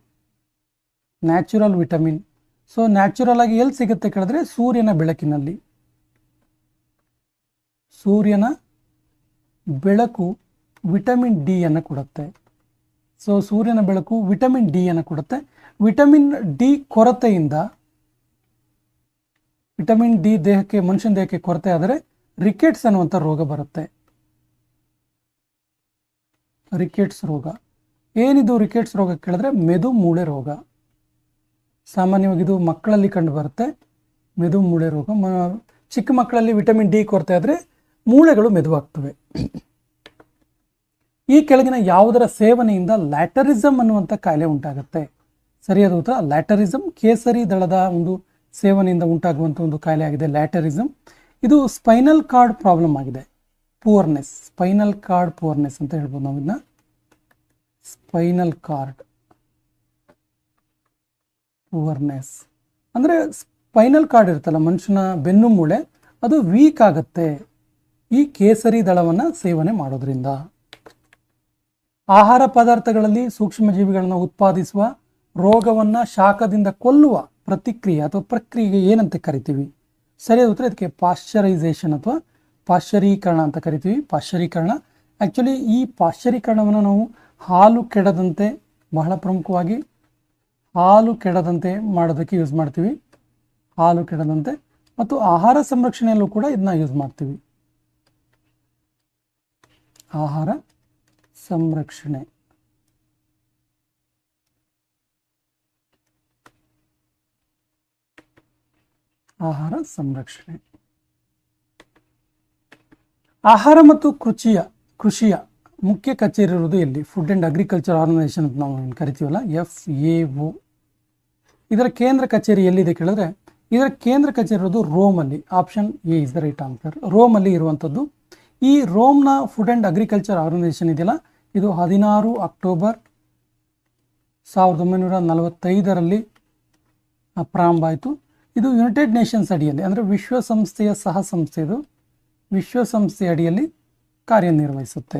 ನ್ಯಾಚುರಲ್ ವಿಟಮಿನ್. ಸೊ ನ್ಯಾಚುರಲ್ ಆಗಿ ಎಲ್ಲಿ ಸಿಗುತ್ತೆ ಕೇಳಿದ್ರೆ ಸೂರ್ಯನ ಬೆಳಕಿನಲ್ಲಿ. ಸೂರ್ಯನ ಬೆಳಕು ವಿಟಮಿನ್ ಡಿ ಅನ್ನು ಕೊಡುತ್ತೆ. ಸೊ ಸೂರ್ಯನ ಬೆಳಕು ವಿಟಮಿನ್ ಡಿ ಅನ್ನು ಕೊಡುತ್ತೆ. ವಿಟಮಿನ್ ಡಿ ಕೊರತೆಯಿಂದ, ವಿಟಮಿನ್ ಡಿ ಮನುಷ್ಯನ ದೇಹಕ್ಕೆ ಕೊರತೆ ಆದರೆ ರಿಕೆಟ್ಸ್ ಅನ್ನುವಂಥ ರೋಗ ಬರುತ್ತೆ. ರಿಕೆಟ್ಸ್ ರೋಗ ಏನಿದು? ರಿಕೆಟ್ಸ್ ರೋಗ ಕೇಳಿದ್ರೆ ಮೆದು ಮೂಳೆ ರೋಗ. ಸಾಮಾನ್ಯವಾಗಿ ಇದು ಮಕ್ಕಳಲ್ಲಿ ಕಂಡು ಬರುತ್ತೆ. ಮೆದು ಮೂಳೆ ರೋಗ. ಚಿಕ್ಕ ಮಕ್ಕಳಲ್ಲಿ ವಿಟಮಿನ್ ಡಿ ಕೊರತೆ ಆದರೆ ಮೂಳೆಗಳು ಮೆದುವಾಗ್ತವೆ. ಈ ಕೆಳಗಿನ ಯಾವುದರ ಸೇವನೆಯಿಂದ ಲ್ಯಾಟರಿಸಮ್ ಅನ್ನುವಂಥ ಕಾಯಿಲೆ ಉಂಟಾಗುತ್ತೆ? ಸರಿಯಾದ ಉತ್ತರ ಲ್ಯಾಟರಿಸಮ್. ಕೇಸರಿ ದಳದ ಒಂದು ಸೇವನೆಯಿಂದ ಉಂಟಾಗುವಂಥ ಒಂದು ಕಾಯಿಲೆ ಆಗಿದೆ ಲ್ಯಾಟರಿಸಮ್. ಇದು ಸ್ಪೈನಲ್ ಕಾರ್ಡ್ ಪ್ರಾಬ್ಲಮ್ ಆಗಿದೆ. ಪೂರ್ನೆಸ್, ಸ್ಪೈನಲ್ ಕಾರ್ಡ್ ಪೂರ್ನೆಸ್ ಅಂತ ಹೇಳ್ಬೋದು ನಾವು ಇದನ್ನ. ಸ್ಪೈನಲ್ ಕಾರ್ಡ್ ಪೂರ್ನೆಸ್ ಅಂದರೆ ಸ್ಪೈನಲ್ ಕಾರ್ಡ್ ಇರುತ್ತಲ್ಲ ಮನುಷ್ಯನ ಬೆನ್ನು ಮೂಳೆ, ಅದು ವೀಕ್ ಆಗುತ್ತೆ ಈ ಕೇಸರಿ ದಳವನ್ನು ಸೇವನೆ ಮಾಡೋದ್ರಿಂದ. ಆಹಾರ ಪದಾರ್ಥಗಳಲ್ಲಿ ಸೂಕ್ಷ್ಮಜೀವಿಗಳನ್ನು ಉತ್ಪಾದಿಸುವ ರೋಗವನ್ನು ಶಾಖದಿಂದ ಕೊಲ್ಲುವ ಪ್ರತಿಕ್ರಿಯೆ ಅಥವಾ ಪ್ರಕ್ರಿಯೆಗೆ ಏನಂತ ಕರಿತೀವಿ? ಸರಿಯಾದ ಉತ್ತರ ಇದಕ್ಕೆ ಪಾಶ್ಚರೈಸೇಷನ್ ಅಥವಾ ಪಾಶ್ಚರೀಕರಣ ಅಂತ ಕರಿತೀವಿ. ಪಾಶ್ಚರೀಕರಣ. ಆ್ಯಕ್ಚುಲಿ ಈ ಪಾಶ್ಚರೀಕರಣವನ್ನು ನಾವು ಹಾಲು ಕೆಡದಂತೆ, ಬಹಳ ಪ್ರಮುಖವಾಗಿ ಹಾಲು ಕೆಡದಂತೆ ಮಾಡೋದಕ್ಕೆ ಯೂಸ್ ಮಾಡ್ತೀವಿ. ಹಾಲು ಕೆಡದಂತೆ ಮತ್ತು ಆಹಾರ ಸಂರಕ್ಷಣೆಯಲ್ಲೂ ಕೂಡ ಇದನ್ನ ಯೂಸ್ ಮಾಡ್ತೀವಿ. ಆಹಾರ ಸಂರಕ್ಷಣೆ. ಆಹಾರ ಸಂರಕ್ಷಣೆ. ಆಹಾರ ಮತ್ತು ಕೃಷಿಯ ಮುಖ್ಯ ಕಚೇರಿ ಇರುವುದು ಎಲ್ಲಿ? ಫುಡ್ ಆ್ಯಂಡ್ ಅಗ್ರಿಕಲ್ಚರ್ ಆರ್ಗನೈಸೇಷನ್ ಅಂತ ನಾವು ಕರಿತೀವಲ್ಲ, FAO. ಇದರ ಕೇಂದ್ರ ಕಚೇರಿ ಎಲ್ಲಿದೆ ಕೇಳಿದ್ರೆ ಇದರ ಕೇಂದ್ರ ಕಚೇರಿ ಇರೋದು ರೋಮಲ್ಲಿ. Option A is the right answer. ರೋಮಲ್ಲಿ ಇರುವಂಥದ್ದು. ಈ ರೋಮ್ನ ಫುಡ್ ಆ್ಯಂಡ್ ಅಗ್ರಿಕಲ್ಚರ್ ಆರ್ಗನೈಸೇಷನ್ ಇದೆಯಲ್ಲ, ಇದು 16 ಅಕ್ಟೋಬರ್ 1945ರಲ್ಲಿ ಪ್ರಾರಂಭ ಆಯಿತು. ಇದು ಯುನೈಟೆಡ್ ನೇಷನ್ಸ್ ಅಡಿಯಲ್ಲಿ ಅಂದರೆ ವಿಶ್ವಸಂಸ್ಥೆಯ ಸಹ ಸಂಸ್ಥೆ, ಇದು ವಿಶ್ವಸಂಸ್ಥೆಯ ಅಡಿಯಲ್ಲಿ ಕಾರ್ಯನಿರ್ವಹಿಸುತ್ತೆ.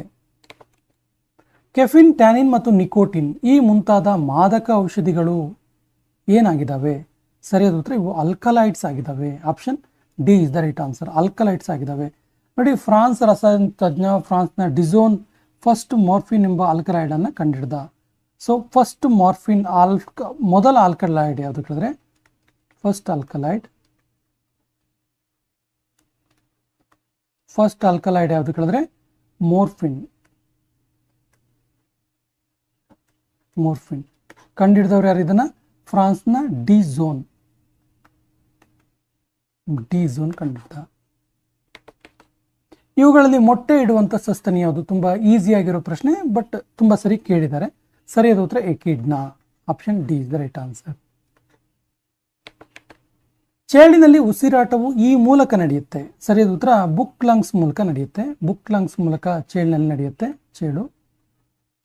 ಕೆಫಿನ್, ಟ್ಯಾನಿನ್ ಮತ್ತು ನಿಕೋಟಿನ್ ಈ ಮುಂತಾದ ಮಾದಕ ಔಷಧಿಗಳು ಏನಾಗಿದ್ದಾವೆ? ಸರಿಯಾದ ಉತ್ತರ ಇವು ಅಲ್ಕಲೈಡ್ಸ್ ಆಗಿದ್ದಾವೆ. Option D is the right answer. Alkaloids ಆಗಿದ್ದಾವೆ. ನೋಡಿ, ಫ್ರಾನ್ಸ್ ರಸಾಯನ ತಜ್ಞ ಫ್ರಾನ್ಸ್ನ ಡಿಸೋನ್ ಫಸ್ಟ್ ಮಾರ್ಫಿನ್ ಎಂಬ ಆಲ್ಕಲೈಡ್ ಅನ್ನು ಕಂಡಿಡ್ದ. ಸೊ ಫಸ್ಟ್ ಮಾರ್ಫಿನ್ ಮೊದಲ ಆಲ್ಕಲೈಡ್ ಯಾವುದು ಕೇಳಿದ್ರೆ ಫಸ್ಟ್ ಆಲ್ಕಲೈಡ್ ಯಾವುದು ಕೇಳಿದ್ರೆ ಮೋರ್ಫಿನ್. ಕಂಡಿಡಿದವ್ರು ಯಾರು ಇದನ್ನ? ಫ್ರಾನ್ಸ್ನ ಡಿಸೋನ್ ಕಂಡಿದ್ದ. ಇವುಗಳಲ್ಲಿ ಮೊಟ್ಟೆ ಇಡುವಂಥ ಸಸ್ತನಿ ಯಾವುದು? ತುಂಬ ಈಸಿಯಾಗಿರೋ ಪ್ರಶ್ನೆ, ಬಟ್ ತುಂಬ ಸರಿ ಕೇಳಿದ್ದಾರೆ. ಸರಿಯಾದ ಉತ್ತರ echidna. Option D is the right answer. ಚೇಳಿನಲ್ಲಿ ಉಸಿರಾಟವು ಈ ಮೂಲಕ ನಡೆಯುತ್ತೆ. ಸರಿಯಾದ ಉತ್ತರ ಬುಕ್ ಲಂಗ್ಸ್ ಮೂಲಕ ನಡೆಯುತ್ತೆ. ಬುಕ್ ಲಂಗ್ಸ್ ಮೂಲಕ ಚೇಳಿನಲ್ಲಿ ನಡೆಯುತ್ತೆ ಚೇಳು.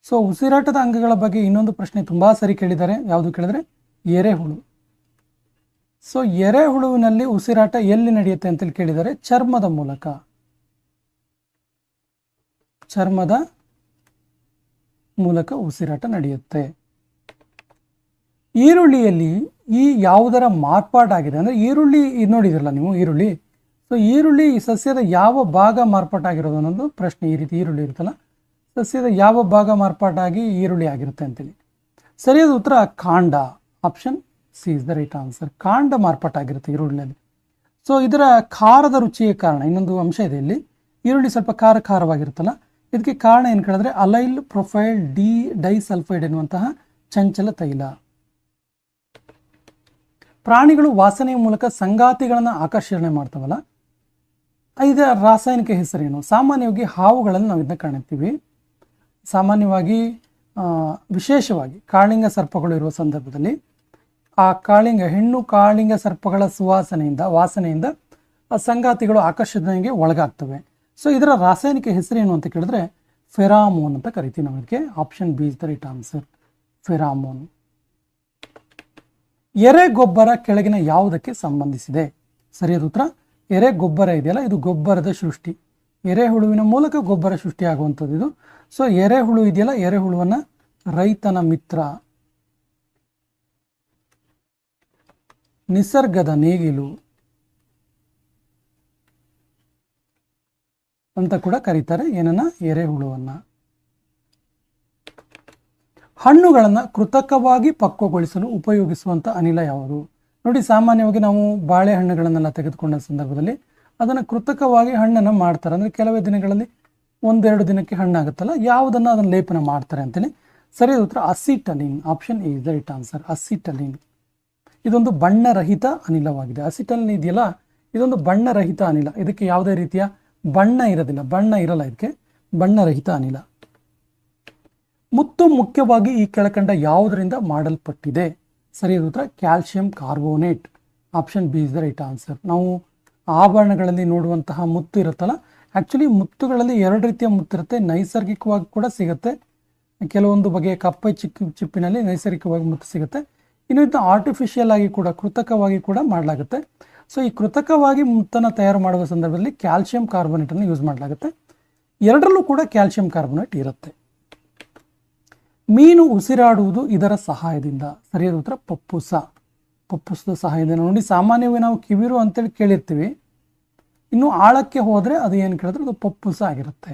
ಸೊ ಉಸಿರಾಟದ ಅಂಗಗಳ ಬಗ್ಗೆ ಇನ್ನೊಂದು ಪ್ರಶ್ನೆ ತುಂಬ ಸರಿ ಕೇಳಿದ್ದಾರೆ. ಯಾವುದು ಕೇಳಿದ್ರೆ ಎರೆಹುಳು. ಸೊ ಎರೆಹುಳುವಿನಲ್ಲಿ ಉಸಿರಾಟ ಎಲ್ಲಿ ನಡೆಯುತ್ತೆ ಅಂತೇಳಿ ಕೇಳಿದ್ದಾರೆ. ಚರ್ಮದ ಮೂಲಕ ಉಸಿರಾಟ ನಡೆಯುತ್ತೆ. ಈರುಳ್ಳಿಯಲ್ಲಿ ಈ ಯಾವುದರ ಮಾರ್ಪಾಟಾಗಿದೆ ಅಂದರೆ ಈರುಳ್ಳಿ ಇದು ನೋಡಿದಿರಲ್ಲ ನೀವು, ಈರುಳ್ಳಿ. ಸೊ ಈರುಳ್ಳಿ ಈ ಸಸ್ಯದ ಯಾವ ಭಾಗ ಮಾರ್ಪಾಟಾಗಿರೋದು ಅನ್ನೋದು ಪ್ರಶ್ನೆ. ಈ ರೀತಿ ಈರುಳ್ಳಿ ಇರುತ್ತಲ್ಲ, ಸಸ್ಯದ ಯಾವ ಭಾಗ ಮಾರ್ಪಾಟಾಗಿ ಈರುಳ್ಳಿ ಆಗಿರುತ್ತೆ ಅಂತೇಳಿ. ಸರಿಯಾದ ಉತ್ತರ ಕಾಂಡ. Option C is the right answer. ಕಾಂಡ ಮಾರ್ಪಾಟಾಗಿರುತ್ತೆ ಈರುಳ್ಳಿಯಲ್ಲಿ. ಸೊ ಇದರ ಖಾರದ ರುಚಿಯ ಕಾರಣ ಇನ್ನೊಂದು ಅಂಶ ಇದೆ ಇಲ್ಲಿ. ಈರುಳ್ಳಿ ಸ್ವಲ್ಪ ಖಾರವಾಗಿರುತ್ತಲ್ಲ, ಇದಕ್ಕೆ ಕಾರಣ ಏನು ಕೇಳಿದ್ರೆ ಅಲೈಲ್ ಪ್ರೊಫೈಲ್ ಡೈಸಲ್ಫೈಡ್ ಎನ್ನುವಂತಹ ಚಂಚಲ ತೈಲ. ಪ್ರಾಣಿಗಳು ವಾಸನೆಯ ಮೂಲಕ ಸಂಗಾತಿಗಳನ್ನು ಆಕರ್ಷಣೆ ಮಾಡ್ತಾವಲ್ಲ, ಇದರ ರಾಸಾಯನಿಕ ಹೆಸರೇನು? ಸಾಮಾನ್ಯವಾಗಿ ಹಾವುಗಳಲ್ಲಿ ನಾವು ಇದನ್ನ ಕಾಣುತ್ತೀವಿ. ಸಾಮಾನ್ಯವಾಗಿ ವಿಶೇಷವಾಗಿ ಕಾಳಿಂಗ ಸರ್ಪಗಳು ಇರುವ ಸಂದರ್ಭದಲ್ಲಿ ಆ ಹೆಣ್ಣು ಕಾಳಿಂಗ ಸರ್ಪಗಳ ವಾಸನೆಯಿಂದ ಆ ಸಂಗಾತಿಗಳು ಆಕರ್ಷಣೆಗೆ ಒಳಗಾಗ್ತವೆ. ಸೊ ಇದರ ರಾಸಾಯನಿಕ ಹೆಸರೇನು ಅಂತ ಕೇಳಿದ್ರೆ ಫೆರಾಮೋನ್ ಅಂತ ಕರಿತೀವಿ ನಾವು ಇದಕ್ಕೆ. Option B is the right answer, pheromone. ಎರೆ ಗೊಬ್ಬರ ಕೆಳಗಿನ ಯಾವುದಕ್ಕೆ ಸಂಬಂಧಿಸಿದೆ? ಸರಿಯಾದ ಉತ್ತರ ಎರೆ ಗೊಬ್ಬರ ಇದೆಯಲ್ಲ, ಇದು ಗೊಬ್ಬರದ ಸೃಷ್ಟಿ. ಎರೆಹುಳುವಿನ ಮೂಲಕ ಗೊಬ್ಬರ ಸೃಷ್ಟಿಯಾಗುವಂಥದ್ದು ಇದು. ಸೊ ಎರೆಹುಳು ಇದೆಯಲ್ಲ, ಎರೆಹುಳುವನ್ನ ರೈತನ ಮಿತ್ರ, ನಿಸರ್ಗದ ನೇಗಿಲು ಅಂತ ಕೂಡ ಕರೀತಾರೆ. ಏನನ್ನ? ಎರೆಹುಳುವನ್ನ. ಹಣ್ಣುಗಳನ್ನು ಕೃತಕವಾಗಿ ಪಕ್ವಗೊಳಿಸಲು ಉಪಯೋಗಿಸುವಂಥ ಅನಿಲ ಯಾವುದು? ನೋಡಿ, ಸಾಮಾನ್ಯವಾಗಿ ನಾವು ಬಾಳೆಹಣ್ಣುಗಳನ್ನೆಲ್ಲ ತೆಗೆದುಕೊಂಡ ಸಂದರ್ಭದಲ್ಲಿ ಅದನ್ನು ಕೃತಕವಾಗಿ ಹಣ್ಣನ್ನು ಮಾಡ್ತಾರೆ. ಅಂದರೆ ಕೆಲವೇ ದಿನಗಳಲ್ಲಿ, 1-2 ದಿನಕ್ಕೆ ಹಣ್ಣಾಗುತ್ತಲ್ಲ, ಯಾವುದನ್ನು ಅದನ್ನು ಲೇಪನ ಮಾಡ್ತಾರೆ ಅಂತೇಳಿ. ಸರಿಯಾದ ಉತ್ತರ acetylene. Option A is the right answer, acetylene. ಇದೊಂದು ಬಣ್ಣರಹಿತ ಅನಿಲವಾಗಿದೆ. ಅಸಿಟಲಿನ್ ಇದೆಯಲ್ಲ, ಇದೊಂದು ಬಣ್ಣರಹಿತ ಅನಿಲ. ಇದಕ್ಕೆ ಯಾವುದೇ ರೀತಿಯ ಬಣ್ಣ ಇರೋದಿಲ್ಲ, ಬಣ್ಣ ಇರಲ್ಲ ಇದಕ್ಕೆ, ಬಣ್ಣರಹಿತ ಅನಿಲ. ಮುತ್ತು ಮುಖ್ಯವಾಗಿ ಈ ಕೆಳಕಂಡ ಯಾವುದರಿಂದ ಮಾಡಲ್ಪಟ್ಟಿದೆ? ಸರಿಯಾದ ಉತ್ತರ calcium carbonate. Option B is the right answer. ನಾವು ಆಭರಣಗಳಲ್ಲಿ ನೋಡುವಂತಹ ಮುತ್ತು ಇರುತ್ತಲ್ಲ, ಆ್ಯಕ್ಚುಲಿ ಮುತ್ತುಗಳಲ್ಲಿ 2 ರೀತಿಯ ಮುತ್ತಿರುತ್ತೆ. ನೈಸರ್ಗಿಕವಾಗಿ ಕೂಡ ಸಿಗುತ್ತೆ, ಕೆಲವೊಂದು ಬಗೆಯ ಕಪ್ಪೆ ಚಿಪ್ಪಿನಲ್ಲಿ ನೈಸರ್ಗಿಕವಾಗಿ ಮುತ್ತು ಸಿಗುತ್ತೆ. ಇನ್ನು ಇದು ಆರ್ಟಿಫಿಷಿಯಲ್ ಆಗಿ ಕೂಡ, ಕೃತಕವಾಗಿ ಕೂಡ ಮಾಡಲಾಗುತ್ತೆ. ಸೊ ಈ ಕೃತಕವಾಗಿ ಮುತ್ತನ್ನು ತಯಾರು ಮಾಡುವ ಸಂದರ್ಭದಲ್ಲಿ ಕ್ಯಾಲ್ಸಿಯಂ ಕಾರ್ಬೋನೇಟನ್ನು ಯೂಸ್ ಮಾಡಲಾಗುತ್ತೆ. ಎರಡರಲ್ಲೂ ಕೂಡ ಕ್ಯಾಲ್ಸಿಯಂ ಕಾರ್ಬೋನೇಟ್ ಇರುತ್ತೆ. ಮೀನು ಉಸಿರಾಡುವುದು ಇದರ ಸಹಾಯದಿಂದ? ಸರಿಯಾದ ಉತ್ತರ ಪಪ್ಪುಸ. ಪಪ್ಪುಸದ ಸಹಾಯದಿಂದ. ನೋಡಿ, ಸಾಮಾನ್ಯವಾಗಿ ನಾವು ಕಿವಿರು ಅಂತೇಳಿ ಕೇಳಿರ್ತೀವಿ, ಇನ್ನು ಆಳಕ್ಕೆ ಹೋದರೆ ಅದು ಏನು ಕೇಳಿದ್ರೆ ಅದು ಪಪ್ಪುಸ ಆಗಿರುತ್ತೆ.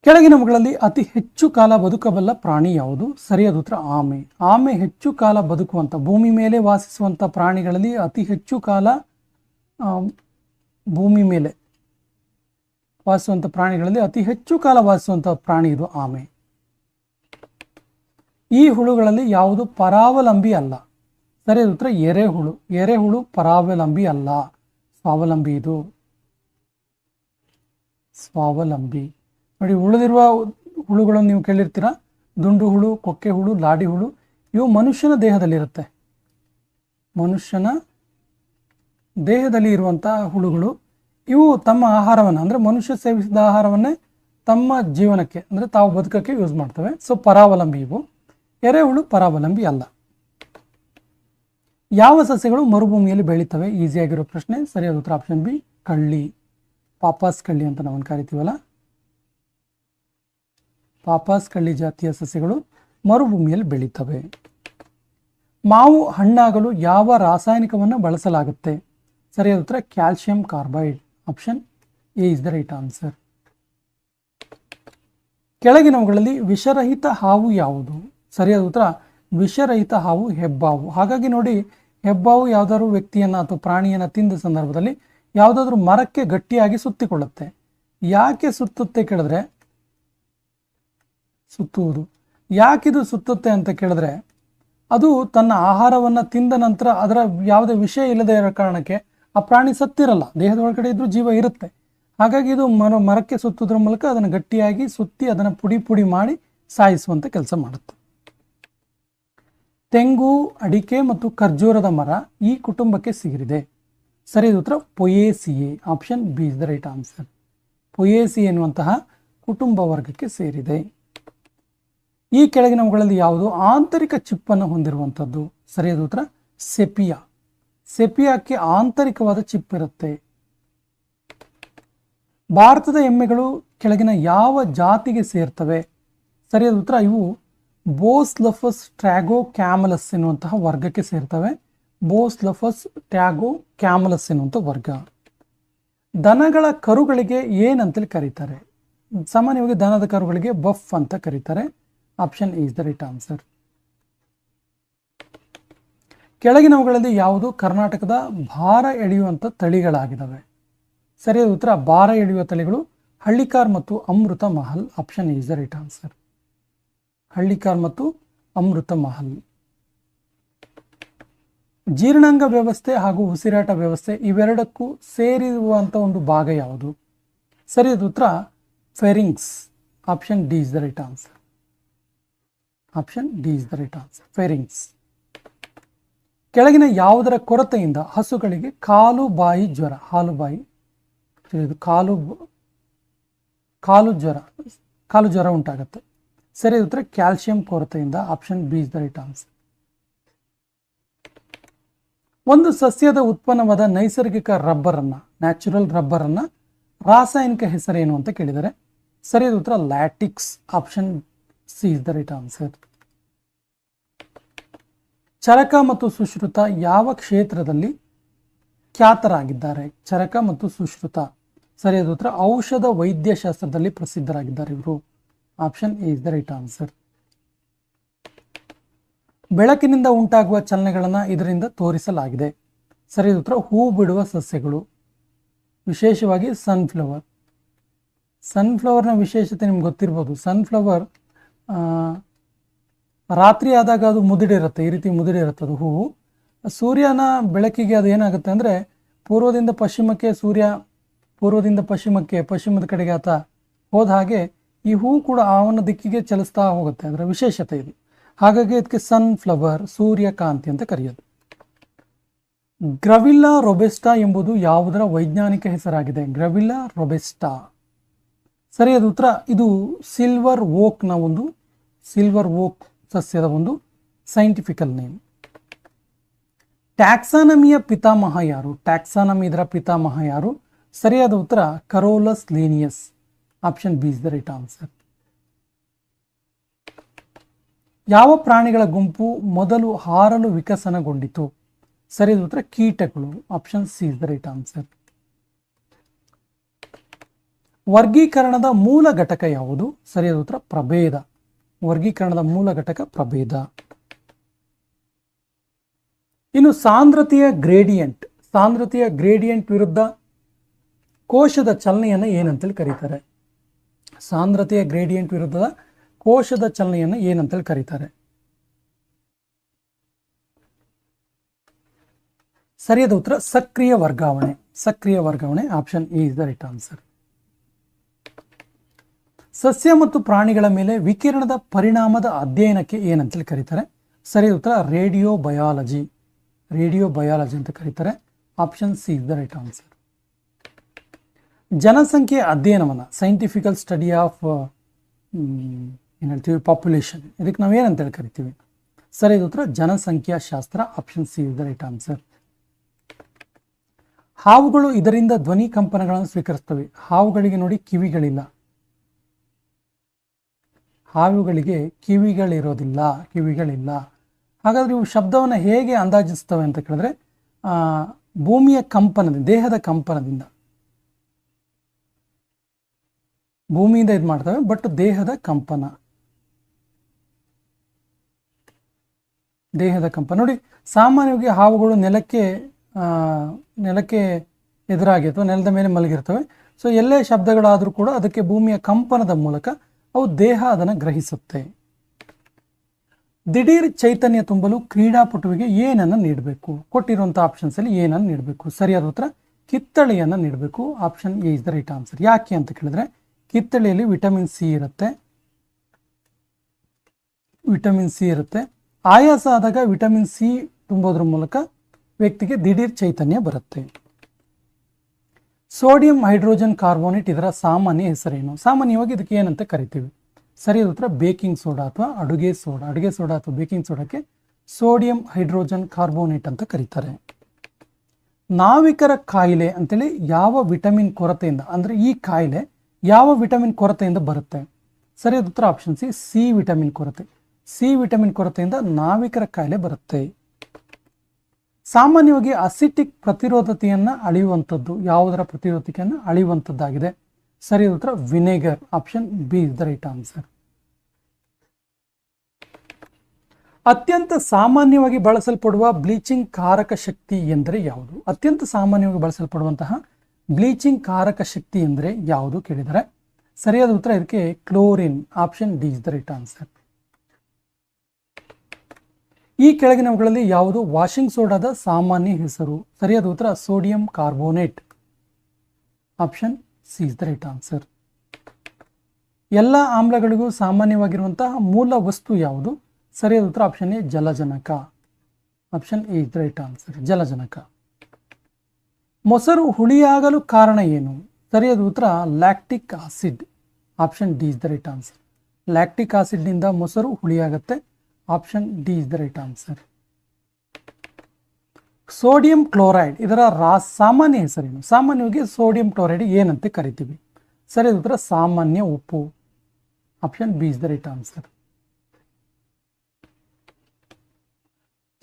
ಕೆಳಗಿನವುಗಳಲ್ಲಿ ಅತಿ ಹೆಚ್ಚು ಕಾಲ ಬದುಕಬಲ್ಲ ಪ್ರಾಣಿ ಯಾವುದು? ಸರಿಯಾದ ಉತ್ತರ ಆಮೆ. ಆಮೆ ಹೆಚ್ಚು ಕಾಲ ಬದುಕುವಂಥ, ಭೂಮಿ ಮೇಲೆ ವಾಸಿಸುವಂಥ ಪ್ರಾಣಿಗಳಲ್ಲಿ ಅತಿ ಹೆಚ್ಚು ಕಾಲ ಭೂಮಿ ಮೇಲೆ ವಾಸಿಸುವಂಥ ಪ್ರಾಣಿಗಳಲ್ಲಿ ಅತಿ ಹೆಚ್ಚು ಕಾಲ ವಾಸಿಸುವಂಥ ಪ್ರಾಣಿ ಇದು ಆಮೆ. ಈ ಹುಳುಗಳಲ್ಲಿ ಯಾವುದು ಪರಾವಲಂಬಿ ಅಲ್ಲ? ಸರಿಯಾದ ಉತ್ತರ ಎರೆಹುಳು. ಎರೆಹುಳು ಪರಾವಲಂಬಿ ಅಲ್ಲ, ಸ್ವಾವಲಂಬಿ ಇದು, ಸ್ವಾವಲಂಬಿ. ನೋಡಿ, ಉಳಿದಿರುವ ಹುಳುಗಳನ್ನು ನೀವು ಕೇಳಿರ್ತೀರ, ದುಂಡು ಹುಳು, ಕೊಕ್ಕೆ ಹುಳು, ಲಾಡಿ ಹುಳು. ಇವು ಮನುಷ್ಯನ ದೇಹದಲ್ಲಿರುತ್ತೆ. ಮನುಷ್ಯನ ದೇಹದಲ್ಲಿ ಇರುವಂಥ ಹುಳುಗಳು. ಇವು ತಮ್ಮ ಆಹಾರವನ್ನು, ಅಂದರೆ ಮನುಷ್ಯ ಸೇವಿಸಿದ ಆಹಾರವನ್ನೇ ತಮ್ಮ ಜೀವನಕ್ಕೆ, ಅಂದರೆ ತಾವು ಬದುಕಕ್ಕೆ ಯೂಸ್ ಮಾಡ್ತವೆ. ಸೊ ಪರಾವಲಂಬಿ ಇವು. ಎರೆಹುಳು ಪರಾವಲಂಬಿ ಅಲ್ಲ. ಯಾವ ಸಸ್ಯಗಳು ಮರುಭೂಮಿಯಲ್ಲಿ ಬೆಳೀತವೆ? ಈಸಿಯಾಗಿರೋ ಪ್ರಶ್ನೆ. ಸರಿಯಾದ ಉತ್ತರ ಆಪ್ಷನ್ ಬಿ ಕಳ್ಳಿ. ಪಾಪಾಸ್ ಕಳ್ಳಿ ಅಂತ ನಾವು ಕರಿತೀವಲ್ಲ, ಪಾಪಾಸ್ ಕಳ್ಳಿ ಜಾತಿಯ ಸಸ್ಯಗಳು ಮರುಭೂಮಿಯಲ್ಲಿ ಬೆಳೀತವೆ. ಮಾವು ಹಣ್ಣಾಗಲು ಯಾವ ರಾಸಾಯನಿಕವನ್ನು ಬಳಸಲಾಗುತ್ತೆ? ಸರಿಯಾದ ಉತ್ತರ calcium carbide. Option A is the right answer. ಕೆಳಗಿನವುಗಳಲ್ಲಿ ವಿಷರಹಿತ ಹಾವು ಯಾವುದು? ಸರಿಯಾದ ಉತ್ತರ ವಿಷರಹಿತ ಹಾವು ಹೆಬ್ಬಾವು. ಹಾಗಾಗಿ ನೋಡಿ, ಹೆಬ್ಬಾವು ಯಾವುದಾದ್ರು ವ್ಯಕ್ತಿಯನ್ನು ಅಥವಾ ಪ್ರಾಣಿಯನ್ನು ತಿಂದ ಸಂದರ್ಭದಲ್ಲಿ ಯಾವುದಾದ್ರೂ ಮರಕ್ಕೆ ಗಟ್ಟಿಯಾಗಿ ಸುತ್ತಿಕೊಳ್ಳುತ್ತೆ. ಯಾಕೆ ಸುತ್ತುತ್ತೆ ಕೇಳಿದ್ರೆ, ಸುತ್ತುವುದು ಯಾಕಿದು ಸುತ್ತುತ್ತೆ ಅಂತ ಕೇಳಿದ್ರೆ, ಅದು ತನ್ನ ಆಹಾರವನ್ನು ತಿಂದ ನಂತರ ಅದರ ಯಾವುದೇ ವಿಷಯ ಇಲ್ಲದೆ ಇರೋ ಕಾರಣಕ್ಕೆ ಆ ಪ್ರಾಣಿ ಸತ್ತಿರಲ್ಲ, ದೇಹದ ಒಳಗಡೆ ಇದ್ರೂ ಜೀವ ಇರುತ್ತೆ. ಹಾಗಾಗಿ ಇದು ಮರಕ್ಕೆ ಸುತ್ತೋದ್ರ ಮೂಲಕ ಅದನ್ನು ಗಟ್ಟಿಯಾಗಿ ಸುತ್ತಿ ಅದನ್ನು ಪುಡಿ ಪುಡಿ ಮಾಡಿ ಸಾಯಿಸುವಂಥ ಕೆಲಸ ಮಾಡುತ್ತೆ. ತೆಂಗು, ಅಡಿಕೆ ಮತ್ತು ಖರ್ಜೂರದ ಮರ ಈ ಕುಟುಂಬಕ್ಕೆ ಸೇರಿದೆ. ಸರಿಯಾದ ಉತ್ತರ Poaceae. Option B is the right answer. Poaceae ಎನ್ನುವಂತಹ ಕುಟುಂಬ ವರ್ಗಕ್ಕೆ ಸೇರಿದೆ. ಈ ಕೆಳಗಿನವುಗಳಲ್ಲಿ ಯಾವುದು ಆಂತರಿಕ ಚಿಪ್ಪನ್ನು ಹೊಂದಿರುವಂಥದ್ದು? ಸರಿಯಾದ ಉತ್ತರ ಸೆಪಿಯಾ. ಸೆಪಿಯಾಕ್ಕೆ ಆಂತರಿಕವಾದ ಚಿಪ್ ಇರುತ್ತೆ. ಭಾರತದ ಎಮ್ಮೆಗಳು ಕೆಳಗಿನ ಯಾವ ಜಾತಿಗೆ ಸೇರ್ತವೆ? ಸರಿಯಾದ ಉತ್ತರ ಇವು ಬೋಸ್ಲಫಸ್ ಟ್ರ್ಯಾಗೋ ಕ್ಯಾಮಲಸ್ ಎನ್ನುವಂತಹ ವರ್ಗಕ್ಕೆ ಸೇರ್ತವೆ. ಬೋಸ್ಲಫಸ್ ಟ್ರ್ಯಾಗೋ ಕ್ಯಾಮಲಸ್ ಎನ್ನುವಂಥ ವರ್ಗ. ದನಗಳ ಕರುಗಳಿಗೆ ಏನಂತೇಳಿ ಕರೀತಾರೆ? ಸಾಮಾನ್ಯವಾಗಿ ದನದ ಕರುಗಳಿಗೆ ಬಫ್ ಅಂತ ಕರೀತಾರೆ. Option A is the right answer. ಕೆಳಗಿನವುಗಳಲ್ಲಿ ಯಾವುದು ಕರ್ನಾಟಕದ ಭಾರ ಎಳೆಯುವಂಥ ತಳಿಗಳಾಗಿದ್ದಾವೆ? ಸರಿಯಾದ ಉತ್ತರ ಭಾರ ಎಳೆಯುವ ತಳಿಗಳು ಹಳ್ಳಿಕಾರ್ ಮತ್ತು Amrit Mahal. Option A is the right answer. Hallikar ಮತ್ತು ಅಮೃತ ಮಹಲ್. ಜೀರ್ಣಾಂಗ ವ್ಯವಸ್ಥೆ ಹಾಗೂ ಉಸಿರಾಟ ವ್ಯವಸ್ಥೆ ಇವೆರಡಕ್ಕೂ ಸೇರಿರುವಂಥ ಒಂದು ಭಾಗ ಯಾವುದು? ಸರಿಯಾದ ಉತ್ತರ pharynx. Option D is the right answer. Option D is the right answer, pharynx. ಕೆಳಗಿನ ಯಾವುದರ ಕೊರತೆಯಿಂದ ಹಸುಗಳಿಗೆ ಕಾಲು ಬಾಯಿ ಜ್ವರ? ಹಾಲು ಬಾಯಿ, ಕಾಲು ಜ್ವರ ಉಂಟಾಗುತ್ತೆ. ಸರಿಯಾದ ಉತ್ತರ ಕ್ಯಾಲ್ಸಿಯಂ ಕೊರತೆಯಿಂದ. Option B is the right answer. ಒಂದು ಸಸ್ಯದ ಉತ್ಪನ್ನವಾದ ನೈಸರ್ಗಿಕ ರಬ್ಬರನ್ನು, ನ್ಯಾಚುರಲ್ ರಬ್ಬರನ್ನು ರಾಸಾಯನಿಕ ಹೆಸರೇನು ಅಂತ ಕೇಳಿದರೆ ಸರಿಯಾದ ಉತ್ತರ latex. Option C is the right answer. Charaka ಮತ್ತು ಸುಶ್ರುತ ಯಾವ ಕ್ಷೇತ್ರದಲ್ಲಿ ಖ್ಯಾತರಾಗಿದ್ದಾರೆ? ಚರಕ ಮತ್ತು ಸುಶ್ರುತ ಸರಿಯಾದ ಉತ್ತರ ಔಷಧ ವೈದ್ಯಶಾಸ್ತ್ರದಲ್ಲಿ ಪ್ರಸಿದ್ಧರಾಗಿದ್ದಾರೆ ಇವರು. Option A is the right answer. ಬೆಳಕಿನಿಂದ ಉಂಟಾಗುವ ಚಲನೆಗಳನ್ನು ಇದರಿಂದ ತೋರಿಸಲಾಗಿದೆ. ಸರಿಯಾದ ಉತ್ತರ ಹೂ ಬಿಡುವ ಸಸ್ಯಗಳು, ವಿಶೇಷವಾಗಿ ಸನ್ಫ್ಲವರ್. ಸನ್ಫ್ಲವರ್ನ ವಿಶೇಷತೆ ನಿಮ್ಗೆ ಗೊತ್ತಿರ್ಬೋದು. ಸನ್ಫ್ಲವರ್ ರಾತ್ರಿ ಆದಾಗ ಅದು ಮುದುಡಿರುತ್ತೆ, ಈ ರೀತಿ ಮುದುಡಿರುತ್ತೆ ಅದು ಹೂವು. ಸೂರ್ಯನ ಬೆಳಕಿಗೆ ಅದು ಏನಾಗುತ್ತೆ ಅಂದರೆ ಪೂರ್ವದಿಂದ ಪಶ್ಚಿಮಕ್ಕೆ, ಪೂರ್ವದಿಂದ ಪಶ್ಚಿಮಕ್ಕೆ, ಪಶ್ಚಿಮದ ಕಡೆಗೆ ಆತ ಹೋದ ಹಾಗೆ ಈ ಹೂವು ಕೂಡ ಅವನ ದಿಕ್ಕಿಗೆ ಚಲಿಸ್ತಾ ಹೋಗುತ್ತೆ. ಅದರ ವಿಶೇಷತೆ ಇದು. ಹಾಗಾಗಿ ಇದಕ್ಕೆ ಸನ್ಫ್ಲವರ್, ಸೂರ್ಯಕಾಂತಿ ಅಂತ ಕರೆಯೋದು. ಗ್ರವಿಲ್ಲಾ ರೊಬೆಸ್ಟಾ ಎಂಬುದು ಯಾವುದರ ವೈಜ್ಞಾನಿಕ ಹೆಸರಾಗಿದೆ? ಗ್ರವಿಲ್ಲಾ ರೊಬೆಸ್ಟಾ ಸರಿಯಾದ ಉತ್ತರ ಇದು ಸಿಲ್ವರ್ ಓಕ್ ಸಸ್ಯದ ಒಂದು ಸೈಂಟಿಫಿಕಲ್ ನೇಮ್. ಟ್ಯಾಕ್ಸಾನಮಿಯ ಪಿತಾಮಹ ಯಾರು? ಟ್ಯಾಕ್ಸಾನಮಿ ಇದರ ಪಿತಾಮಹ ಯಾರು? ಸರಿಯಾದ ಉತ್ತರ Carolus Linnaeus. Option B is the right answer. ಯಾವ ಪ್ರಾಣಿಗಳ ಗುಂಪು ಮೊದಲು ಹಾರಲು ವಿಕಸನಗೊಂಡಿತು? ಸರಿಯಾದ ಉತ್ತರ ಕೀಟಗಳು. Option C is the right answer. ವರ್ಗೀಕರಣದ ಮೂಲ ಘಟಕ ಯಾವುದು? ಸರಿಯಾದ ಉತ್ತರ ಪ್ರಭೇದ. ವರ್ಗೀಕರಣದ ಮೂಲ ಘಟಕ ಪ್ರಭೇದ. ಇನ್ನು ಸಾಂದ್ರತೆಯ ಗ್ರೇಡಿಯಂಟ್ ವಿರುದ್ಧ ಕೋಶದ ಚಲನೆಯನ್ನು ಏನಂತೇಳಿ ಕರೀತಾರೆ? ಸಾಂದ್ರತೆಯ ಗ್ರೇಡಿಯಂಟ್ ವಿರುದ್ಧದ ಕೋಶದ ಚಲನೆಯನ್ನು ಏನಂತೇಳಿ ಕರೀತಾರೆ? ಸರಿಯಾದ ಉತ್ತರ ಸಕ್ರಿಯ ವರ್ಗಾವಣೆ. Option A is the right answer. ಸಸ್ಯ ಮತ್ತು ಪ್ರಾಣಿಗಳ ಮೇಲೆ ವಿಕಿರಣದ ಪರಿಣಾಮದ ಅಧ್ಯಯನಕ್ಕೆ ಏನಂತೇಳಿ ಕರೀತಾರೆ? ಸರಿಯಾದ ಉತ್ತರ ರೇಡಿಯೋ ಬಯಾಲಜಿ ಅಂತ ಕರೀತಾರೆ. Option C is the right answer. ಜನಸಂಖ್ಯೆ ಅಧ್ಯಯನವನ್ನು, ಸೈಂಟಿಫಿಕಲ್ ಸ್ಟಡಿ ಆಫ್ ಏನು ಹೇಳ್ತೀವಿ, ಪಾಪ್ಯುಲೇಷನ್, ಇದಕ್ಕೆ ನಾವು ಏನಂತೇಳಿ ಕರಿತೀವಿ? ಸರಿಯಾದ ಉತ್ತರ ಜನಸಂಖ್ಯಾ ಶಾಸ್ತ್ರ. Option C is the right answer. ಹಾವುಗಳು ಇದರಿಂದ ಧ್ವನಿ ಕಂಪನಗಳನ್ನು ಸ್ವೀಕರಿಸ್ತವೆ. ಹಾವುಗಳಿಗೆ ನೋಡಿ ಕಿವಿಗಳಿಲ್ಲ, ಹಾವುಗಳಿಗೆ ಕಿವಿಗಳಿಲ್ಲ. ಹಾಗಾದ್ರೆ ಇವು ಶಬ್ದವನ್ನು ಹೇಗೆ ಅಂದಾಜಿಸ್ತವೆ ಅಂತ ಕೇಳಿದ್ರೆ ಭೂಮಿಯ ಕಂಪನದಿಂದ, ದೇಹದ ಕಂಪನದಿಂದ, ಭೂಮಿಯಿಂದ ಇದು ಮಾಡ್ತವೆ, ಬಟ್ ದೇಹದ ಕಂಪನ ನೋಡಿ. ಸಾಮಾನ್ಯವಾಗಿ ಹಾವುಗಳು ನೆಲಕ್ಕೆ ಎದುರಾಗಿ ಅಥವಾ ನೆಲದ ಮೇಲೆ ಮಲಗಿರ್ತವೆ. ಸೊ ಎಲ್ಲೇ ಶಬ್ದಗಳಾದರೂ ಕೂಡ ಅದಕ್ಕೆ ಭೂಮಿಯ ಕಂಪನದ ಮೂಲಕ ಅವು ದೇಹ ಅದನ್ನು ಗ್ರಹಿಸುತ್ತೆ. ದಿಢೀರ್ ಚೈತನ್ಯ ತುಂಬಲು ಕ್ರೀಡಾಪಟುವಿಗೆ ಏನನ್ನು ನೀಡಬೇಕು? ಕೊಟ್ಟಿರುವಂಥ ಆಪ್ಷನ್ಸಲ್ಲಿ ಏನನ್ನು ನೀಡಬೇಕು? ಸರಿಯಾದ ಉತ್ತರ ಕಿತ್ತಳೆಯನ್ನು ನೀಡಬೇಕು. Option A is the right answer. ಯಾಕೆ ಅಂತ ಕೇಳಿದ್ರೆ ಕಿತ್ತಳೆಯಲ್ಲಿ ವಿಟಮಿನ್ ಸಿ ಇರುತ್ತೆ. ಆಯಾಸ ಆದಾಗ ವಿಟಮಿನ್ ಸಿ ತುಂಬೋದ್ರ ಮೂಲಕ ವ್ಯಕ್ತಿಗೆ ದಿಢೀರ್ ಚೈತನ್ಯ ಬರುತ್ತೆ. ಸೋಡಿಯಂ ಹೈಡ್ರೋಜನ್ ಕಾರ್ಬೋನೇಟ್ ಇದರ ಸಾಮಾನ್ಯ ಹೆಸರೇನು? ಸಾಮಾನ್ಯವಾಗಿ ಇದಕ್ಕೆ ಏನಂತ ಕರಿತೀವಿ? ಸರಿಯಾದ ಉತ್ತರ ಬೇಕಿಂಗ್ ಸೋಡಾ ಅಥವಾ ಅಡುಗೆ ಸೋಡಾ ಅಥವಾ ಬೇಕಿಂಗ್ ಸೋಡಾಕ್ಕೆ ಸೋಡಿಯಂ ಹೈಡ್ರೋಜನ್ ಕಾರ್ಬೋನೇಟ್ ಅಂತ ಕರೀತಾರೆ. ನಾವಿಕರ ಕಾಯಿಲೆ ಅಂತೇಳಿ ಯಾವ ವಿಟಮಿನ್ ಕೊರತೆಯಿಂದ, ಅಂದರೆ ಈ ಕಾಯಿಲೆ ಯಾವ ವಿಟಮಿನ್ ಕೊರತೆಯಿಂದ ಬರುತ್ತೆ? ಸರಿಯಾದ ಉತ್ತರ ಆಪ್ಷನ್ ಸಿ ವಿಟಮಿನ್ ಕೊರತೆಯಿಂದ ನಾವಿಕರ ಕಾಯಿಲೆ ಬರುತ್ತೆ. ಸಾಮಾನ್ಯವಾಗಿ ಅಸಿಟಿಕ್ ಪ್ರತಿರೋಧತೆಯನ್ನು ಅಳೆಯುವಂಥದ್ದು ಯಾವುದರ ಪ್ರತಿರೋಧತೆಯನ್ನು ಅಳೆಯುವಂಥದ್ದಾಗಿದೆ? ಸರಿಯಾದ ಉತ್ತರ vinegar. Option B is the right answer. ಅತ್ಯಂತ ಸಾಮಾನ್ಯವಾಗಿ ಬಳಸಲ್ಪಡುವ ಬ್ಲೀಚಿಂಗ್ ಕಾರಕ ಶಕ್ತಿ ಎಂದರೆ ಯಾವುದು? ಅತ್ಯಂತ ಸಾಮಾನ್ಯವಾಗಿ ಬಳಸಲ್ಪಡುವಂತಹ ಬ್ಲೀಚಿಂಗ್ ಕಾರಕ ಶಕ್ತಿ ಎಂದರೆ ಯಾವುದು ಕೇಳಿದರೆ ಸರಿಯಾದ ಉತ್ತರ ಇದಕ್ಕೆ chlorine. Option D is the right answer. ಈ ಕೆಳಗಿನವುಗಳಲ್ಲಿ ಯಾವುದು ವಾಷಿಂಗ್ ಸೋಡಾದ ಸಾಮಾನ್ಯ ಹೆಸರು? ಸರಿಯಾದ ಉತ್ತರ sodium carbonate. Option C is the right answer. ಎಲ್ಲ ಆಮ್ಲಗಳಿಗೂ ಸಾಮಾನ್ಯವಾಗಿರುವಂತಹ ಮೂಲ ವಸ್ತು ಯಾವುದು? ಸರಿಯಾದ ಉತ್ತರ ಆಪ್ಷನ್ ಎ ಜಲಜನಕ. Option A is the right answer, ಜಲಜನಕ. ಮೊಸರು ಹುಳಿಯಾಗಲು ಕಾರಣ ಏನು? ಸರಿಯಾದ ಉತ್ತರ lactic acid. Option D is the right answer. Lactic ಆಸಿಡ್ನಿಂದ ಮೊಸರು ಹುಳಿಯಾಗುತ್ತೆ. Option D is the right answer. Sodium chloride ಇದರ ಸಾಮಾನ್ಯ ಹೆಸರೇನು? ಸಾಮಾನ್ಯವಾಗಿ ಸೋಡಿಯಂ ಕ್ಲೋರೈಡ್ ಏನಂತೆ ಕರಿತೀವಿ? ಸರಿಯಾದ ಉತ್ತರ ಸಾಮಾನ್ಯ ಉಪ್ಪು. Option B is the right answer.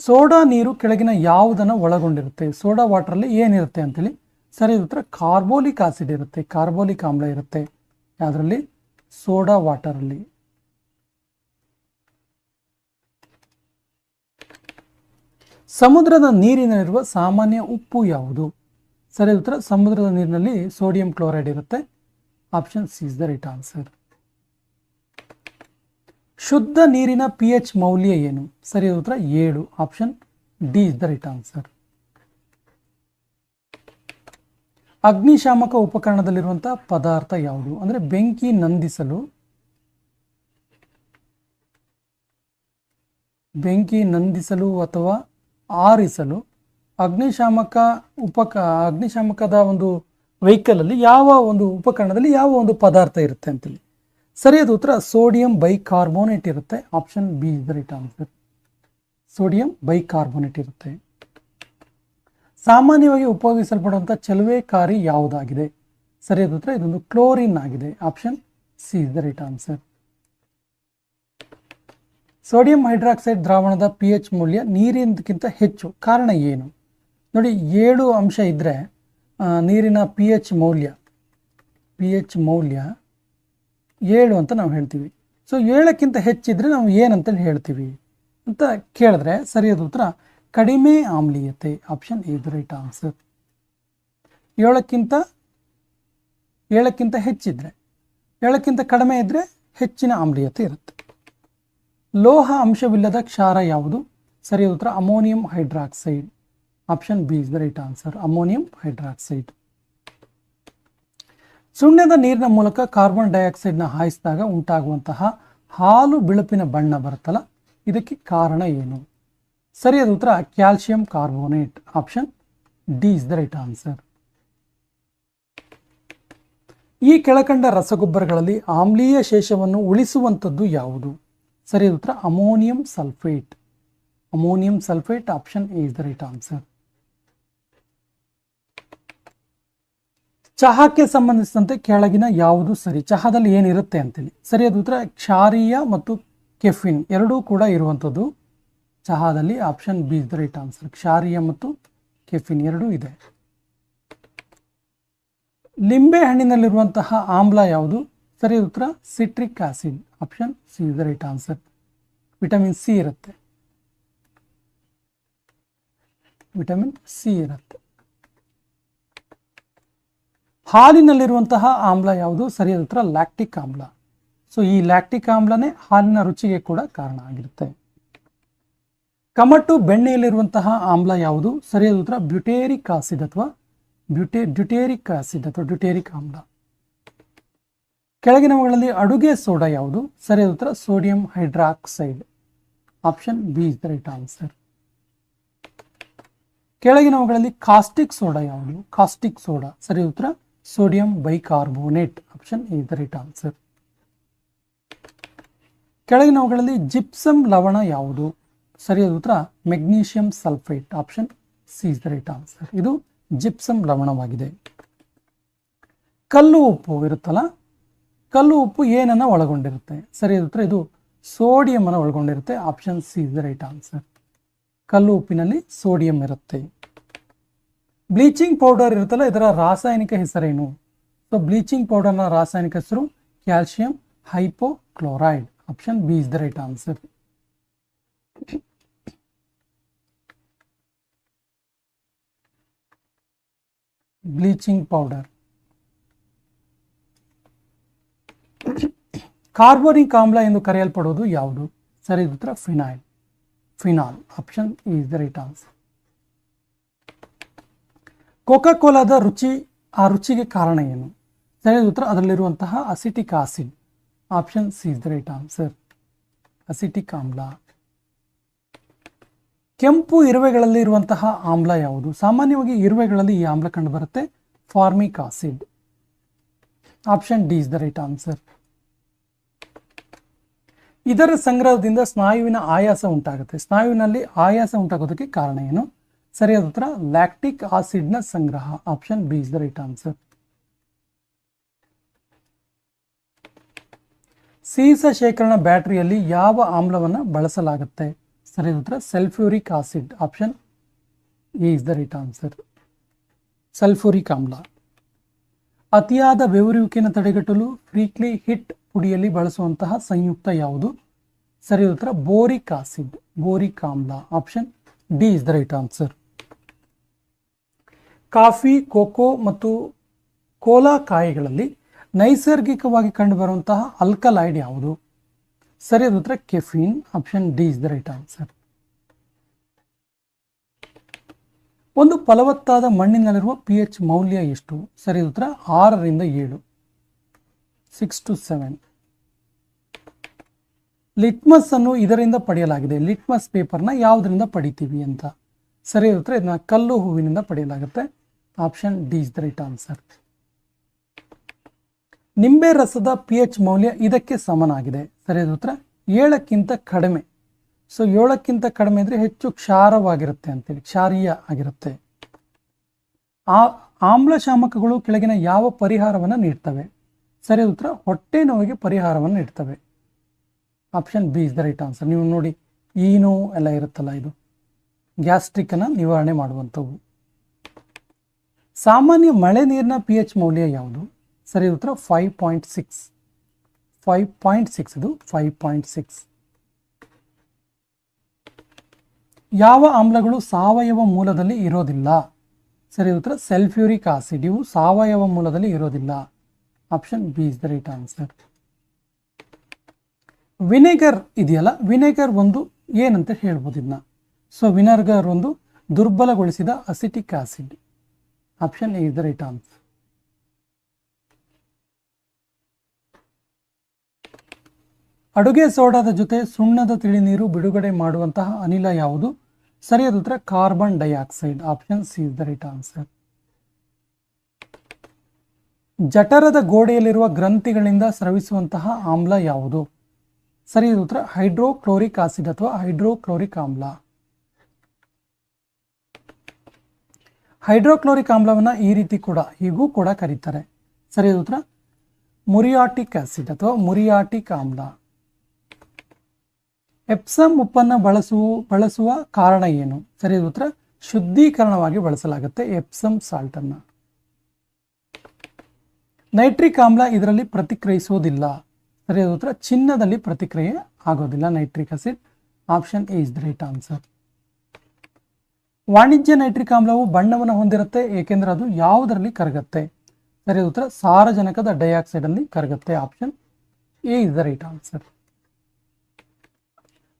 Soda ನೀರು ಕೆಳಗಿನ ಯಾವುದನ್ನು ಒಳಗೊಂಡಿರುತ್ತೆ? ಸೋಡಾ ವಾಟರಲ್ಲಿ ಏನಿರುತ್ತೆ ಅಂತೇಳಿ? ಸರಿಯಾದ ಉತ್ತರ ಕಾರ್ಬೋಲಿಕ್ ಆಸಿಡ್ ಇರುತ್ತೆ, ಕಾರ್ಬೋಲಿಕ್ ಆಮ್ಲ ಇರುತ್ತೆ. ಯಾವುದರಲ್ಲಿ? ಸೋಡಾ ವಾಟರಲ್ಲಿ. ಸಮುದ್ರದ ನೀರಿನಲ್ಲಿರುವ ಸಾಮಾನ್ಯ ಉಪ್ಪು ಯಾವುದು? ಸರಿಯಾದ ಉತ್ತರ ಸಮುದ್ರದ ನೀರಿನಲ್ಲಿ ಸೋಡಿಯಂ ಕ್ಲೋರೈಡ್ ಇರುತ್ತೆ. Option C is the right answer. ಶುದ್ಧ ನೀರಿನ pH ಮೌಲ್ಯ ಏನು? ಸರಿಯಾದ ಉತ್ತರ 7. Option D is the right answer. ಅಗ್ನಿಶಾಮಕ ಉಪಕರಣದಲ್ಲಿರುವಂತಹ ಪದಾರ್ಥ ಯಾವುದು? ಅಂದರೆ ಬೆಂಕಿ ನಂದಿಸಲು ಅಥವಾ ಆರಿಸಲು ಅಗ್ನಿಶಾಮಕದ ಒಂದು ವೆಹಿಕಲ್ ಅಲ್ಲಿ ಯಾವ ಒಂದು ಉಪಕರಣದಲ್ಲಿ ಯಾವ ಒಂದು ಪದಾರ್ಥ ಇರುತ್ತೆ ಅಂತೇಳಿ? ಸರಿಯಾದ ಉತ್ತರ ಸೋಡಿಯಂ ಬೈಕಾರ್ಬೋನೇಟ್ ಇರುತ್ತೆ. Option B is the right answer. Sodium bicarbonate ಇರುತ್ತೆ. ಸಾಮಾನ್ಯವಾಗಿ ಉಪಯೋಗಿಸಲ್ಪಡುವಂತಹ ಚಲುವೆಕಾರಿ ಯಾವುದಾಗಿದೆ? ಸರಿಯಾದ ಉತ್ತರ ಇದೊಂದು ಕ್ಲೋರಿನ್ ಆಗಿದೆ. Option C is the right answer. Sodium hydroxide ದ್ರಾವಣದ pH ಮೌಲ್ಯ ನೀರಿನಕ್ಕಿಂತ ಹೆಚ್ಚು, ಕಾರಣ ಏನು? ನೋಡಿ, 7 ಅಂಶ ಇದ್ದರೆ ನೀರಿನ pH ಮೌಲ್ಯ 7 ಅಂತ ನಾವು ಹೇಳ್ತೀವಿ. ಸೊ 7ಕ್ಕಿಂತ ಹೆಚ್ಚಿದ್ರೆ ನಾವು ಏನಂತ ಹೇಳ್ತೀವಿ ಅಂತ ಕೇಳಿದ್ರೆ ಸರಿಯಾದ ಉತ್ತರ ಕಡಿಮೆ ಆಮ್ಲೀಯತೆ. Option A the right answer. 7ಕ್ಕಿಂತ ಹೆಚ್ಚಿದ್ರೆ, 7ಕ್ಕಿಂತ ಕಡಿಮೆ ಇದ್ರೆ ಹೆಚ್ಚಿನ ಆಮ್ಲೀಯತೆ ಇರುತ್ತೆ. ಲೋಹ ಅಂಶವಿಲ್ಲದ ಕ್ಷಾರ ಯಾವುದು? ಸರಿಯಾದ ಉತ್ತರ ammonium hydroxide. Option B is the right answer. Ammonium hydroxide. ಸುಣ್ಣದ ನೀರಿನ ಮೂಲಕ ಕಾರ್ಬನ್ ಡೈಆಕ್ಸೈಡ್ನ ಹಾಯಿಸಿದಾಗ ಉಂಟಾಗುವಂತಹ ಹಾಲು ಬಿಳುಪಿನ ಬಣ್ಣ ಬರುತ್ತಲ್ಲ, ಇದಕ್ಕೆ ಕಾರಣ ಏನು? ಸರಿಯಾದ ಉತ್ತರ calcium carbonate. Option D is the right answer. ಈ ಕೆಳಕಂಡ ರಸಗೊಬ್ಬರಗಳಲ್ಲಿ ಆಮ್ಲೀಯ ಶೇಷವನ್ನು ಉಳಿಸುವಂಥದ್ದು ಯಾವುದು? ಸರಿಯಾದ ಉತ್ತರ ammonium sulphate. Ammonium sulphate. Option A is the right answer. ಚಹಾಕ್ಕೆ ಸಂಬಂಧಿಸಿದಂತೆ ಕೆಳಗಿನ ಯಾವುದು ಸರಿ? ಚಹಾದಲ್ಲಿ ಏನಿರುತ್ತೆ ಅಂತೇಳಿ? ಸರಿಯಾದ ಉತ್ತರ ಕ್ಷಾರೀಯ ಮತ್ತು ಕೆಫಿನ್ ಎರಡೂ ಕೂಡ ಇರುವಂಥದ್ದು ಚಹಾದಲ್ಲಿ. Option B is the right answer. ಕ್ಷಾರೀಯ ಮತ್ತು ಕೆಫಿನ್ ಎರಡೂ ಇದೆ. ಲಿಂಬೆ ಹಣ್ಣಿನಲ್ಲಿರುವಂತಹ ಆಮ್ಲ ಯಾವುದು? ಸರಿಯಾದ ಉತ್ತರ citric acid. Option C is the right answer. Vitamin C ಇರುತ್ತೆ. ಹಾಲಿನಲ್ಲಿರುವಂತಹ ಆಮ್ಲ ಯಾವುದು? ಸರಿಯಾದ ಉತ್ತರ ಲ್ಯಾಕ್ಟಿಕ್ ಆಮ್ಲ. ಸೊ ಈ ಲ್ಯಾಕ್ಟಿಕ್ ಆಮ್ಲನೇ ಹಾಲಿನ ರುಚಿಗೆ ಕೂಡ ಕಾರಣ ಆಗಿರುತ್ತೆ. ಕಮಟು ಬೆಣ್ಣೆಯಲ್ಲಿರುವಂತಹ ಆಮ್ಲ ಯಾವುದು? ಸರಿಯಾದ ಉತ್ತರ ಬ್ಯೂಟೇರಿಕ್ ಆಸಿಡ್ ಅಥವಾ ಡ್ಯೂಟೇರಿಕ್ ಆಮ್ಲ. ಕೆಳಗಿನವುಗಳಲ್ಲಿ ಅಡುಗೆ ಸೋಡಾ ಯಾವುದು? ಸರಿಯಾದ ಉತ್ತರ sodium hydroxide. Option B is the right answer. ಕೆಳಗಿನವುಗಳಲ್ಲಿ ಕಾಸ್ಟಿಕ್ ಸೋಡಾ ಯಾವುದು? Caustic soda. ಸರಿಯಾದ ಉತ್ತರ sodium bicarbonate. Option A is the right answer. ಕೆಳಗಿನವುಗಳಲ್ಲಿ ಜಿಪ್ಸಮ್ ಲವಣ ಯಾವುದು? ಸರಿಯಾದ ಉತ್ತರ magnesium sulphate. Option C is the right answer. ಇದು ಜಿಪ್ಸಮ್ ಲವಣವಾಗಿದೆ. ಕಲ್ಲು ಉಪ್ಪು ಇರುತ್ತಲ್ಲ, ಕಲ್ಲು ಉಪ್ಪು ಏನನ್ನ ಒಳಗೊಂಡಿರುತ್ತೆ? ಸರಿಯಾದ ಉತ್ತರ ಇದು ಸೋಡಿಯಂ ಅನ್ನು ಒಳಗೊಂಡಿರುತ್ತೆ. Option C is the right answer. ಕಲ್ಲು ಉಪ್ಪಿನಲ್ಲಿ ಸೋಡಿಯಂ ಇರುತ್ತೆ. ಬ್ಲೀಚಿಂಗ್ ಪೌಡರ್ ಇರುತ್ತಲ್ಲ, ಇದರ ರಾಸಾಯನಿಕ ಹೆಸರೇನು? ಸೊ ಬ್ಲೀಚಿಂಗ್ ಪೌಡರ್ನ ರಾಸಾಯನಿಕ ಹೆಸರು calcium hypochloride. Option B is the right answer. Bleaching powder. Carbonic ಆಮ್ಲ ಎಂದು ಕರೆಯಲ್ಪಡುವುದು ಯಾವುದು? ಸರಿಯಾದ ಉತ್ತರ phenol. Option is the right answer. Coca ಕೋಲಾದ ರುಚಿಗೆ ಕಾರಣ ಏನು? ಸರಿಯಾದ ಉತ್ತರ ಅದರಲ್ಲಿರುವಂತಹ acetic acid. Option C is the right answer. Acetic ಆಮ್ಲ. ಕೆಂಪು ಇರುವೆಗಳಲ್ಲಿ ಇರುವಂತಹ ಆಮ್ಲ ಯಾವುದು? ಸಾಮಾನ್ಯವಾಗಿ ಇರುವೆಗಳಲ್ಲಿ ಈ ಆಮ್ಲ ಕಂಡು ಬರುತ್ತೆ, formic acid. Option D is the right answer. ಇದರ ಸಂಗ್ರಹದಿಂದ ಸ್ನಾಯುವಿನ ಆಯಾಸ ಉಂಟಾಗುತ್ತೆ. ಸ್ನಾಯುವಿನಲ್ಲಿ ಆಯಾಸ ಉಂಟಾಗೋದಕ್ಕೆ ಕಾರಣ ಏನು? ಸರಿಯಾದ ಉತ್ತರ ಲ್ಯಾಕ್ಟಿಕ್ ಆಸಿಡ್ನ ಸಂಗ್ರಹ. Option B is the right answer. ಸೀಸ ಶೇಖರಣಾ ಬ್ಯಾಟರಿಯಲ್ಲಿ ಯಾವ ಆಮ್ಲವನ್ನು ಬಳಸಲಾಗುತ್ತೆ? ಸರಿಯಾದ ಉತ್ತರ sulphuric acid. Option A is the right answer. Sulphuric ಆಮ್ಲ. ಅತಿಯಾದ ಬೆವರುವಿಕೆಯನ್ನು ತಡೆಗಟ್ಟಲು ಫ್ರೀಕ್ಲಿ ಹಿಟ್ ಪುಡಿಯಲ್ಲಿ ಬಳಸುವಂತಹ ಸಂಯುಕ್ತ ಯಾವುದು? ಸರಿಯಾದ ಉತ್ತರ ಬೋರಿಕ್ ಆಸಿಡ್, ಬೋರಿಕ್ ಆಮ್ಲ. Option D is the right answer. Coffee, cocoa ಮತ್ತು ಕೋಲಾ ಕಾಯಿಗಳಲ್ಲಿ ನೈಸರ್ಗಿಕವಾಗಿ ಕಂಡುಬರುವಂತಹ ಆಲ್ಕಲಾಯ್ಡ್ ಯಾವುದು? ಸರಿಯಾದ ಉತ್ತರ caffeine. Option D is the right answer. ಒಂದು ಫಲವತ್ತಾದ ಮಣ್ಣಿನಲ್ಲಿರುವ pH ಮೌಲ್ಯ ಎಷ್ಟು? ಸರಿಯಾದ ಉತ್ತರ 6ರಿಂದ 7, 6 to 7. ಲಿಟ್ಮಸ್ ಅನ್ನು ಇದರಿಂದ ಪಡೆಯಲಾಗಿದೆ. ಲಿಟ್ಮಸ್ ಪೇಪರ್ನ ಯಾವುದರಿಂದ ಪಡಿತೀವಿ ಅಂತ? ಸರಿಯಾದ ಉತ್ತರ ಇದನ್ನ ಕಲ್ಲು ಹೂವಿನಿಂದ ಪಡೆಯಲಾಗುತ್ತೆ. Option D is the right answer. ನಿಂಬೆ ರಸದ pH ಮೌಲ್ಯ ಇದಕ್ಕೆ ಸಮನಾಗಿದೆ. ಸರಿಯಾದ ಉತ್ತರ 7ಕ್ಕಿಂತ ಕಡಿಮೆ. ಸೊ 7ಕ್ಕಿಂತ ಕಡಿಮೆ ಅಂದರೆ ಹೆಚ್ಚು ಕ್ಷಾರವಾಗಿರುತ್ತೆ ಅಂತೇಳಿ, ಕ್ಷಾರೀಯ ಆಗಿರುತ್ತೆ. ಆಮ್ಲಶಾಮಕಗಳು ಕೆಳಗಿನ ಯಾವ ಪರಿಹಾರವನ್ನು ನೀಡ್ತವೆ? ಸರಿಯಾದ ಉತ್ತರ ಹೊಟ್ಟೆ ನೋವಿಗೆ ಪರಿಹಾರವನ್ನು ನೀಡ್ತವೆ. Option B is the right answer. ನೀವು ನೋಡಿ ಈ ನೋವು ಎಲ್ಲ ಇರುತ್ತಲ್ಲ, ಇದು ಗ್ಯಾಸ್ಟ್ರಿಕ್ಕನ್ನು ನಿವಾರಣೆ ಮಾಡುವಂಥವು. ಸಾಮಾನ್ಯ ಮಳೆ ನೀರಿನ pH ಮೌಲ್ಯ ಯಾವುದು? ಸರಿಯಾದ ಉತ್ತರ 5.6. 5.6 ಇದು 5.6. ಯಾವ ಆಮ್ಲಗಳು ಸಾವಯವ ಮೂಲದಲ್ಲಿ ಇರೋದಿಲ್ಲ? ಸರಿಯಾದ ಉತ್ತರ ಸಲ್ಫ್ಯೂರಿಕ್ ಆಸಿಡ್. ಇವು ಸಾವಯವ ಮೂಲದಲ್ಲಿ ಇರೋದಿಲ್ಲ. Option B is the right answer. Vinegar ಇದೆಯಲ್ಲ, ವಿನೆಗರ್ ಒಂದು ಏನಂತ ಹೇಳ್ಬೋದು ಇದನ್ನ? ಸೊ ವಿನೆಗರ್ ಒಂದು ದುರ್ಬಲಗೊಳಿಸಿದ acetic acid. Option A is the right answer. ಅಡುಗೆ ಸೋಡಾದ ಜೊತೆ ಸುಣ್ಣದ ತಿಳಿನೀರು ಬಿಡುಗಡೆ ಮಾಡುವಂತಹ ಅನಿಲ ಯಾವುದು? ಸರಿಯಾದ ಉತ್ತರ carbon dioxide. Option C is the right answer. ಜಠರದ ಗೋಡೆಯಲ್ಲಿರುವ ಗ್ರಂಥಿಗಳಿಂದ ಸ್ರವಿಸುವಂತಹ ಆಮ್ಲ ಯಾವುದು? ಸರಿಯಾದ ಉತ್ತರ ಹೈಡ್ರೋಕ್ಲೋರಿಕ್ ಆಸಿಡ್ ಅಥವಾ ಹೈಡ್ರೋಕ್ಲೋರಿಕ್ ಆಮ್ಲ. ಹೈಡ್ರೋಕ್ಲೋರಿಕ್ ಆಮ್ಲವನ್ನು ಈ ರೀತಿ ಕೂಡ ಹೀಗೂ ಕೂಡ ಕರೀತಾರೆ. ಸರಿಯಾದ ಉತ್ತರ ಮುರಿಯಾಟಿಕ್ ಆಸಿಡ್ ಅಥವಾ ಮುರಿಯಾಟಿಕ್ ಆಮ್ಲ. ಎಪ್ಸಮ್ ಉಪ್ಪನ್ನು ಬಳಸುವ ಕಾರಣ ಏನು? ಸರಿಯಾದ ಉತ್ತರ ಶುದ್ಧೀಕರಣವಾಗಿ ಬಳಸಲಾಗುತ್ತೆ ಎಪ್ಸಮ್ ಸಾಲ್ಟ್ ಅನ್ನು. ನೈಟ್ರಿಕ್ ಆಮ್ಲ ಇದರಲ್ಲಿ ಪ್ರತಿಕ್ರಿಯಿಸುವುದಿಲ್ಲ. ಸರಿಯಾದ ಉತ್ತರ ಚಿನ್ನದಲ್ಲಿ ಪ್ರತಿಕ್ರಿಯೆ ಆಗೋದಿಲ್ಲ nitric acid. Option A is the right answer. ವಾಣಿಜ್ಯ ನೈಟ್ರಿಕ್ ಆಮ್ಲವು ಬಣ್ಣವನ್ನು ಹೊಂದಿರುತ್ತೆ, ಏಕೆಂದರೆ ಅದು ಯಾವುದರಲ್ಲಿ ಕರಗುತ್ತೆ? ಸರಿಯಾದ ಉತ್ತರ ಸಾರಜನಕದ ಡೈಆಕ್ಸೈಡ್ ಅಲ್ಲಿ ಕರಗುತ್ತೆ. Option A is the right answer.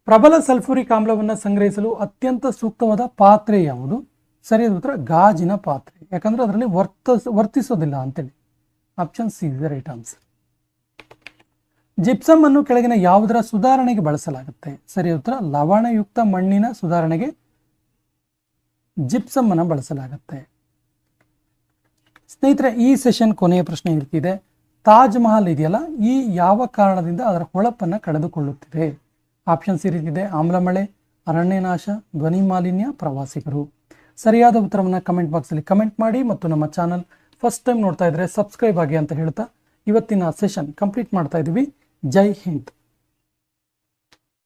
ಪ್ರಬಲ ಸಲ್ಫ್ಯೂರಿಕ್ ಆಮ್ಲವನ್ನು ಸಂಗ್ರಹಿಸಲು ಅತ್ಯಂತ ಸೂಕ್ತವಾದ ಪಾತ್ರೆ ಯಾವುದು? ಸರಿಯಾದ ಉತ್ತರ ಗಾಜಿನ ಪಾತ್ರೆ, ಯಾಕಂದ್ರೆ ಅದರಲ್ಲಿ ವರ್ತಿಸೋದಿಲ್ಲ ಅಂತೇಳಿ. Option C is the right answer. Gypsum ಅನ್ನು ಕೆಳಗಿನ ಯಾವುದರ ಸುಧಾರಣೆಗೆ ಬಳಸಲಾಗುತ್ತೆ? ಸರಿಯಾದ ಉತ್ತರ ಲವಣಯುಕ್ತ ಮಣ್ಣಿನ ಸುಧಾರಣೆಗೆ ಜಿಪ್ಸಮ್ ಅನ್ನು ಬಳಸಲಾಗುತ್ತೆ. ಸ್ನೇಹಿತರೆ, ಈ ಸೆಷನ್ ಕೊನೆಯ ಪ್ರಶ್ನೆ ಇರ್ತಿದೆ. ತಾಜ್ ಮಹಲ್ ಇದೆಯಲ್ಲ, ಈ ಯಾವ ಕಾರಣದಿಂದ ಅದರ ಹೊಳಪನ್ನು ಕಳೆದುಕೊಳ್ಳುತ್ತಿದೆ? ಆಪ್ಷನ್ ಸಿ ರೀತಿದೆ: ಆಮ್ಲಮಳೆ, ಅರಣ್ಯನಾಶ, ಧ್ವನಿ ಮಾಲಿನ್ಯ, ಪ್ರವಾಸಿಗರು. ಸರಿಯಾದ ಉತ್ತರವನ್ನು ಕಮೆಂಟ್ ಬಾಕ್ಸಲ್ಲಿ ಕಮೆಂಟ್ ಮಾಡಿ ಮತ್ತು ನಮ್ಮ ಚಾನಲ್ ಫಸ್ಟ್ ಟೈಮ್ ನೋಡ್ತಾ ಇದ್ರೆ ಸಬ್ಸ್ಕ್ರೈಬ್ ಆಗಿ ಅಂತ ಹೇಳ್ತಾ ಇವತ್ತಿನ ಸೆಷನ್ ಕಂಪ್ಲೀಟ್ ಮಾಡ್ತಾ ಇದ್ದೀವಿ. ಜೈ ಹಿಂದ್.